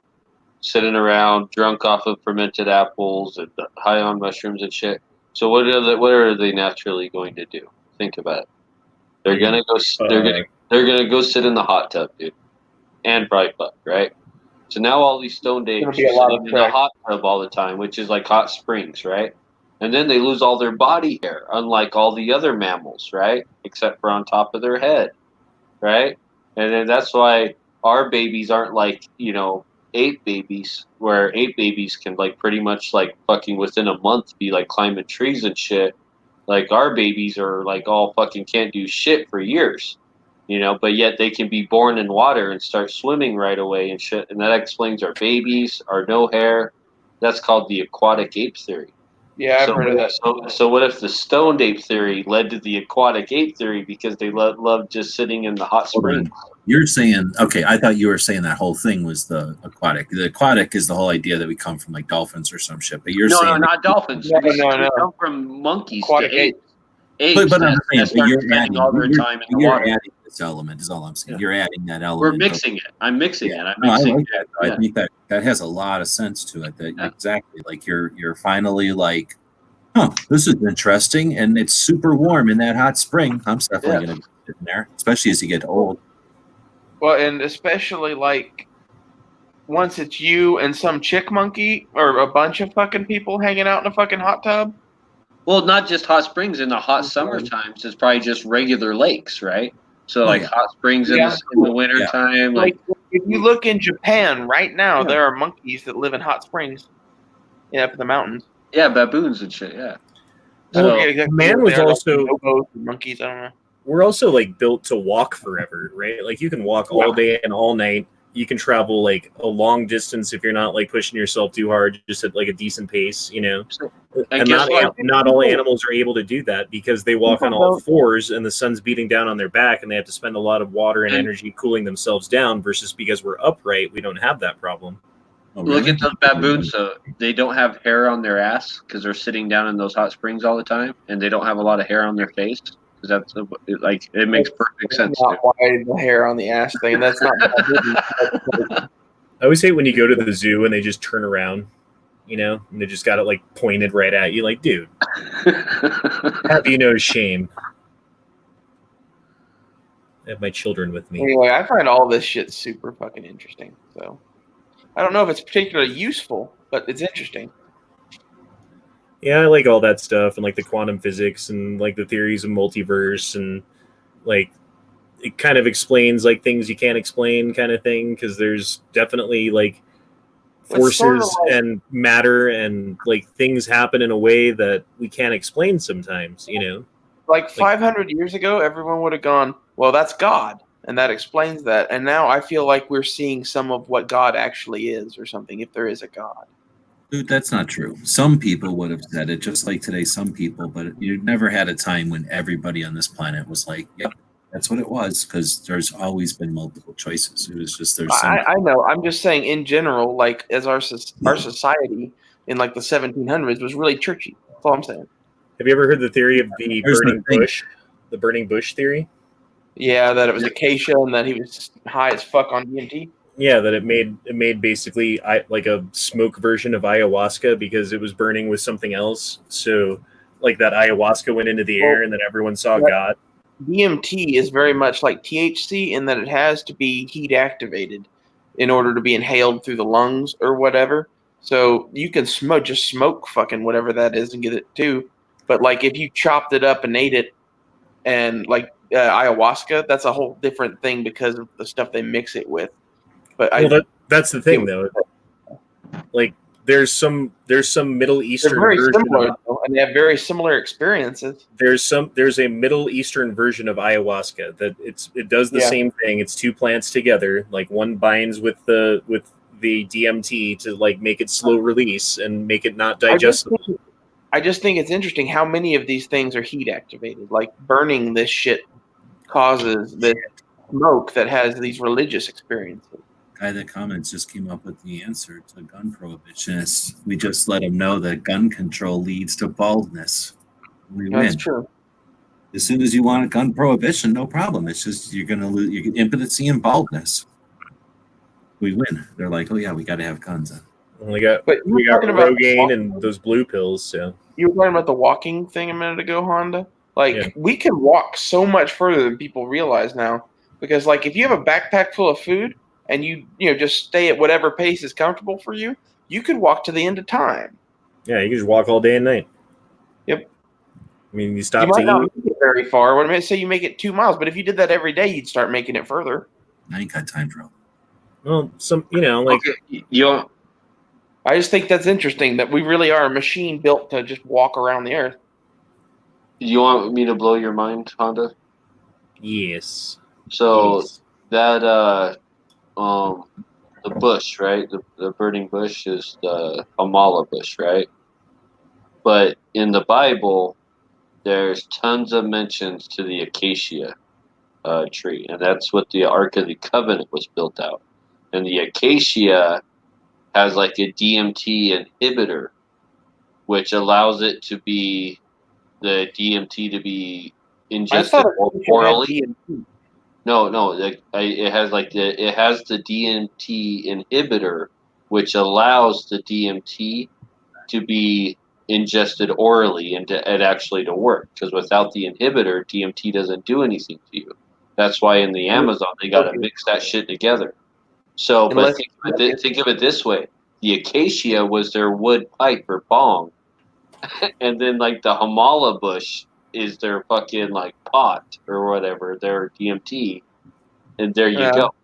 sitting around, drunk off of fermented apples and high on mushrooms and shit. So what are they naturally going to do? Think about it. They're gonna go. They're gonna go sit in the hot tub, dude, and bright buck, right? So now all these stoned apes are sitting in the hot tub all the time, which is like hot springs, right? And then they lose all their body hair, unlike all the other mammals, right? Except for on top of their head, right? And then that's why our babies aren't like, ape babies, where ape babies can like pretty much like fucking within a month be like climbing trees and shit. Like our babies are like all fucking can't do shit for years. But yet they can be born in water and start swimming right away and shit. And that explains our babies, our no hair. That's called the aquatic ape theory. Yeah, I've heard of that. So what if the stoned ape theory led to the aquatic ape theory because they love just sitting in the hot spring? You're saying, okay, I thought you were saying that whole thing was the aquatic. The aquatic is the whole idea that we come from like dolphins or some shit. But you're saying no, not dolphins. No. We come from monkeys Aquatic to apes. Apes but I'm saying, start spending all their time in the water. Adding this element is all I'm saying. You're adding that element. We're mixing it. I'm mixing it. I like that. I think that has a lot of sense to it. Exactly, like you're finally like, this is interesting, and it's super warm in that hot spring. I'm definitely gonna get in there, especially as you get old. Well, and especially like once it's you and some chick monkey or a bunch of fucking people hanging out in a fucking hot tub. Well, not just hot springs. In the hot summer times, it's probably just regular lakes, right? So hot springs in the winter time. Like if you look in Japan right now, there are monkeys that live in hot springs up in the mountains. Yeah, baboons and shit. Yeah. Well, man was also monkeys. I don't know. We're also like built to walk forever, right? Like you can walk all day and all night. You can travel like a long distance if you're not like pushing yourself too hard, just at like a decent pace, And not all animals are able to do that because they walk on all fours and the sun's beating down on their back and they have to spend a lot of water and energy cooling themselves down versus because we're upright, we don't have that problem. Oh, really? Look at those baboons. So they don't have hair on their ass because they're sitting down in those hot springs all the time, and they don't have a lot of hair on their face. That's like it makes perfect sense. Not why the hair on the ass thing. That's not. I always hate when you go to the zoo and they just turn around, and they just got it like pointed right at you. Like, dude, have you no shame? I have my children with me. Anyway, I find all this shit super fucking interesting. So I don't know if it's particularly useful, but it's interesting. Yeah, I like all that stuff and like the quantum physics and like the theories of multiverse and like it kind of explains like things you can't explain kind of thing because there's definitely like forces sort of like, and matter and like things happen in a way that we can't explain sometimes, Like 500 years ago, everyone would have gone, Well, that's God, and that explains that. And now I feel like we're seeing some of what God actually is, or something, if there is a God. Dude, that's not true. Some people would have said it, just like today, some people, but you never had a time when everybody on this planet was like, yep, that's what it was, because there's always been multiple choices. It was just there's some. I know. I'm just saying, in general, like as our society in like the 1700s was really churchy. That's all I'm saying. Have you ever heard the theory of the Here's the burning thing. bush? The burning bush theory? Yeah, that it was acacia and that he was high as fuck on DMT. Yeah, that it made basically like a smoke version of ayahuasca because it was burning with something else. So like that ayahuasca went into the air and then everyone saw God. DMT is very much like THC in that it has to be heat activated in order to be inhaled through the lungs or whatever. So you can just smoke fucking whatever that is and get it too. But like if you chopped it up and ate it, and like ayahuasca, that's a whole different thing because of the stuff they mix it with. But that's the thing though. Like there's some Middle Eastern they're very version similar, and they have very similar experiences. there's a Middle Eastern version of ayahuasca that it does the same thing. It's two plants together, like one binds with the DMT to like make it slow release and make it not digestible. I just think it's interesting how many of these things are heat activated. Like burning this shit causes this smoke that has these religious experiences. Guy that comments just came up with the answer to gun prohibitionists. We just let him know that gun control leads to baldness. We That's win. true. As soon as you want a gun prohibition, no problem. It's just you're gonna lose your impotency and baldness. We win. They're like, oh yeah, we got to have guns. Then. We got Rogaine and those blue pills. So you were talking about the walking thing a minute ago, Honda. Like we can walk so much further than people realize now. Because like if you have a backpack full of food and you just stay at whatever pace is comfortable for you, you could walk to the end of time. Yeah, you can just walk all day and night. Yep. I mean, you stop you might to not eat. make it very far. What I say you make it 2 miles, but if you did that every day, you'd start making it further. I ain't got time for it. Well, like I just think that's interesting that we really are a machine built to just walk around the earth. You want me to blow your mind, Honda? Yes. So that the bush, right? The burning bush is the Amala bush, right? But in the Bible, there's tons of mentions to the acacia tree, and that's what the Ark of the Covenant was built out. And the acacia has like a DMT inhibitor, which allows it to be the DMT to be ingested orally. No, it has the DMT inhibitor, which allows the DMT to be ingested orally and it actually to work. Because without the inhibitor, DMT doesn't do anything to you. That's why in the Amazon they got to mix that shit together. So, but think of it this way: the acacia was their wood pipe or bong, and then like the Hamala bush is their fucking like pot or whatever, their DMT, and there you go.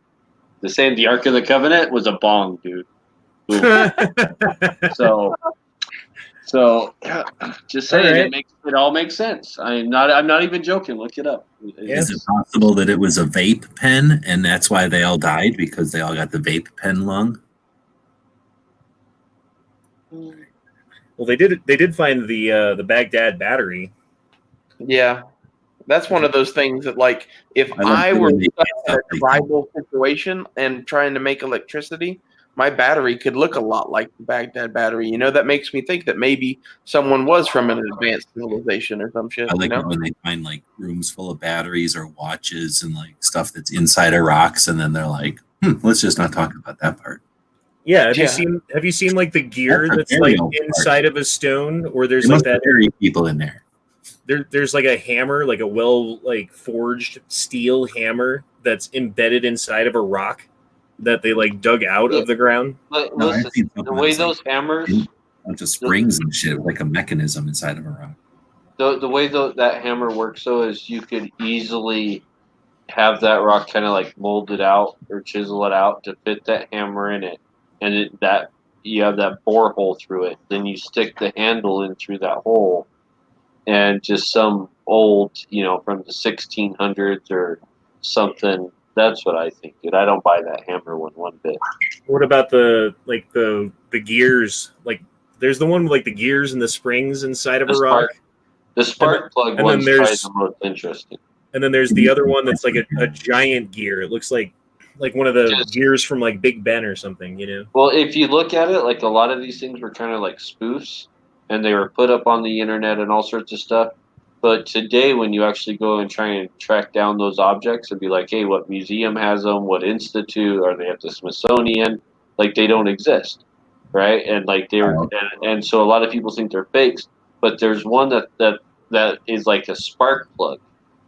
The Ark of the Covenant was a bong, dude. so just saying, it all makes sense. I'm not even joking. Look it up. Is it possible that it was a vape pen and that's why they all died because they all got the vape pen lung? Well, they did find the Baghdad battery. Yeah, that's one of those things that, like, if I were in a tribal situation and trying to make electricity, my battery could look a lot like the Baghdad battery. That makes me think that maybe someone was from an advanced civilization or some shit. I like it when they find like rooms full of batteries or watches and like stuff that's inside of rocks, and then they're like, let's just not talk about that part. Yeah, have you seen like the gear that's like inside of a stone, or there's like that people in there. There's like a hammer, like a well like forged steel hammer that's embedded inside of a rock that they like dug out of the ground. But listen, the way those hammers, a bunch of springs and shit, like a mechanism inside of a rock. The way that hammer works though is you could easily have that rock kind of like mold it out or chisel it out to fit that hammer in it, and that you have that bore hole through it. Then you stick the handle in through that hole, and just some old, from the 1600s or something. That's what I think, dude. I don't buy that hammer one bit. What about the gears? Like, there's the one with like the gears and the springs inside of a rock. The spark plug and one's then probably there's- the most interesting. And then there's the other one that's like a giant gear. It looks like one of the gears from like Big Ben or something, you know? Well, if you look at it, like a lot of these things were kind of like spoofs, and they were put up on the internet and all sorts of stuff. But today, when you actually go and try and track down those objects and be like, hey, what museum has them? What institute? Are they at the Smithsonian? Like, they don't exist, right? And like they were, and so a lot of people think they're fakes. But there's one that is like a spark plug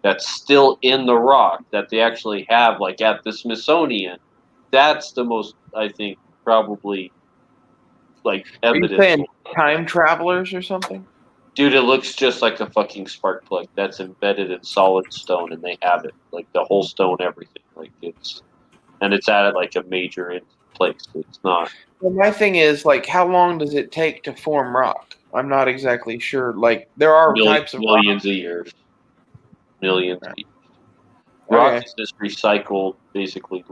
that's still in the rock that they actually have, like at the Smithsonian. That's the most, I think, probably like Are you evidence. saying time travelers or something? Dude, it looks just like a fucking spark plug that's embedded in solid stone, and they have it, like the whole stone, everything. Like it's at like a major place. It's not. Well, my thing is, like, how long does it take to form rock? I'm not exactly sure. Like, there are types of millions of years. Millions of years. Rock is just recycled, basically,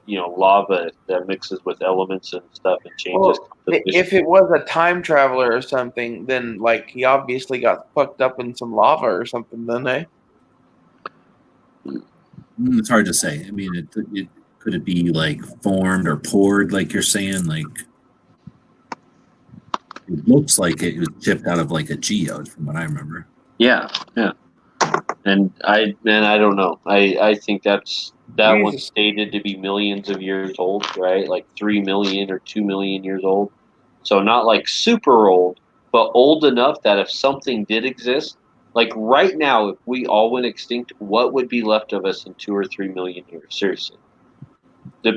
lava that mixes with elements and stuff and changes. Well, if it was a time traveler or something, then like he obviously got fucked up in some lava or something, didn't they? It's hard to say. I mean, it could it be like formed or poured, like you're saying? Like it looks like it was chipped out of like a geode, from what I remember. Yeah. And I don't know. I think that one's stated to be millions of years old, right? Like 3 million or 2 million years old. So not like super old, but old enough that if something did exist, like right now, if we all went extinct, what would be left of us in 2 or 3 million years? Seriously. The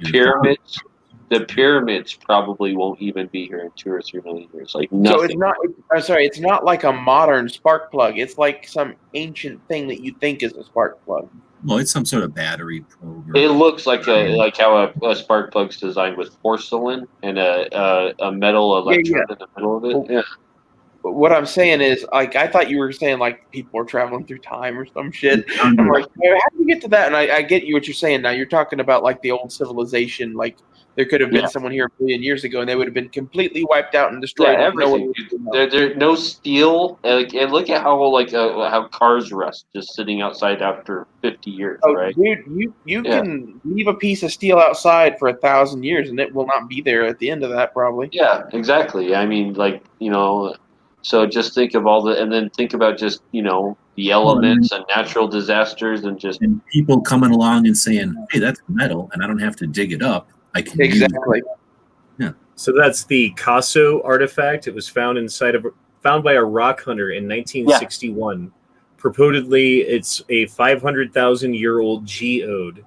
pyramids probably won't even be here in 2 or 3 million years. Like nothing. So it's not. I'm sorry, it's not like a modern spark plug. It's like some ancient thing that you think is a spark plug. Well, it's some sort of battery probe. It looks like how a spark plug's designed with porcelain and a metal electrode in the middle of it. Yeah. But what I'm saying is, like, I thought you were saying like people are traveling through time or some shit. I'm like, how do you get to that? And I get you what you're saying now. You're talking about like the old civilization, like. There could have been someone here a billion years ago, and they would have been completely wiped out and destroyed. Yeah, everything. There's no steel. And look at how cars rust just sitting outside after 50 years, right? Dude, you can leave a piece of steel outside for 1,000 years, and it will not be there at the end of that, probably. Yeah, exactly. I mean, so just think of and then think about just the elements and natural disasters and people coming along and saying, "Hey, that's metal, and I don't have to dig it up." I can exactly. Yeah. So that's the Casso artifact. It was found by a rock hunter in 1961. Yeah. Purportedly, it's a 500,000-year-old geode.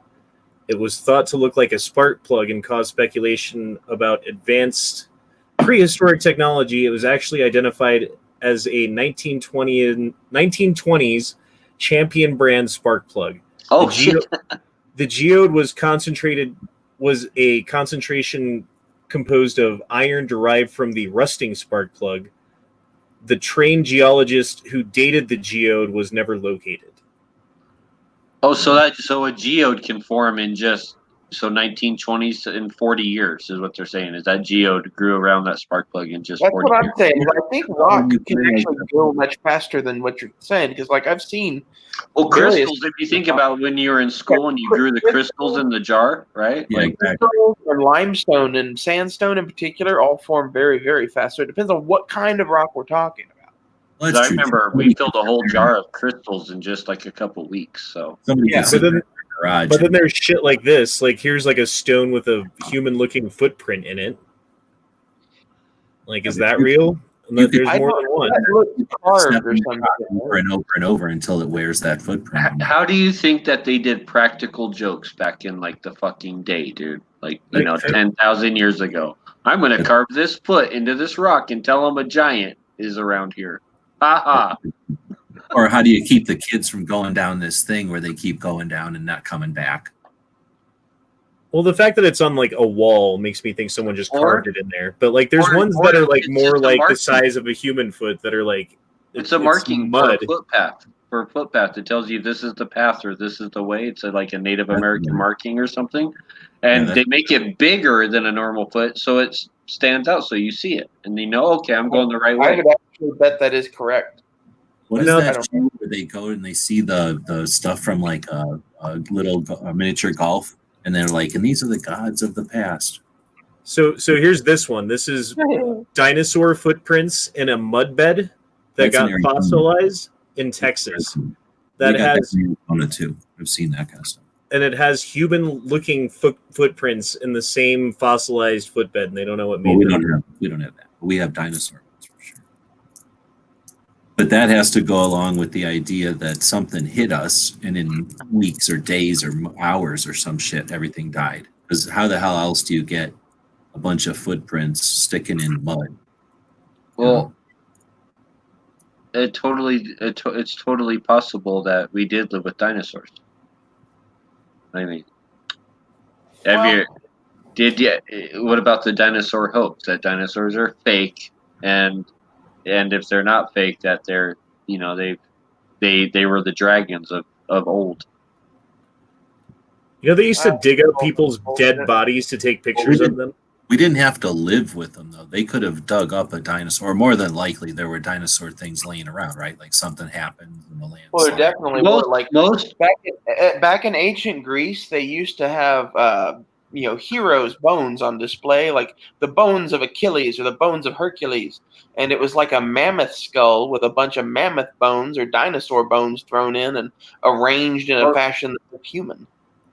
It was thought to look like a spark plug and cause speculation about advanced prehistoric technology. It was actually identified as a 1920s Champion brand spark plug. Oh, shit. The geode was a concentration composed of iron derived from the rusting spark plug. The trained geologist who dated the geode was never located. Oh, so a geode can form in 1920s in 40 years is what they're saying. Is that geode grew around that spark plug in just 40 years? That's what I'm saying. I think rock can actually grow much faster than what you're saying, because like I've seen. Well, crystals, if you think about when you were in school and you grew the crystals in the jar, right? Yeah, crystals and limestone and sandstone in particular all form very, very fast. So it depends on what kind of rock we're talking about. Well, I remember we filled a whole jar of crystals in just like a couple weeks. So but then there's shit like this. Like here's like a stone with a human-looking footprint in it. Like, is that real? There's more than one. Over and over and over until it wears that footprint. How do you think that they did practical jokes back in like the fucking day, dude? Like 10,000 years ago. I'm gonna carve this foot into this rock and tell them a giant is around here. Ha ha. Or how do you keep the kids from going down this thing where they keep going down and not coming back? Well, the fact that it's on like a wall makes me think someone just carved it in there. But like, there's ones that are like more like the size of a human foot that are like It's a marking for mud. a footpath. For a footpath, it tells you this is the path or this is the way. It's like a Native That's American right. marking or something, and Yeah, they make it bigger than a normal foot, so it stands out, so you see it, and you know, okay, I'm going the right I way. would actually bet that is correct. What is No, that I don't show where they go and they see the stuff from like a little miniature golf, and they're like, and these are the gods of the past. So here's this one. This is dinosaur footprints in a mud bed that That's in got Arizona. fossilized in Texas. We That got has that in Arizona too. I've seen that kind of stuff. and it has human-looking footprints in the same fossilized footbed, and they don't know what Well, made them. we don't have that. We have dinosaur ones for sure. But that has to go along with the idea that something hit us, and in weeks or days or hours or some shit, everything died. Because how the hell else do you get a bunch of footprints sticking in mud? Well, it's totally possible that we did live with dinosaurs. I mean, what about the dinosaur hoax that dinosaurs are fake, and if they're not fake, that they're they were the dragons of old. You know, they used to dig up people's dead bodies to take pictures of them. We didn't have to live with them, though. They could have dug up a dinosaur. More than likely, there were dinosaur things laying around, right? Like something happened in the land. Well, there definitely were. Like back in ancient Greece, they used to have heroes' bones on display, like the bones of Achilles or the bones of Hercules, and it was like a mammoth skull with a bunch of mammoth bones or dinosaur bones thrown in and arranged in a fashion that was human.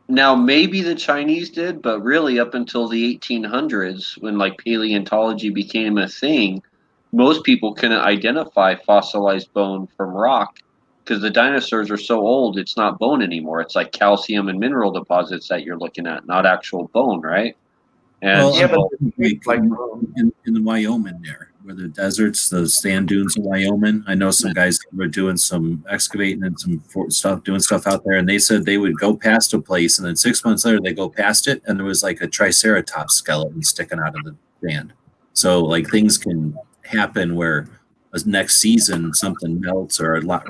Now, maybe the Chinese did, but really up until the 1800s, when like paleontology became a thing, most people couldn't identify fossilized bone from rock because the dinosaurs are so old, it's not bone anymore. It's like calcium and mineral deposits that you're looking at, not actual bone, right? And well, in the Wyoming there, where the deserts, the sand dunes of Wyoming, I know some guys were doing some excavating and some doing stuff out there, and they said they would go past a place, and then 6 months later they go past it, and there was like a triceratops skeleton sticking out of the sand. So like things can happen where next season something melts or a rock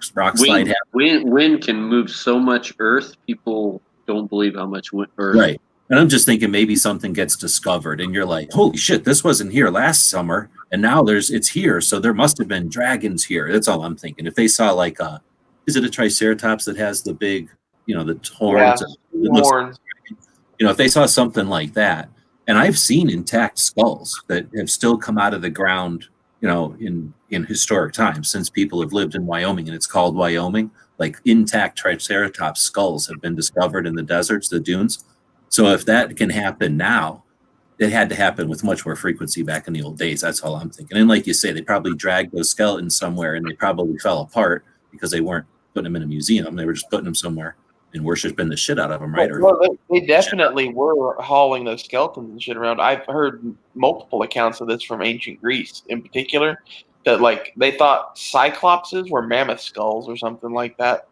slide happens. Wind can move so much earth, people don't believe how much earth. Right. And I'm just thinking maybe something gets discovered and you're like, holy shit, this wasn't here last summer. And now it's here. So there must have been dragons here. That's all I'm thinking. If they saw like is it a triceratops that has the big, the horns? Yeah, horns. If they saw something like that, and I've seen intact skulls that have still come out of the ground, in historic times since people have lived in Wyoming, and it's called Wyoming, like intact triceratops skulls have been discovered in the deserts, the dunes. So if that can happen now, it had to happen with much more frequency back in the old days. That's all I'm thinking. And like you say, they probably dragged those skeletons somewhere and they probably fell apart because they weren't putting them in a museum. They were just putting them somewhere and worshiping the shit out of them, right? Well, they definitely were hauling those skeletons and shit around. I've heard multiple accounts of this from ancient Greece in particular, that like they thought cyclopses were mammoth skulls or something like that.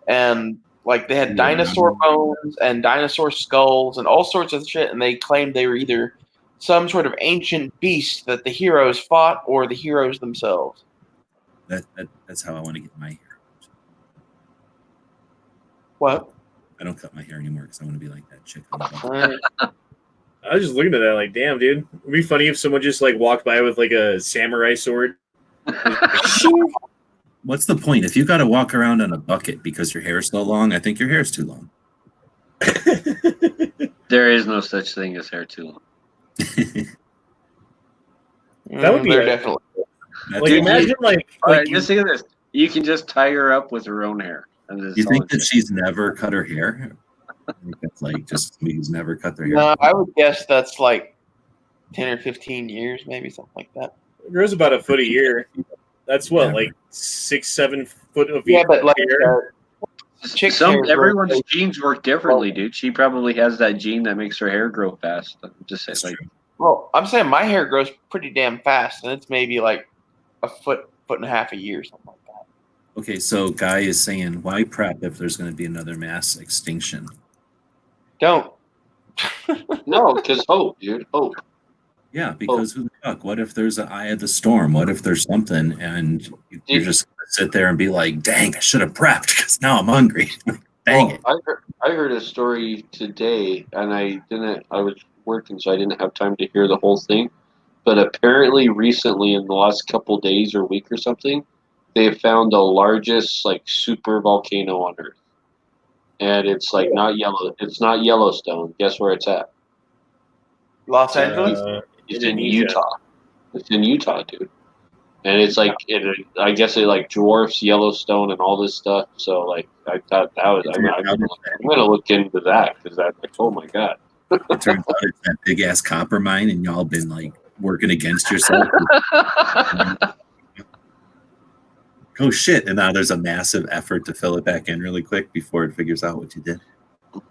And like they had dinosaur bones and dinosaur skulls and all sorts of shit, and they claimed they were either some sort of ancient beast that the heroes fought or the heroes themselves. That's how I want to get my hair. What? I don't cut my hair anymore because I want to be like that chick. I was just looking at that like, damn, dude. It'd be funny if someone just like walked by with like a samurai sword. What's the point? If you got to walk around on a bucket because your hair is so long, I think your hair is too long. There is no such thing as hair too long. That would be definitely. Like imagine like just think of this. You can just tie her up with her own hair. You think that she's never cut her hair? I think that's like just somebody never cut their hair. No, I would guess that's like 10 or 15 years, maybe something like that. It grows about a foot a year. That's what, like 6-7 foot of yeah, but like everyone's genes work differently, dude. She probably has that gene that makes her hair grow fast. I'm just saying, like, well, I'm saying my hair grows pretty damn fast, and it's maybe like a foot and a half a year, something like that. Okay, so Guy is saying, why prep if there's going to be another mass extinction? Don't. No, because hope, dude. Hope. Yeah, because who the fuck? What if there's an eye of the storm? What if there's something and you You're just gonna sit there and be like, "Dang, I should have prepped because now I'm hungry." Dang it! I heard a story today, and I was working, so I didn't have time to hear the whole thing. But apparently, recently, in the last couple days or week or something, they have found the largest like super volcano on Earth, and it's like not yellow. It's not Yellowstone. Guess where it's at? Los Angeles. It's in Indonesia. Utah. It's in Utah, dude. And it's like, I guess it like dwarfs Yellowstone and all this stuff. So like, I thought that was. I'm gonna look into that because that's like, oh my god. It turns out it's that big ass copper mine, and y'all been like working against yourself. Oh shit! And now there's a massive effort to fill it back in really quick before it figures out what you did.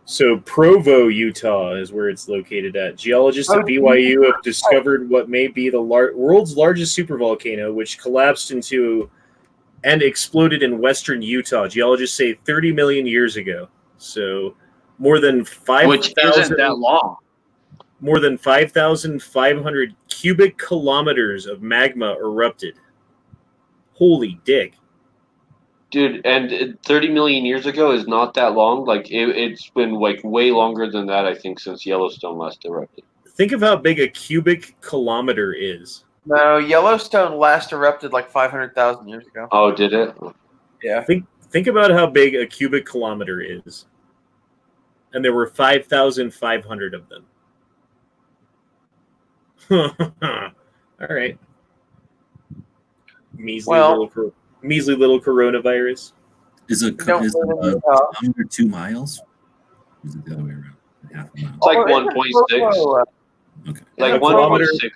So Provo, Utah is where it's located at. Geologists at BYU have discovered what may be the world's largest supervolcano, which collapsed into and exploded in western Utah. Geologists say 30 million years ago. So more than 5,000. Which isn't that long. More than 5,500 cubic kilometers of magma erupted. Holy dick. Dude, and 30 million years ago is not that long. Like it's been like way longer than that, I think, since Yellowstone last erupted. Think of how big a cubic kilometer is. No, Yellowstone last erupted like 500,000 years ago. Oh, did it? Yeah. Think about how big a cubic kilometer is. And there were 5,500 of them. All right. Measly little coronavirus. Is a kilometer 2 miles? Or is it the other way around? Half a mile. It's like 1.6. Okay. Like 1.6.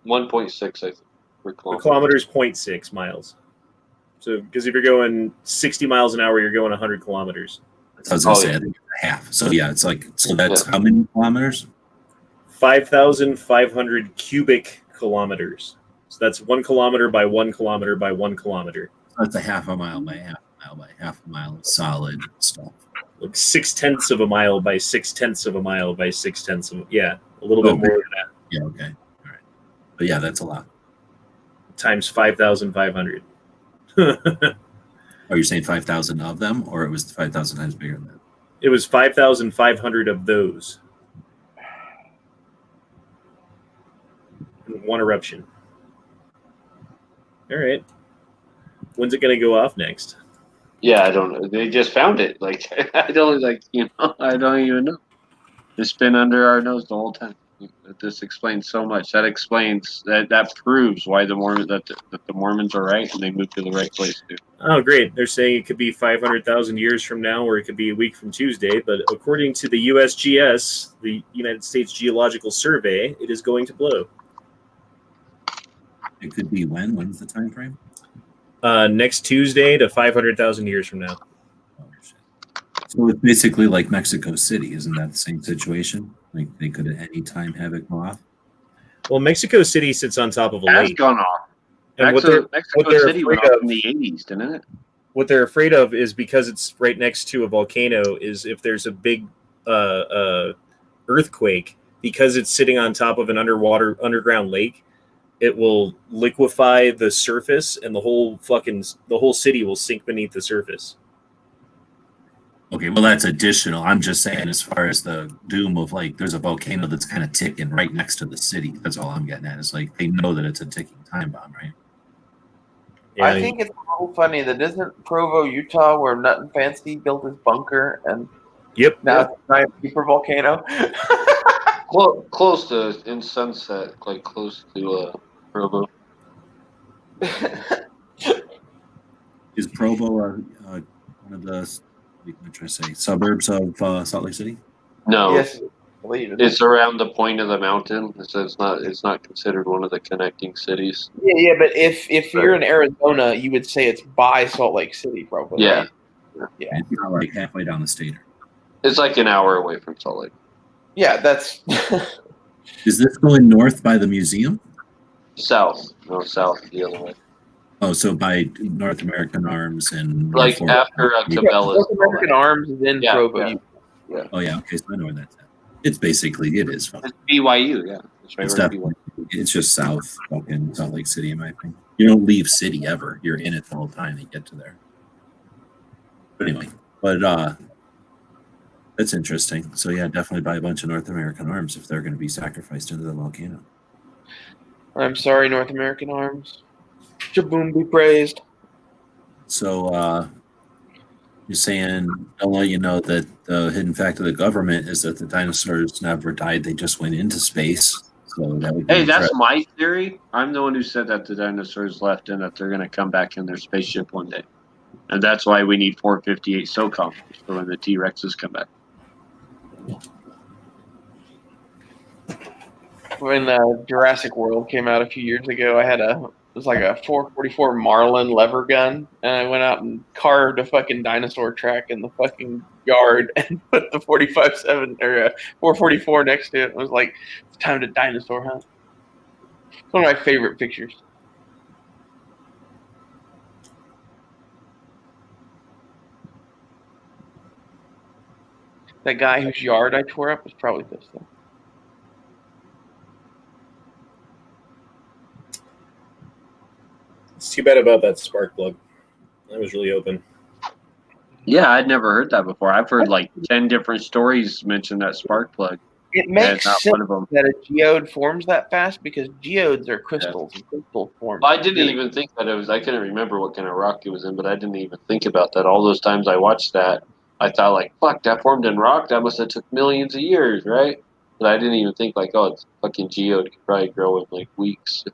1.6, I think. A kilometer is 0.6 miles. So, because if you're going 60 miles an hour, you're going 100 kilometers. I was going to say, I think half. So, yeah, it's like, so that's how many kilometers? 5,500 cubic kilometers. So that's 1 kilometer by 1 kilometer by 1 kilometer. So that's a half a mile by half a mile by half a mile of solid stuff. Like 6/10 of a mile by 6/10 of a mile by 6/10 of a little bit more than that. Yeah, okay. All right. But yeah, that's a lot. Times 5,500. Are you saying 5,000 of them, or it was 5,000 times bigger than that? It was 5,500 of those. In one eruption. All right. When's it going to go off next? Yeah, I don't know. They just found it. Like I don't even know. It's been under our nose the whole time. This explains so much. That explains that proves why the Mormons are right and they moved to the right place too. Oh, great. They're saying it could be 500,000 years from now, or it could be a week from Tuesday. But according to the USGS, the United States Geological Survey, it is going to blow. It could be when? When's the time frame? Next Tuesday to 500,000 years from now. Oh, shit. So it's basically like Mexico City. Isn't that the same situation? Like they could at any time have it go off? Well, Mexico City sits on top of a Has lake. gone off. And Mexico City went afraid off of- in the 80s, didn't it? What they're afraid of is because it's right next to a volcano, is if there's a big earthquake, because it's sitting on top of an underground lake, it will liquefy the surface and the whole city will sink beneath the surface. Okay, well that's additional. I'm just saying, as far as the doom of like, there's a volcano that's kind of ticking right next to the city. That's all I'm getting at. Is like they know that it's a ticking time bomb, right? Yeah, I think it's a little funny that isn't Provo, Utah, where Nut and Fancy built his bunker, and Yep. now it's a giant super volcano. Close to in Sunset, like close to Provo. Is Provo one of the what trying to say suburbs of Salt Lake City? No, Yes, I believe it. it's around the point of the mountain, so it's not considered one of the connecting cities. Yeah, but if you're in Arizona, you would say it's by Salt Lake City, probably. Yeah. Right? Yeah. It's not like halfway down the state. It's like an hour away from Salt Lake. Yeah, that's. Is this going north by the museum? South the other way. Oh, so by North American Arms and Like after Cabela's. North American Arms is in Yeah, Provo. yeah. Oh yeah, okay, so I know where that's at. It's basically it is. It's BYU, yeah. It's right It's where definitely it's just south fucking Salt Lake City, in my opinion. You don't leave city ever. You're in it the whole time you get to there. But anyway, that's interesting. So yeah, definitely buy a bunch of North American arms if they're going to be sacrificed into the volcano. I'm sorry, North American arms. Jaboom be praised. So you're saying, I'll let you know that the hidden fact of the government is that the dinosaurs never died. They just went into space. So that would be Hey, that's interesting. my theory. I'm the one who said that the dinosaurs left and that they're going to come back in their spaceship one day. And that's why we need 458 SOCOM for when the T-Rexes come back. When Jurassic World came out a few years ago, it was like a 444 Marlin lever gun, and I went out and carved a fucking dinosaur track in the fucking yard and put the 45-7 or 444 next to it. It was like, it's time to dinosaur hunt. It's one of my favorite pictures. That guy whose yard I tore up was probably pissed though. It's too bad about that spark plug. That was really open. Yeah, I'd never heard that before. I've heard like 10 different stories mention that spark plug. It makes not sense one of them. that a geode forms that fast because geodes are crystals and crystals form. I didn't even think that it was. I couldn't remember what kind of rock it was in, but I didn't even think about that. All those times I watched that, I thought like, "Fuck, that formed in rock. That must have took millions of years, right?" But I didn't even think like, "Oh, it's fucking geode. It could probably grow in like weeks."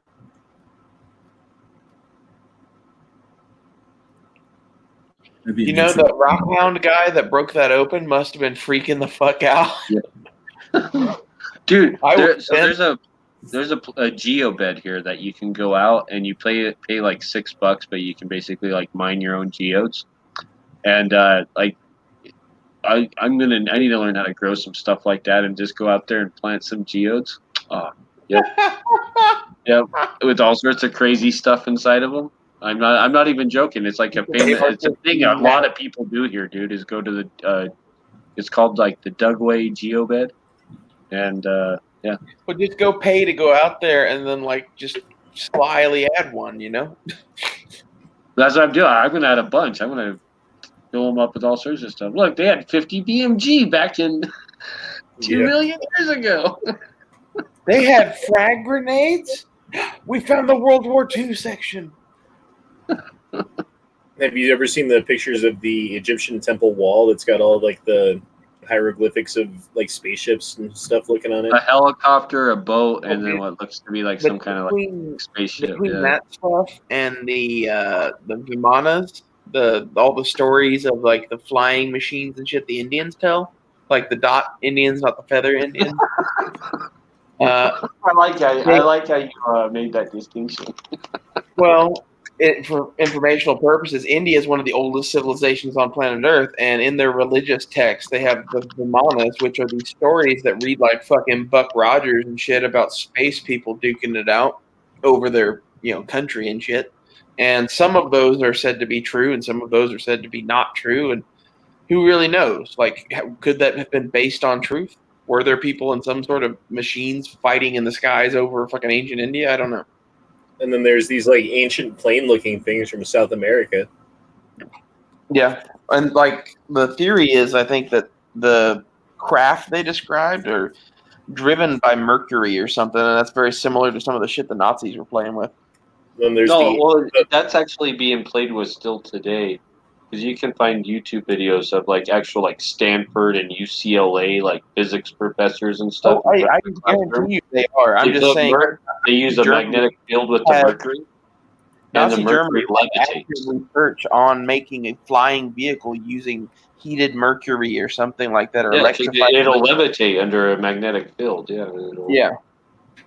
You know, the rockhound guy that broke that open must have been freaking the fuck out. Dude, there's a geobed here that you can go out and you pay like $6, but you can basically like mine your own geodes. And I need to learn how to grow some stuff like that and just go out there and plant some geodes. Oh, yeah, yeah, with all sorts of crazy stuff inside of them. I'm not even joking. It's like it's a thing a lot of people do here, dude. Is go to the it's called like the Dugway geobed, and yeah. But just go pay to go out there and then like just slyly add one, you know. That's what I'm doing. I'm gonna add a bunch. I'm gonna fill them up with all sorts of stuff. Look, they had 50 BMG back in 2 million years ago. They had frag grenades. We found the World War II section. Have you ever seen the pictures of the Egyptian temple wall that's got all like the hieroglyphics of like spaceships and stuff looking on it? A helicopter, a boat, and then what looks to be like some kind of like spaceship. Between that stuff and the Vimanas, all the stories of like the flying machines and shit the Indians tell, like the dot Indians, not the feather Indians. I like how you made that distinction. Well, for informational purposes, India is one of the oldest civilizations on planet Earth, and in their religious texts, they have the Vimanas, which are these stories that read like fucking Buck Rogers and shit about space people duking it out over their country and shit. And some of those are said to be true, and some of those are said to be not true. And who really knows? Like, could that have been based on truth? Were there people in some sort of machines fighting in the skies over fucking ancient India? I don't know. And then there's these like ancient plane-looking things from South America. Yeah, and like the theory is, I think that the craft they described are driven by Mercury or something, and that's very similar to some of the shit the Nazis were playing with. Then there's that's actually being played with still today, because you can find YouTube videos of like actual like Stanford and UCLA like physics professors and stuff. Oh, I can guarantee you they are. I'm just saying they use a magnetic field with the mercury. And the mercury levitates. Research on making a flying vehicle using heated mercury or something like that, or electrified. It'll levitate under a magnetic field. Yeah. Yeah.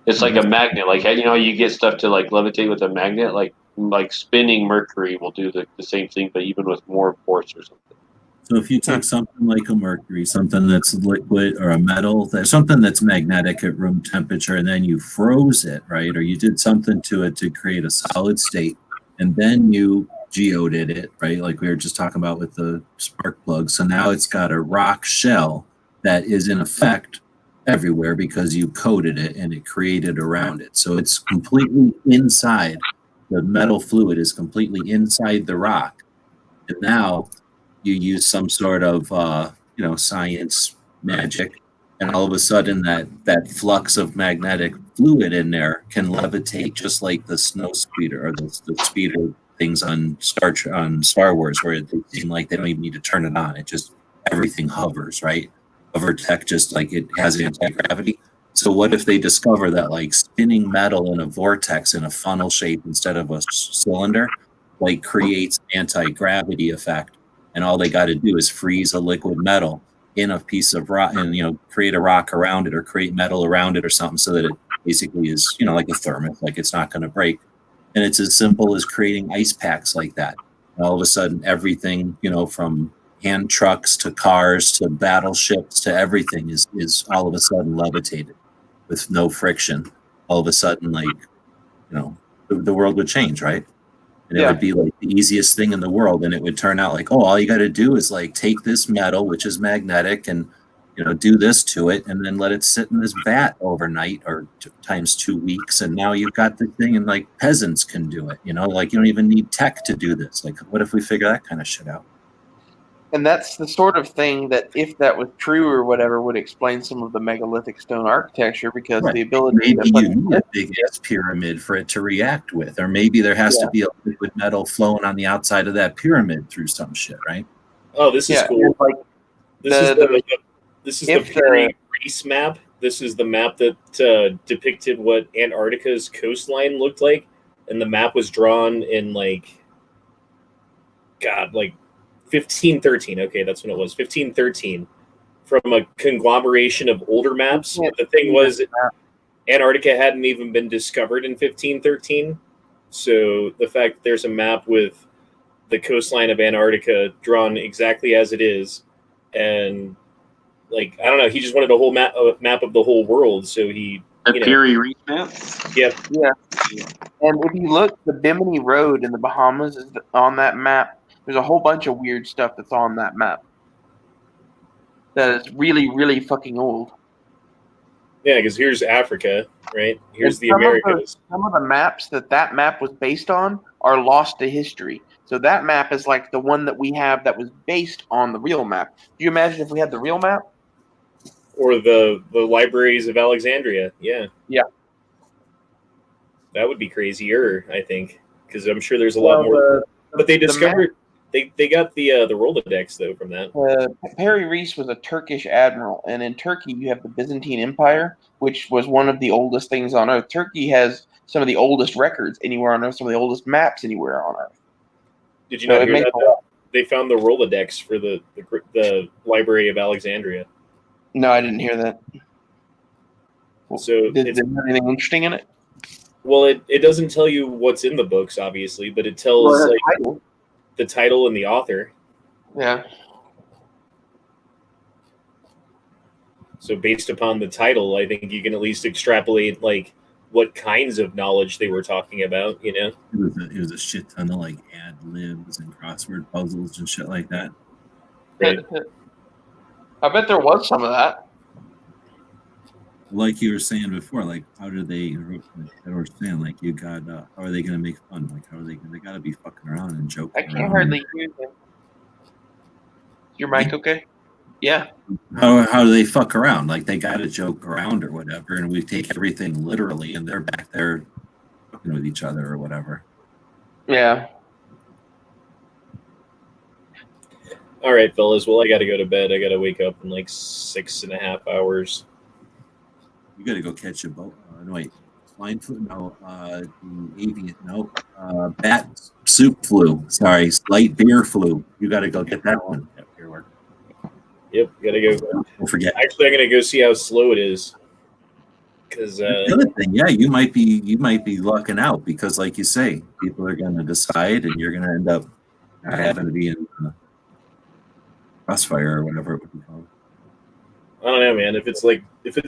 It's like a magnet. Like you get stuff to like levitate with a magnet. Like spinning mercury will do the same thing, but even with more force or something. So if you take something like a mercury, something that's liquid, or a metal, something that's magnetic at room temperature, and then you froze it, right? Or you did something to it to create a solid state, and then you geoded it, right? Like we were just talking about with the spark plug. So now it's got a rock shell that is in effect everywhere because you coated it and it created around it. So it's completely inside the metal fluid is completely inside the rock. And now you use some sort of science magic, and all of a sudden that flux of magnetic fluid in there can levitate, just like the snow speeder or the speeder things on Star Wars, where it seems like they don't even need to turn it on. It just everything hovers, right? Hover tech, just like it has anti-gravity. So what if they discover that like spinning metal in a vortex in a funnel shape instead of a cylinder, like creates anti-gravity effect, and all they got to do is freeze a liquid metal in a piece of rock and create a rock around it or create metal around it or something, so that it basically is like a thermos, like it's not going to break. And it's as simple as creating ice packs like that. And all of a sudden everything, from hand trucks to cars to battleships to everything is all of a sudden levitated with no friction. All of a sudden, the world would change, right? And it would be like the easiest thing in the world. And it would turn out like, oh, all you got to do is like take this metal, which is magnetic, and do this to it, and then let it sit in this vat overnight or times 2 weeks. And now you've got the thing, and like peasants can do it, like you don't even need tech to do this. Like, what if we figure that kind of shit out? And that's the sort of thing that, if that was true or whatever, would explain some of the megalithic stone architecture, because the ability maybe you need a big ass pyramid for it to react with, or maybe there has to be a liquid metal flowing on the outside of that pyramid through some shit, right? Oh, this is cool. Like this is the Perry Reese map. This is the map that depicted what Antarctica's coastline looked like, and the map was drawn in 1513. Okay, that's when it was 1513, from a conglomeration of older maps. But the thing was, Antarctica hadn't even been discovered in 1513. So the fact that there's a map with the coastline of Antarctica drawn exactly as it is, and I don't know, he just wanted a whole map of the whole world. So he Peary Reese map. Yep. Yeah. And if you look, the Bimini Road in the Bahamas is on that map. There's a whole bunch of weird stuff that's on that map that is really, really fucking old. Yeah, because here's Africa, right? Here's the Americas. Some of the maps that map was based on are lost to history. So that map is like the one that we have that was based on the real map. Do you imagine if we had the real map? Or the libraries of Alexandria. Yeah. Yeah. That would be crazier, I think, because I'm sure there's a lot more. But they discovered... They got the Rolodex, though, from that. Perry Reese was a Turkish admiral, and in Turkey you have the Byzantine Empire, which was one of the oldest things on Earth. Turkey has some of the oldest records anywhere on Earth, some of the oldest maps anywhere on Earth. Did you not hear that? They found the Rolodex for the Library of Alexandria. No, I didn't hear that. So did it have anything interesting in it? Well, it doesn't tell you what's in the books, obviously, but it tells the title and the author. Yeah. So based upon the title, I think you can at least extrapolate what kinds of knowledge they were talking about. It was a shit ton of ad libs and crossword puzzles and shit like that. Right. I bet there was some of that. Like you were saying before, how do they understand? You got how are they going to make fun? How are they got to be fucking around and joking? I can't hardly hear them. Your mic okay? Yeah. How do they fuck around? They got to joke around or whatever, and we take everything literally, and they're back there fucking with each other or whatever. Yeah. All right, fellas. Well, I got to go to bed. I got to wake up in 6.5 hours. You got to go catch a boat. No, wait. Swine flu? No. Avian? No. Bat soup flu. Sorry. Light beer flu. You got to go get that one. Yep. Got to go. Don't forget. Actually, I'm going to go see how slow it is. Because the other thing, you might be lucking out because, like you say, people are going to decide, and you're going to end up having to be in crossfire or whatever it would be called. I don't know, man. If it's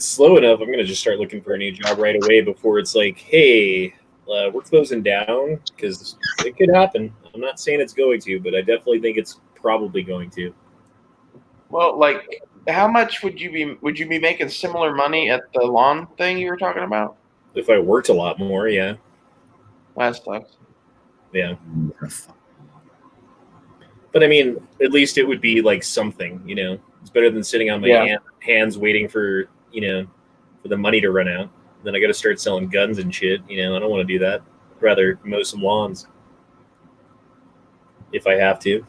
slow enough, I'm gonna just start looking for a new job right away before it's hey, we're closing down, because it could happen. I'm not saying it's going to, but I definitely think it's probably going to. Well, how much would you be making similar money at the lawn thing you were talking about? If I worked a lot more, yeah. That sucks. Yeah. But I mean, at least it would be like something, you know. It's better than sitting on my hands waiting for, you know, for the money to run out. Then I got to start selling guns and shit. You know, I don't want to do that. I'd rather mow some lawns if I have to.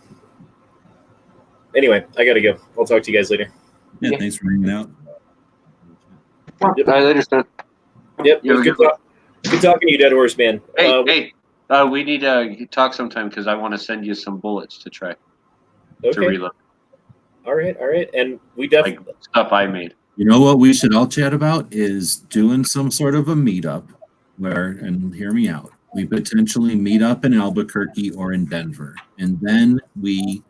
Anyway, I got to go. I'll talk to you guys later. Yeah, thanks for hanging out. Yep. I understand. Yep. It was good talking to you, Dead Horse Man. Hey, we need to talk sometime because I want to send you some bullets to try to reload. All right. And we definitely like stuff I made. You know what we should all chat about is doing some sort of a meetup where, and hear me out, we potentially meet up in Albuquerque or in Denver, and then we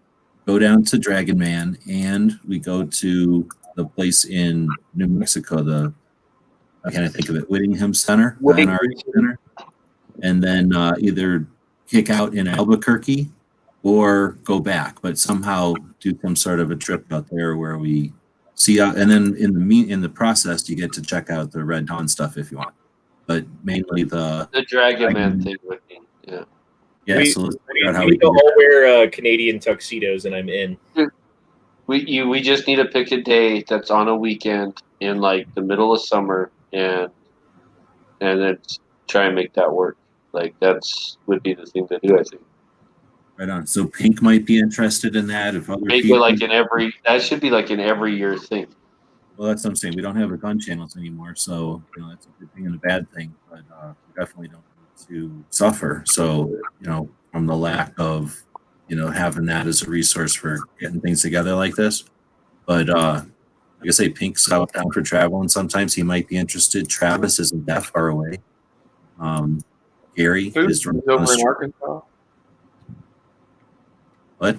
go down to Dragon Man and we go to the place in New Mexico, I can't think of it, Whittingham Center, the NRA Center, and then either kick out in Albuquerque or go back, but somehow do some sort of a trip out there where we see out, and then in the process you get to check out the Red Dawn stuff if you want, but mainly the Dragon Man thing with me. Yeah. So let's figure out how we we can all wear Canadian tuxedos, and I'm in. We just need to pick a day that's on a weekend in like the middle of summer, and then try and make that work. Like would be the thing to do, I think. right on. So Pink might be interested in that. If other Make people, it like that should be like an every year thing. well, that's what I'm saying. We don't have the gun channels anymore, so you know that's a good thing and a bad thing. But we definitely don't need to suffer. So you know, from the lack of having that as a resource for getting things together like this. But like I say, Pink's out down for travel, and sometimes he might be interested. Travis isn't that far away. Gary Foose is is over in Arkansas. What?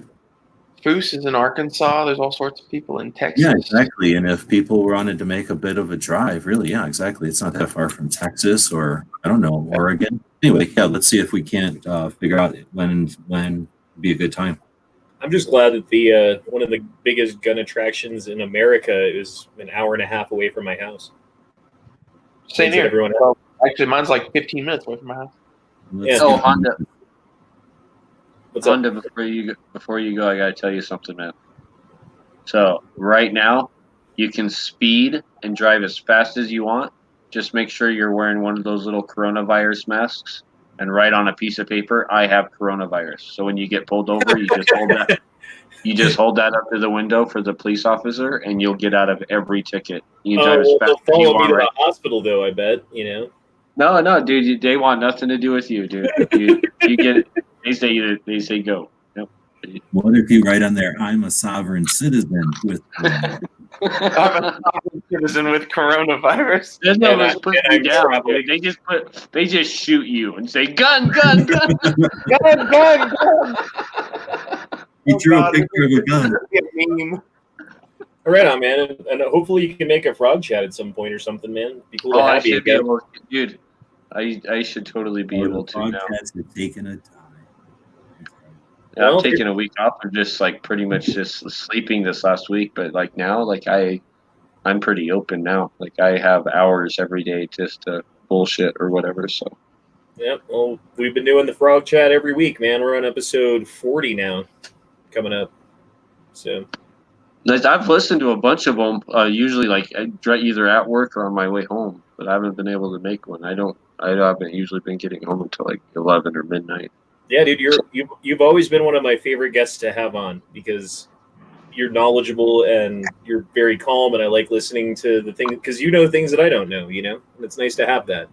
Foose is in Arkansas. There's all sorts of people in Texas. Yeah, exactly. And if people wanted to make a bit of a drive, really, yeah, exactly. It's not that far from Texas or, I don't know, Oregon. Anyway, yeah, let's see if we can't figure out when would be a good time. I'm just glad that the one of the biggest gun attractions in America is an hour and a half away from my house. Same here. Everyone well, actually, mine's like 15 minutes away from my house. Let's So see. Honda, What's up? Honda, before you go, I gotta tell you something, man. So right now, you can speed and drive as fast as you want. Just make sure you're wearing one of those little coronavirus masks and write on a piece of paper, "I have coronavirus." So when you get pulled over, you just hold that. You just hold that up to the window for the police officer, and you'll get out of every ticket. You can drive as fast they'll as you follow me want. to Right? the hospital, though. I bet No, dude. They want nothing to do with you, dude. You get it. They say go. Yep. What if you write on there, I'm a sovereign citizen with I'm a sovereign citizen with coronavirus. There's no And I- put you and I'm down, dude. They just shoot you and say gun, gun, gun. Gun. You drew a God, picture of a gun. Meme. Right on, man. And hopefully you can make a frog chat at some point or something, man. Be cool to I have you should be again. able, dude. I should totally be able to now. Podcasts are taking a time. Yeah, I'm Well, taking a week off. I'm just like pretty much just sleeping this last week, but like now, like I'm pretty open now. Like I have hours every day just to bullshit or whatever. So Yep. Well, we've been doing the frog chat every week, man. We're on episode 40 now, coming up. So like, I've listened to a bunch of them. Usually, like either at work or on my way home, but I haven't been able to make one. I haven't usually been getting home until like 11 or midnight. yeah, dude, you've always been one of my favorite guests to have on because you're knowledgeable and you're very calm, and I like listening to the things because you know things that I don't know. And it's nice to have that.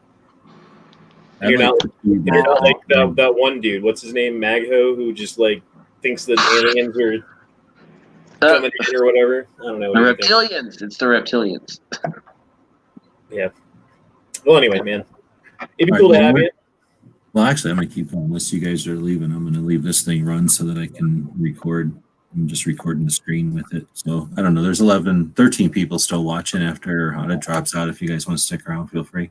And you're not like that one dude. What's his name, Magho, who just like thinks that aliens are coming in or whatever. I don't know. The What do you think? reptilians. It's the reptilians. Yeah. Well, anyway, man, it'd be cool to have you. Well, actually, I'm going to keep going. Unless you guys are leaving, I'm going to leave this thing run so that I can record. I'm just recording the screen with it. So, I don't know. There's 13 people still watching after it drops out. If you guys want to stick around, feel free.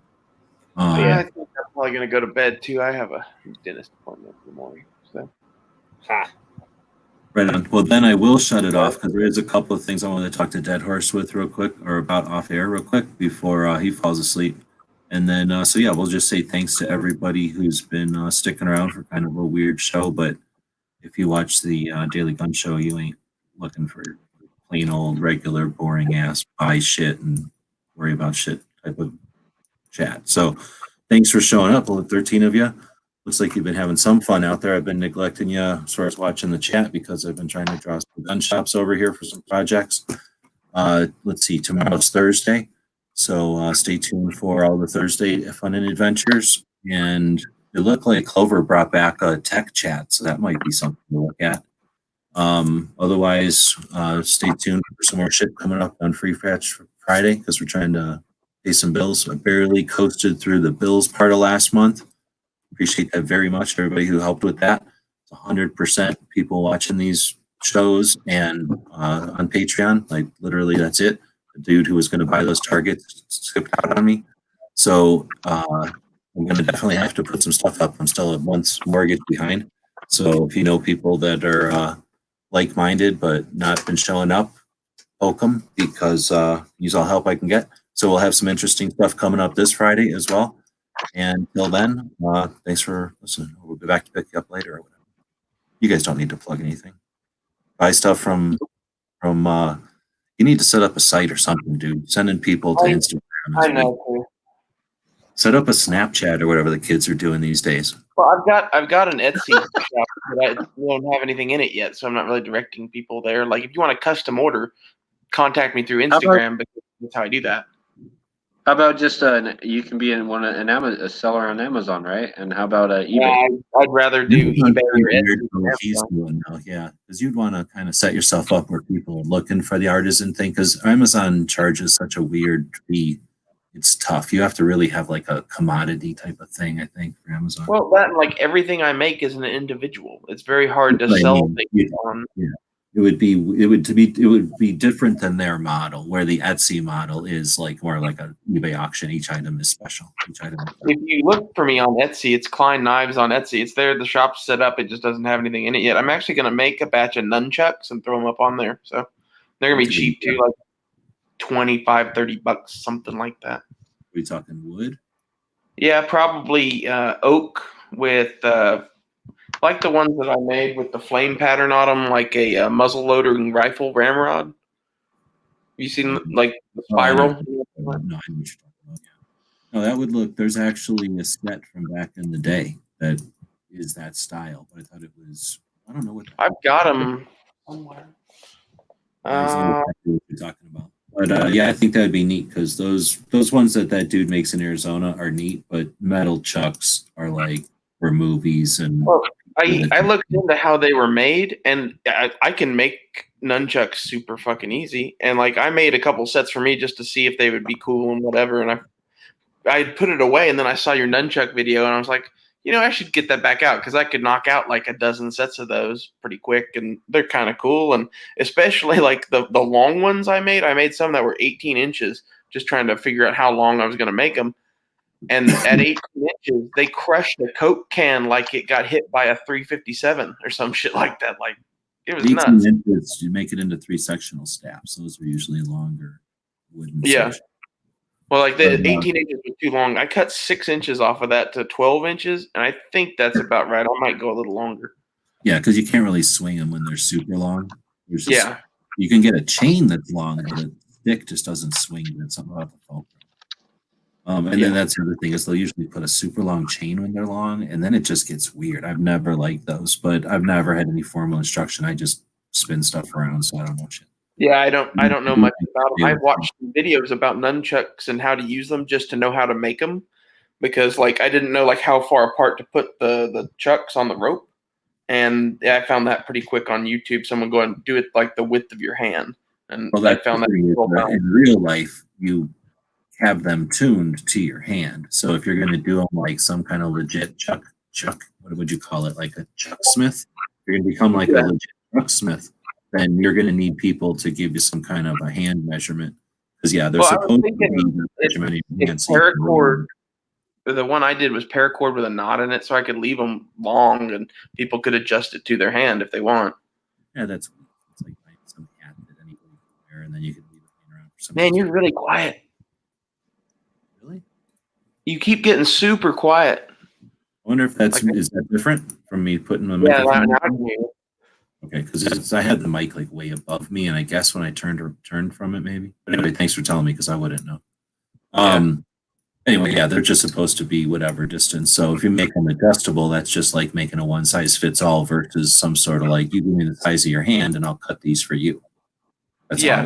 I think I'm probably going to go to bed, too. I have a dentist appointment in the morning. So. Ha. Right on. Well, then I will shut it off because there is a couple of things I want to talk to Dead Horse with real quick, or about off air real quick before he falls asleep. And then, so yeah, we'll just say thanks to everybody who's been sticking around for kind of a weird show. But if you watch the Daily Gun Show, you ain't looking for plain old, regular, boring ass buy shit and worry about shit type of chat. So thanks for showing up. All 13 of you. Looks like you've been having some fun out there. I've been neglecting you as far as watching the chat because I've been trying to draw some gun shops over here for some projects. Let's see, tomorrow's Thursday. So stay tuned for all the Thursday fun and adventures. And it looked like Clover brought back a tech chat, so that might be something to look at. Otherwise, stay tuned for some more shit coming up on Free Fetch Friday because we're trying to pay some bills. I barely coasted through the bills part of last month. Appreciate that very much, everybody who helped with that. It's 100% people watching these shows and on Patreon. Like literally, that's it. The dude who was going to buy those targets skipped out on me. So I'm going to definitely have to put some stuff up. I'm still a month's mortgage behind. So if you know people that are like-minded but not been showing up, poke them because use all help I can get. So we'll have some interesting stuff coming up this Friday as well. And until then, thanks for listening. We'll be back to pick you up later or whatever. You guys don't need to plug anything. Buy stuff from you need to set up a site or something, dude. Sending people to Instagram. I know. Set up a Snapchat or whatever the kids are doing these days. Well, I've got an Etsy shop, but I don't have anything in it yet, so I'm not really directing people there. Like, if you want a custom order, contact me through Instagram because that's how I do that. How about just you can be in a seller on Amazon, right? And how about eBay? Yeah, I'd rather do eBay or Etsy. Yeah, because you'd want to kind of set yourself up where people are looking for the artisan thing. Because Amazon charges such a weird fee. It's tough. You have to really have like a commodity type of thing, I think, for Amazon. Well, that and like everything I make is an individual. It's very hard to sell things on. Yeah. It would be different than their model, where the Etsy model is like more like a eBay auction. Each item is special. If you look for me on Etsy, it's Klein Knives on Etsy. It's there. The shop's set up. It just doesn't have anything in it yet. I'm actually going to make a batch of nunchucks and throw them up on there. So they're going to be cheap too, like $25-$30, something like that. Are we talking wood? Yeah, probably oak with like the ones that I made with the flame pattern on them, like a muzzle loading rifle ramrod. You seen like the spiral? No, I know what you're talking about. Yeah. No, that would look. There's actually a set from back in the day that is that style, but I thought it was. I don't know what. I've got them somewhere. What you're talking about. But yeah, I think that'd be neat because those ones that dude makes in Arizona are neat, but metal chucks are like for movies and. Well, I looked into how they were made, and I can make nunchucks super fucking easy. And like I made a couple sets for me just to see if they would be cool and whatever. And I put it away, and then I saw your nunchuck video, and I was like, I should get that back out because I could knock out like a dozen sets of those pretty quick, and they're kind of cool. And especially like the long ones I made some that were 18 inches, just trying to figure out how long I was going to make them. And at 18 inches, they crushed a Coke can like it got hit by a 357 or some shit like that. Like it was nuts. Inches, you make it into 3 sectional staffs. Those were usually longer wooden. Yeah. Sections. Well, like the 18 inches was too long. I cut 6 inches off of that to 12 inches, and I think that's about right. I might go a little longer. Yeah, because you can't really swing them when they're super long. Yeah. You can get a chain that's long, but a stick just doesn't swing. That's something about the phone. And then that's the other thing is they'll usually put a super long chain when they're long, and then it just gets weird. I've never liked those, but I've never had any formal instruction. I just spin stuff around, so I don't know shit. Yeah, I don't know much about them. I've watched videos about nunchucks and how to use them just to know how to make them, because like I didn't know like how far apart to put the chucks on the rope, and I found that pretty quick on YouTube. Someone go and do it like the width of your hand, and I found that in real life you have them tuned to your hand. So if you're going to do them like some kind of legit chuck, what would you call it? Like a chuck smith? You're going to become like a legit chuck smith. Then you're going to need people to give you some kind of a hand measurement. Because they're supposed to be measurement. Paracord. The one I did was paracord with a knot in it, so I could leave them long, and people could adjust it to their hand if they want. Yeah, it's like some hat that anybody can wear, and then you can leave it around for some. Man, you're really quiet. Really? You keep getting super quiet. I wonder if that's Like- is that different from me putting the Yeah, microphone. now I can hear you. Okay, because I had the mic like way above me, and I guess when I turned from it, maybe. But anyway, thanks for telling me because I wouldn't know. Anyway, yeah, they're just supposed to be whatever distance. So if you make them adjustable, that's just like making a one size fits all versus some sort of like you give me the size of your hand and I'll cut these for you. That's all. Yeah.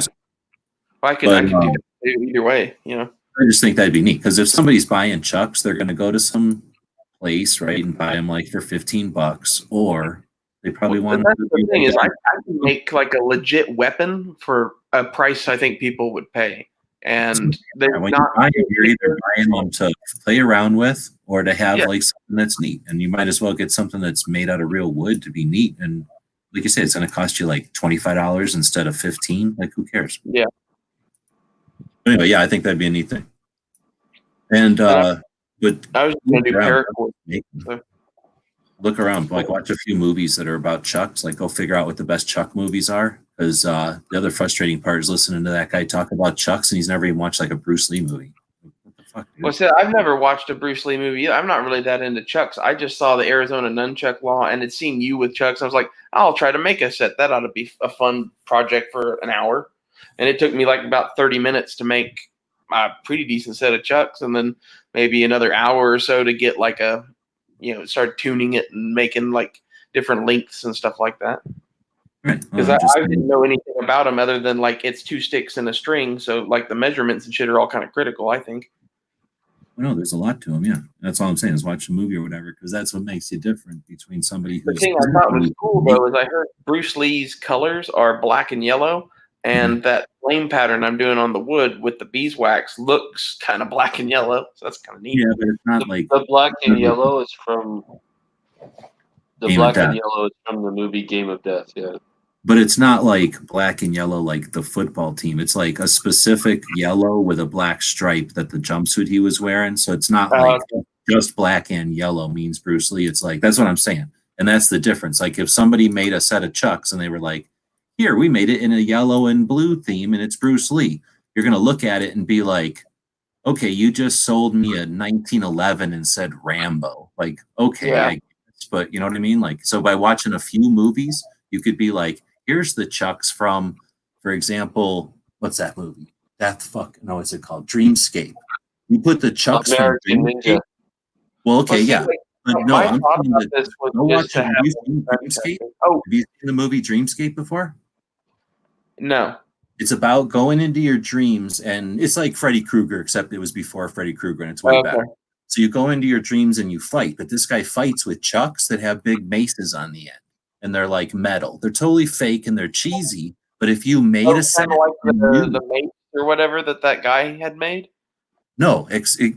I could do that either way, you know. I just think that'd be neat because if somebody's buying chucks, they're going to go to some place, right, and buy them like for $15, or they probably want. That's the thing is, I can make like a legit weapon for a price I think people would pay, and they're when not. you're either buying them to play around with or to have like something that's neat, and you might as well get something that's made out of real wood to be neat. And like you said, it's going to cost you like $25 instead of $15. Like, who cares? Yeah. Anyway, yeah, I think that'd be a neat thing. And but I was going to do paracord. Look around, like watch a few movies that are about chucks. Like go figure out what the best chuck movies are. Because the other frustrating part is listening to that guy talk about chucks, and he's never even watched like a Bruce Lee movie. What the fuck, dude? Well, see, I've never watched a Bruce Lee movie. I'm not really that into chucks. I just saw the Arizona nunchuck law and had seen you with chucks. I was like, I'll try to make a set. That ought to be a fun project for an hour. And it took me like about 30 minutes to make a pretty decent set of chucks, and then maybe another hour or so to get like a, start tuning it and making like different lengths and stuff like that. Right. Because I didn't know anything about them other than like it's 2 sticks and a string. So like the measurements and shit are all kind of critical, I think. No, there's a lot to them. Yeah, that's all I'm saying is watch a movie or whatever, because that's what makes you different between somebody who's. The thing I thought was cool though is I heard Bruce Lee's colors are black and yellow, and that flame pattern I'm doing on the wood with the beeswax looks kind of black and yellow. So that's kind of neat. Yeah, but it's not like the black and yellow is from the Game black of and Death. yellow is from the movie Game of Death. Yeah. But it's not like black and yellow like the football team. It's like a specific yellow with a black stripe that the jumpsuit he was wearing. So it's not like just black and yellow means Bruce Lee. It's like, that's what I'm saying. And that's the difference. Like if somebody made a set of chucks and they were like, here, we made it in a yellow and blue theme and it's Bruce Lee. You're going to look at it and be like, okay, you just sold me a 1911 and said Rambo. Like, okay, Yeah. I guess, but you know what I mean? Like, so by watching a few movies, you could be like, here's the chucks from, for example, what's that movie? What's it called? Dreamscape. You put the chucks American from Ninja. Dreamscape. Well, okay, Well, see, yeah. like, But no, my I'm thought saying about that, this was go just watch to it. have Have you seen Dreamscape? Oh Have you seen the movie Dreamscape before? no. It's about going into your dreams, and it's like Freddy Krueger, except it was before Freddy Krueger, and it's way better. So you go into your dreams and you fight, but this guy fights with chucks that have big maces on the end, and they're like metal. They're totally fake and they're cheesy. But if you made a set, Kind of like the mace or whatever that guy had made. no,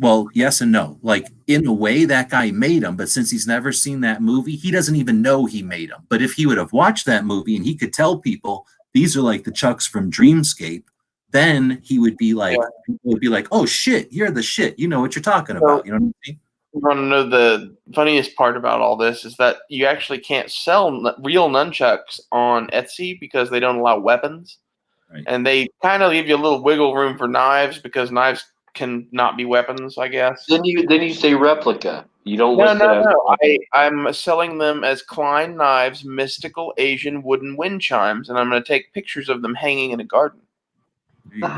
well, yes and no. Like in a way, that guy made them, but since he's never seen that movie, he doesn't even know he made them. But if he would have watched that movie and he could tell people these are like the chucks from Dreamscape, then he would be like, people would be like, oh shit, you're the shit. You know what you're talking about. You know what I mean? You want to know the funniest part about all this is that you actually can't sell real nunchucks on Etsy because they don't allow weapons. Right. And they kind of leave you a little wiggle room for knives because knives can not be weapons, I guess. Then you say replica. You don't list it as No. I'm selling them as Klein Knives mystical Asian wooden wind chimes, and I'm going to take pictures of them hanging in a garden. There you go.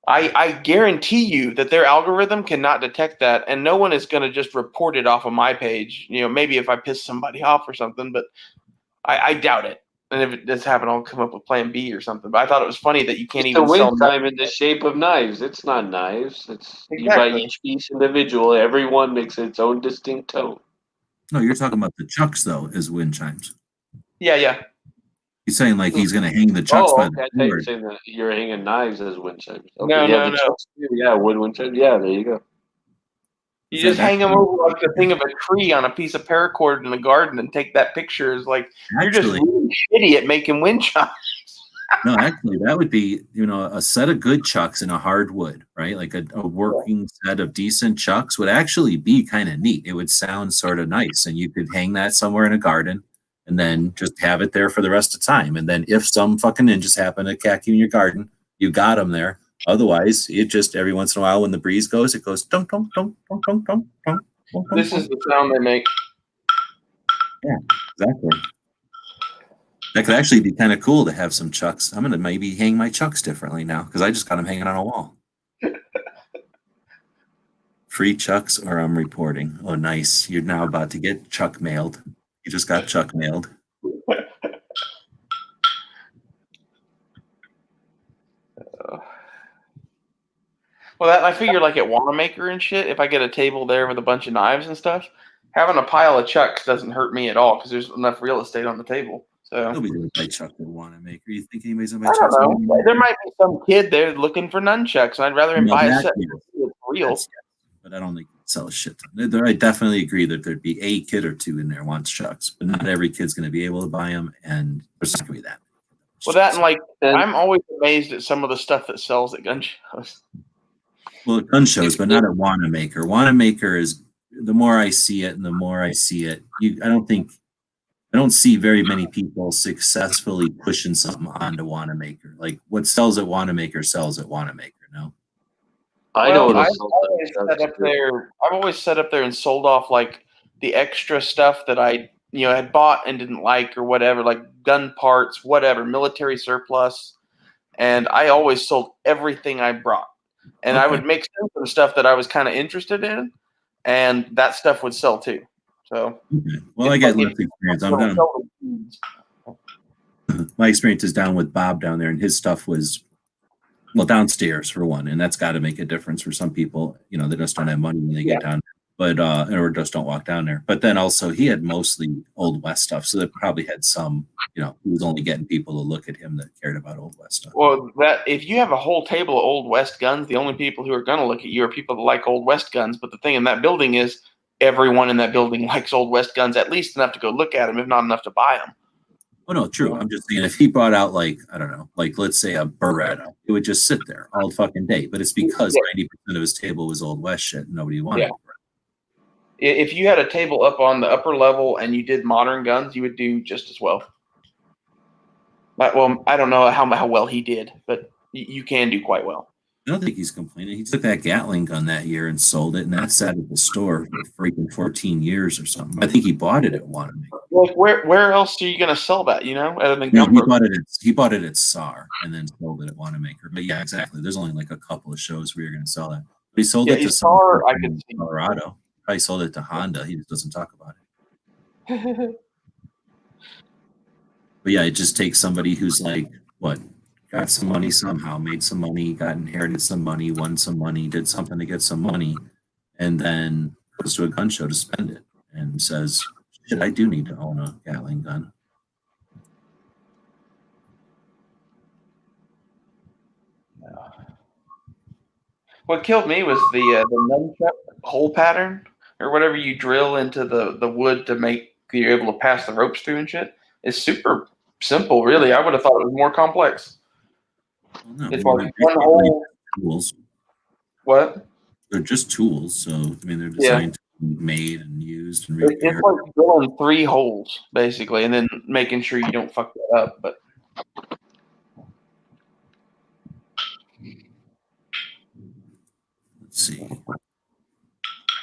I guarantee you that their algorithm cannot detect that, and no one is going to just report it off of my page. Maybe if I piss somebody off or something, but I doubt it. And if it does happen, I'll come up with Plan B or something. But I thought it was funny that you can't It's a even sell. wind chime in the shape of knives. It's not knives. It's you buy Exactly. each piece individual. Every one makes its own distinct tone. No, you're talking about the chucks though, as wind chimes. Yeah. He's saying like he's going to hang the chucks by Okay. the I thought you were cord. saying that you're hanging knives as wind chimes. Okay, No, yeah, no. the chucks too. Yeah, wood wind chimes. Yeah, there you go. You Is just that hang them over like the thing of a tree on a piece of paracord in the garden and take that picture. Is like you're just Actually, really shitty at making wind chimes. no, actually, that would be, a set of good chucks in a hardwood, right? Like a working set of decent chucks would actually be kind of neat. It would sound sort of nice, and you could hang that somewhere in a garden and then just have it there for the rest of time. And then if some fucking ninjas happen to attack you in your garden, you got them there. Otherwise, it just every once in a while when the breeze goes, it goes dunk dunk dunk dunk dunk dunk dunk. This is the sound they make. Yeah, exactly. That could actually be kind of cool to have some chucks. I'm gonna maybe hang my chucks differently now because I just got them hanging on a wall. Free chucks or I'm reporting. Oh, nice. You're now about to get chuck mailed. You just got chuck mailed. Well, that I figure like at Wanamaker and shit, if I get a table there with a bunch of knives and stuff, having a pile of chucks doesn't hurt me at all because there's enough real estate on the table. So Nobody's gonna buy chuck that Wanamaker. You think anybody's gonna I buy don't chucks? know. There might be some kid there looking for nunchucks, and I'd rather him No, buy a that, set yes. that's real. Yes, but I don't think it sells shit. I definitely agree that there'd be a kid or two in there wants chucks, but not every kid's going to be able to buy them, and there's not going to be that. Well, that and like I'm always amazed at some of the stuff that sells at gun shows. Well, at gun shows, but not at Wanamaker. Wanamaker is the more I see it, and the more I see it, I don't see very many people successfully pushing something onto Wanamaker. Like what sells at Wanamaker sells at Wanamaker. No. I know Well, what I've always set up there and sold off like the extra stuff that I had bought and didn't like or whatever, like gun parts, whatever, military surplus, and I always sold everything I brought. And I would mix in some stuff that I was kind of interested in, and that stuff would sell too. So, well, I get less experience. I'm done. My experience is down with Bob down there, and his stuff was downstairs for one, and that's got to make a difference for some people. They just don't have money when they get down there, but or just don't walk down there. But then also, he had mostly Old West stuff, so that probably had some. He was only getting people to look at him that cared about Old West stuff. Well, if you have a whole table of Old West guns, the only people who are going to look at you are people that like Old West guns. But the thing in that building is, everyone in that building likes Old West guns, at least enough to go look at them, if not enough to buy them. Oh no, true. I'm just saying if he brought out I don't know, let's say a Beretta, it would just sit there all fucking day. But it's because 90% of his table was Old West shit and nobody wanted it. If you had a table up on the upper level and you did modern guns, you would do just as well. Well, I don't know how well he did, but you can do quite well. I don't think he's complaining. He took that Gatling gun that year and sold it, and that sat at the store for freaking 14 years or something. I think he bought it at Wanamaker. Like where else are you going to sell that? Other than he bought it at SAR and then sold it at Wanamaker. But yeah, exactly. There's only a couple of shows where you're going to sell that. But he sold it to SAR. I could see Colorado. Probably sold it to Honda. He just doesn't talk about it. But yeah, it just takes somebody who's got some money somehow, made some money, inherited some money, won some money, did something to get some money, and then goes to a gun show to spend it and says, shit, I do need to own a Gatling gun. What killed me was the nunchuck hole pattern or whatever you drill into the wood to make you're able to pass the ropes through and shit. It's super simple, really. I would have thought it was more complex. No, it's like one hole. Tools. What? They're just tools, so they're designed to be made and used and repaired. It's like drilling 3 holes basically, and then making sure you don't fuck that up. But let's see.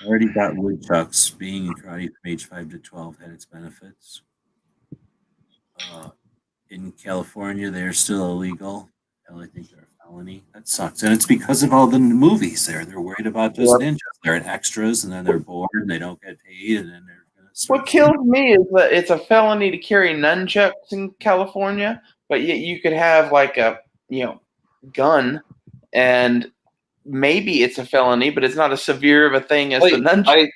I already got woodchucks. Being in karate from age 5 to 12 had its benefits. In California, they're still illegal. Hell, I think they're a felony. That sucks. And it's because of all the movies there. They're worried about those ninjas. They're in extras, and then they're bored, and they don't get paid, and then they're going to... What kills me is that it's a felony to carry nunchucks in California, but yet you could have a gun, and maybe it's a felony, but it's not as severe of a thing as the nunchuck.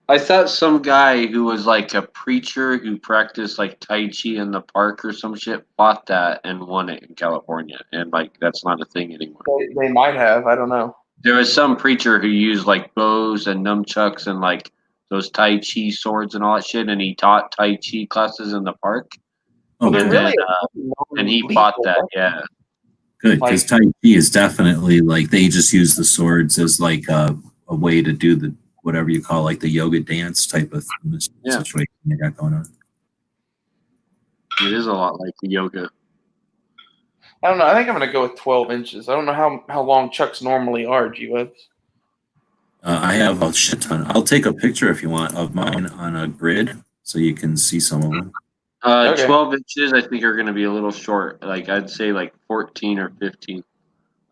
I thought some guy who was a preacher who practiced Tai Chi in the park or some shit bought that and won it in California, and that's not a thing anymore. They might have. I don't know. There was some preacher who used bows and nunchucks and those Tai Chi swords and all that shit, and he taught Tai Chi classes in the park. Oh, and, really and he bought that, yeah. Good, because Tai Chi is definitely they just use the swords as a way to do the whatever you call the yoga dance type of situation you got going on. It is a lot like the yoga. I don't know. I think I'm going to go with 12 inches. I don't know how long chucks normally are, G-Webs. I have a shit ton. I'll take a picture if you want of mine on a grid so you can see some of them. Okay. 12 inches, I think, are going to be a little short. Like, I'd say like 14 or 15.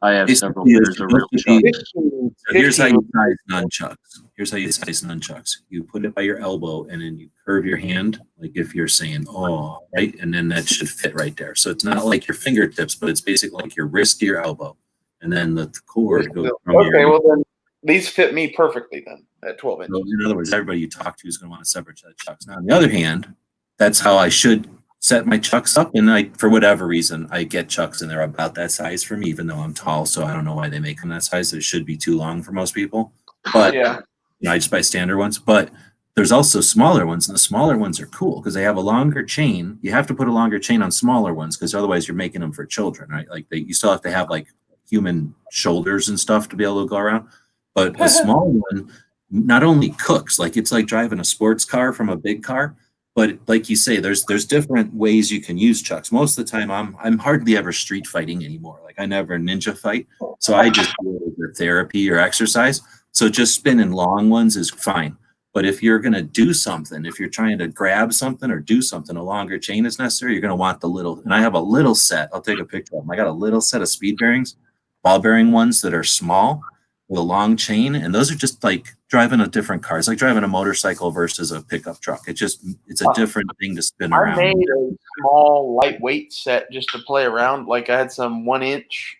I have several Basically, it's pairs of real supposed to be- chucks. So here's how you size nunchucks. Here's how you size nunchucks. You put it by your elbow and then you curve your hand, like if you're saying, oh, right? And then that should fit right there. So it's not like your fingertips, but it's basically like your wrist to your elbow. And then the cord goes from Okay, your. well then these fit me perfectly then at 12 inches. So in other words, everybody you talk to is going to want a separate set of chucks. Now, on the other hand, that's how I should set my chucks up. And I, for whatever reason, I get chucks and they're about that size for me, even though I'm tall. So I don't know why they make them that size. It should be too long for most people. But Yeah. I just buy standard ones. But there's also smaller ones, and the smaller ones are cool because they have a longer chain. You have to put a longer chain on smaller ones because otherwise you're making them for children, right? Like you still have to have like human shoulders and stuff to be able to go around. But a small one not only cooks, like it's like driving a sports car from a big car, but like you say, there's different ways you can use chucks. Most of the time, I'm hardly ever street fighting anymore. Like I never ninja fight, so I just do it for therapy or exercise. So just spinning long ones is fine. But if you're going to do something, if you're trying to grab something or do something, a longer chain is necessary. You're going to want the little. And I have a little set. I'll take a picture of them. I got a little set of speed bearings, ball bearing ones that are small with a long chain, and those are just like driving a different car. It's like driving a motorcycle versus a pickup truck. It's a different thing to spin I around. made a small lightweight set just to play around. Like I had some 1 inch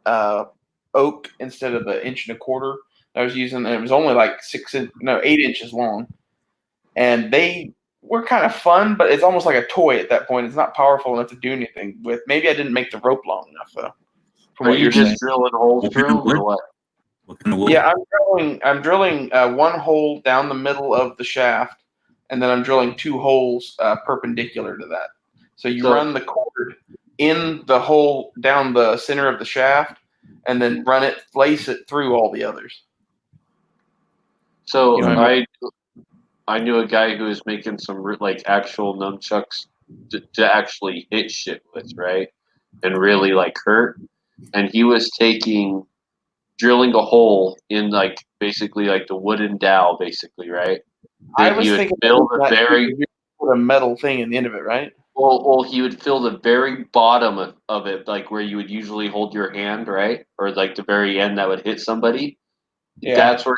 oak instead of an inch and a quarter. I was using, and it was only like 8 inches long, and they were kind of fun, but it's almost like a toy at that point. It's not powerful enough to do anything with. Maybe I didn't make the rope long enough though. From Are what you you're just saying. drilling holes through them or what? What kind of wood? Yeah, I'm drilling one hole down the middle of the shaft, and then I'm drilling 2 holes perpendicular to that. So you run the cord in the hole down the center of the shaft, and then place it through all the others. So You know what I I knew a guy who was making some like actual nunchucks to actually hit shit with, right? And really like hurt. And he was drilling a hole in like basically like the wooden dowel, basically, right? I Then was he would thinking fill the that very you put a metal thing in the end of it, right? well, he would fill the very bottom of it, like where you would usually hold your hand, right? Or like the very end that would hit somebody. Yeah. That's where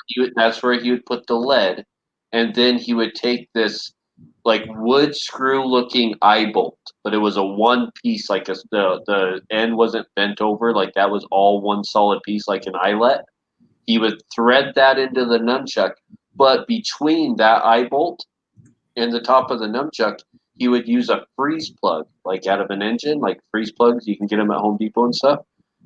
he would put the lead, and then he would take this like wood screw looking eye bolt, but it was a one piece, like the end wasn't bent over, like that was all one solid piece, like an eyelet. He would thread that into the nunchuck, but between that eye bolt and the top of the nunchuck, he would use a freeze plug, like out of an engine, like freeze plugs. You can get them at Home Depot and stuff.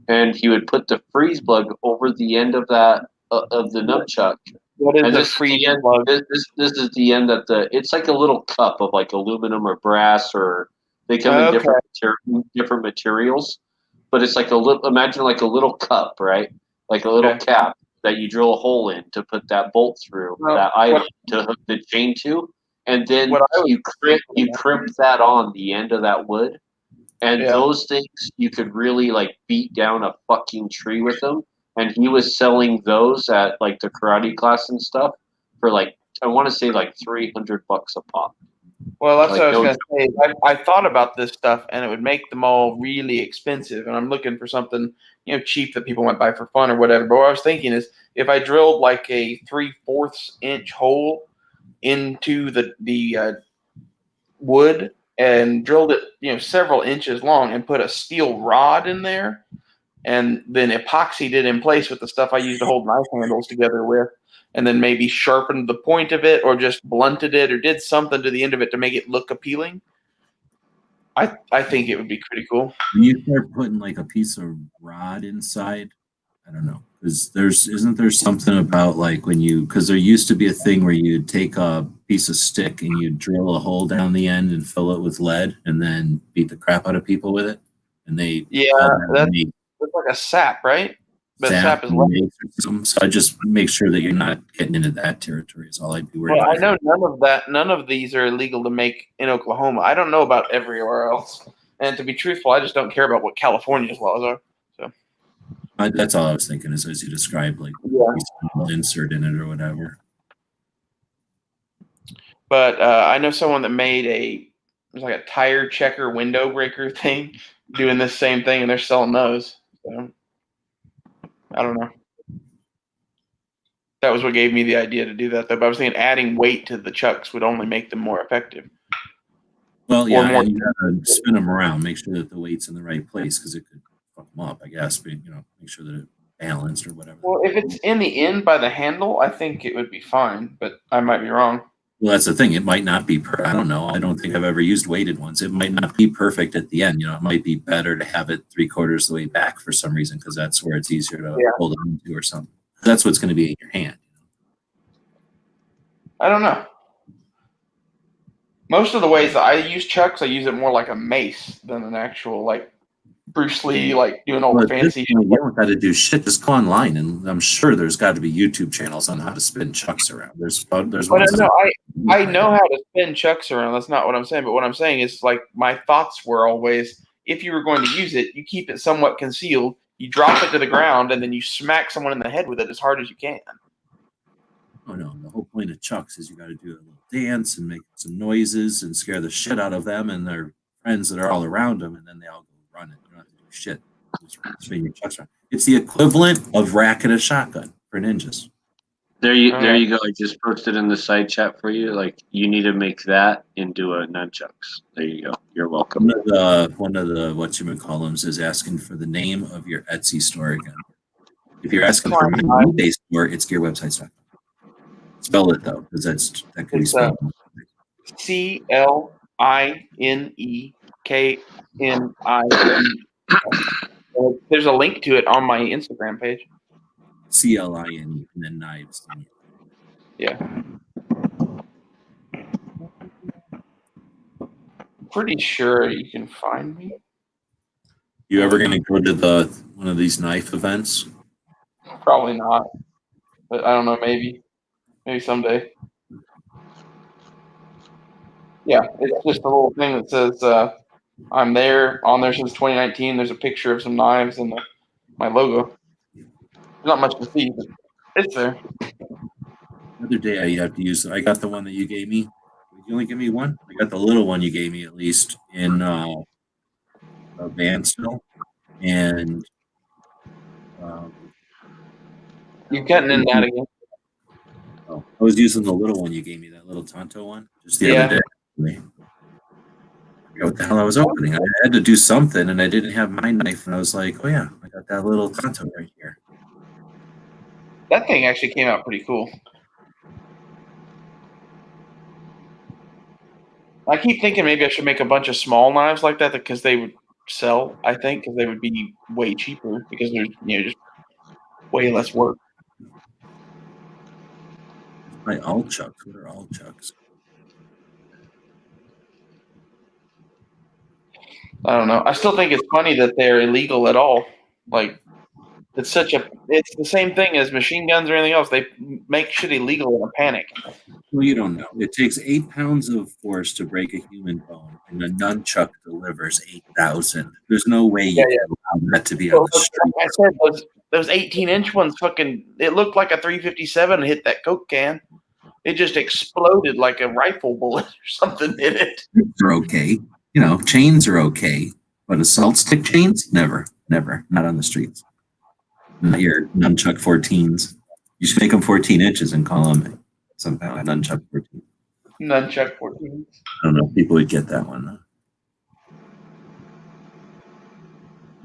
And he would put the freeze plug over the end of that of the nunchuck. What is And the this is freeze the end. plug? This is the end that it's like a little cup of like aluminum or brass, or they come in different materials. But it's like a little. Imagine like a little cup, right? Like a little cap that you drill a hole in to put that bolt through that island to hook the chain to, and then you crimp that on the end of that wood. And those things you could really like beat down a fucking tree with them. And he was selling those at like the karate class and stuff for like I want to say like $300 a pop. Well, that's Like, what I was going to say. I thought about this stuff, and it would make them all really expensive. And I'm looking for something cheap that people might buy for fun or whatever. But what I was thinking is, if I drilled like a 3/4 inch hole into the wood and drilled it, several inches long, and put a steel rod in there, and then epoxied it in place with the stuff I used to hold knife handles together with, and then maybe sharpened the point of it or just blunted it or did something to the end of it to make it look appealing. I think it would be pretty cool. When you start putting like a piece of rod inside, I don't know, because isn't there something about like because there used to be a thing where you'd take a piece of stick and you'd drill a hole down the end and fill it with lead and then beat the crap out of people with it, and that's like a sap, right? But sap is lead. So I just make sure that you're not getting into that territory. Is all I'd be worried Well, about. I know none of these are illegal to make in Oklahoma. I don't know about everywhere else. And to be truthful, I just don't care about what California's laws are. That's all I was thinking is as you described, like insert in it or whatever. But I know someone that made it was like a tire checker window breaker thing, doing this same thing, and they're selling those. So, I don't know. That was what gave me the idea to do that, though. But I was thinking adding weight to the chucks would only make them more effective. Well, yeah, more- and you gotta spin them around, make sure that the weight's in the right place because it could fuck them up. I guess, but make sure that it's balanced or whatever. Well, if it's in the end by the handle, I think it would be fine, but I might be wrong. Well, that's the thing. It might not be. I don't know. I don't think I've ever used weighted ones. It might not be perfect at the end. It might be better to have it 3/4 the way back for some reason because that's where it's easier to hold it into or something. That's what's going to be in your hand. I don't know. Most of the ways that I use chucks, I use it more like a mace than an actual like Bruce Lee, like doing all the fancy. You don't got to do shit. Just go online, and I'm sure there's got to be YouTube channels on how to spin chucks around. There's But I know how to spin chucks around. That's not what I'm saying. But what I'm saying is, like, my thoughts were always, if you were going to use it, you keep it somewhat concealed. You drop it to the ground, and then you smack someone in the head with it as hard as you can. Oh no! The whole point of chucks is you got to do a little dance and make some noises and scare the shit out of them and their friends that are all around them, and then they all go running. You don't have to do shit. Just swing your chucks around. It's the equivalent of racking a shotgun for ninjas. There you go. I just posted in the side chat for you. Like, you need to make that into a nunchucks. There you go. You're welcome. One of the whatchamacallums is asking for the name of your Etsy store again. If you're asking for my eBay store, it's gearwebsites.com. Spell it though, because that can be spelled. CLINEKNIE. There's a link to it on my Instagram page. CLINE and then knives. Yeah. Pretty sure you can find me. You ever gonna go to one of these knife events? Probably not, but I don't know. Maybe someday. Yeah, it's just a little thing that says I'm there on there since 2019. There's a picture of some knives and my logo. There's not much to see, but it's there. The other day I have to use. I got the one that you gave me. Did you only give me one? I got the little one you gave me at least in Vansville, and You're cutting in that again. Oh, I was using the little one you gave me, that little Tonto one, just the other day. I forgot what the hell I was opening. I had to do something, and I didn't have my knife, and I was like, "Oh yeah, I got that little Tonto right here." That thing actually came out pretty cool. I keep thinking maybe I should make a bunch of small knives like that because they would sell. I think because they would be way cheaper because there's just way less work. My all chucks. What are all chucks? I don't know. I still think it's funny that they're illegal at all. Like, it's the same thing as machine guns or anything else. They make shit illegal in a panic. Well, you don't know. It takes 8 pounds of force to break a human bone, and a nunchuck delivers 8,000. There's no way you can allow that to be on the street. Like I said, those 18-inch ones it looked like a 357 hit that Coke can. It just exploded like a rifle bullet or something in it. They're okay. Chains are okay, but assault stick chains, never, not on the streets. Not your nunchuck 14s. You should make them 14 inches and call them something like nunchuck 14. Nunchuck 14s. I don't know if people would get that one.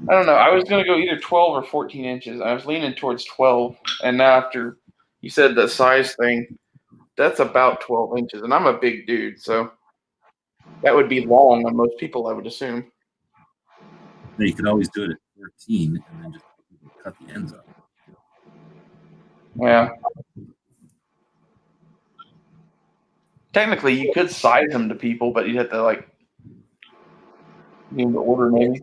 I don't know. I was going to go either 12 or 14 inches. I was leaning towards 12. And now after you said the size thing, that's about 12 inches. And I'm a big dude, so that would be long on most people, I would assume. You could always do it at 14 and then just cut the ends off. Yeah. Technically, you could size them to people, but you'd have to, give them the order maybe.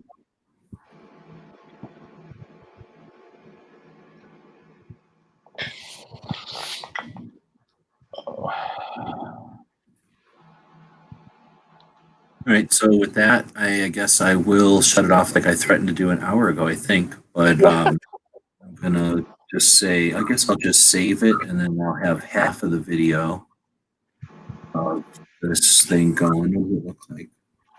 All right, so with that, I guess I will shut it off like I threatened to do an hour ago, I think. But I'm gonna just say, I guess I'll just save it, and then I'll have half of the video of this thing going. What does it look like?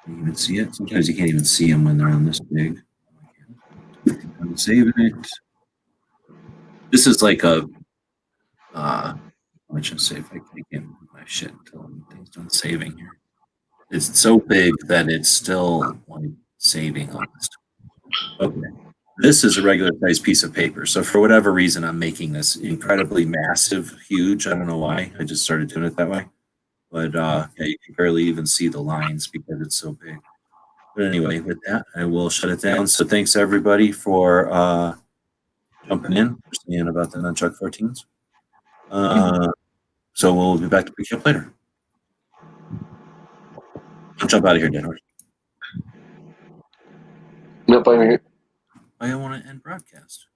Can you even see it? Sometimes you can't even see them when they're on this big. I'm saving it. This is like a I should say if I can't move my shit until things done saving here. It's so big that it's still like saving on this. Okay. This is a regular sized piece of paper. So for whatever reason, I'm making this incredibly massive, huge. I don't know why. I just started doing it that way. But yeah, you can barely even see the lines because it's so big. But anyway, with that, I will shut it down. So thanks everybody for jumping in, for seeing about the Nunchuck 14s. So we'll be back to pick you up later. I'll jump out of here, Dead Horse. Nope, I'm here. I want to end broadcast.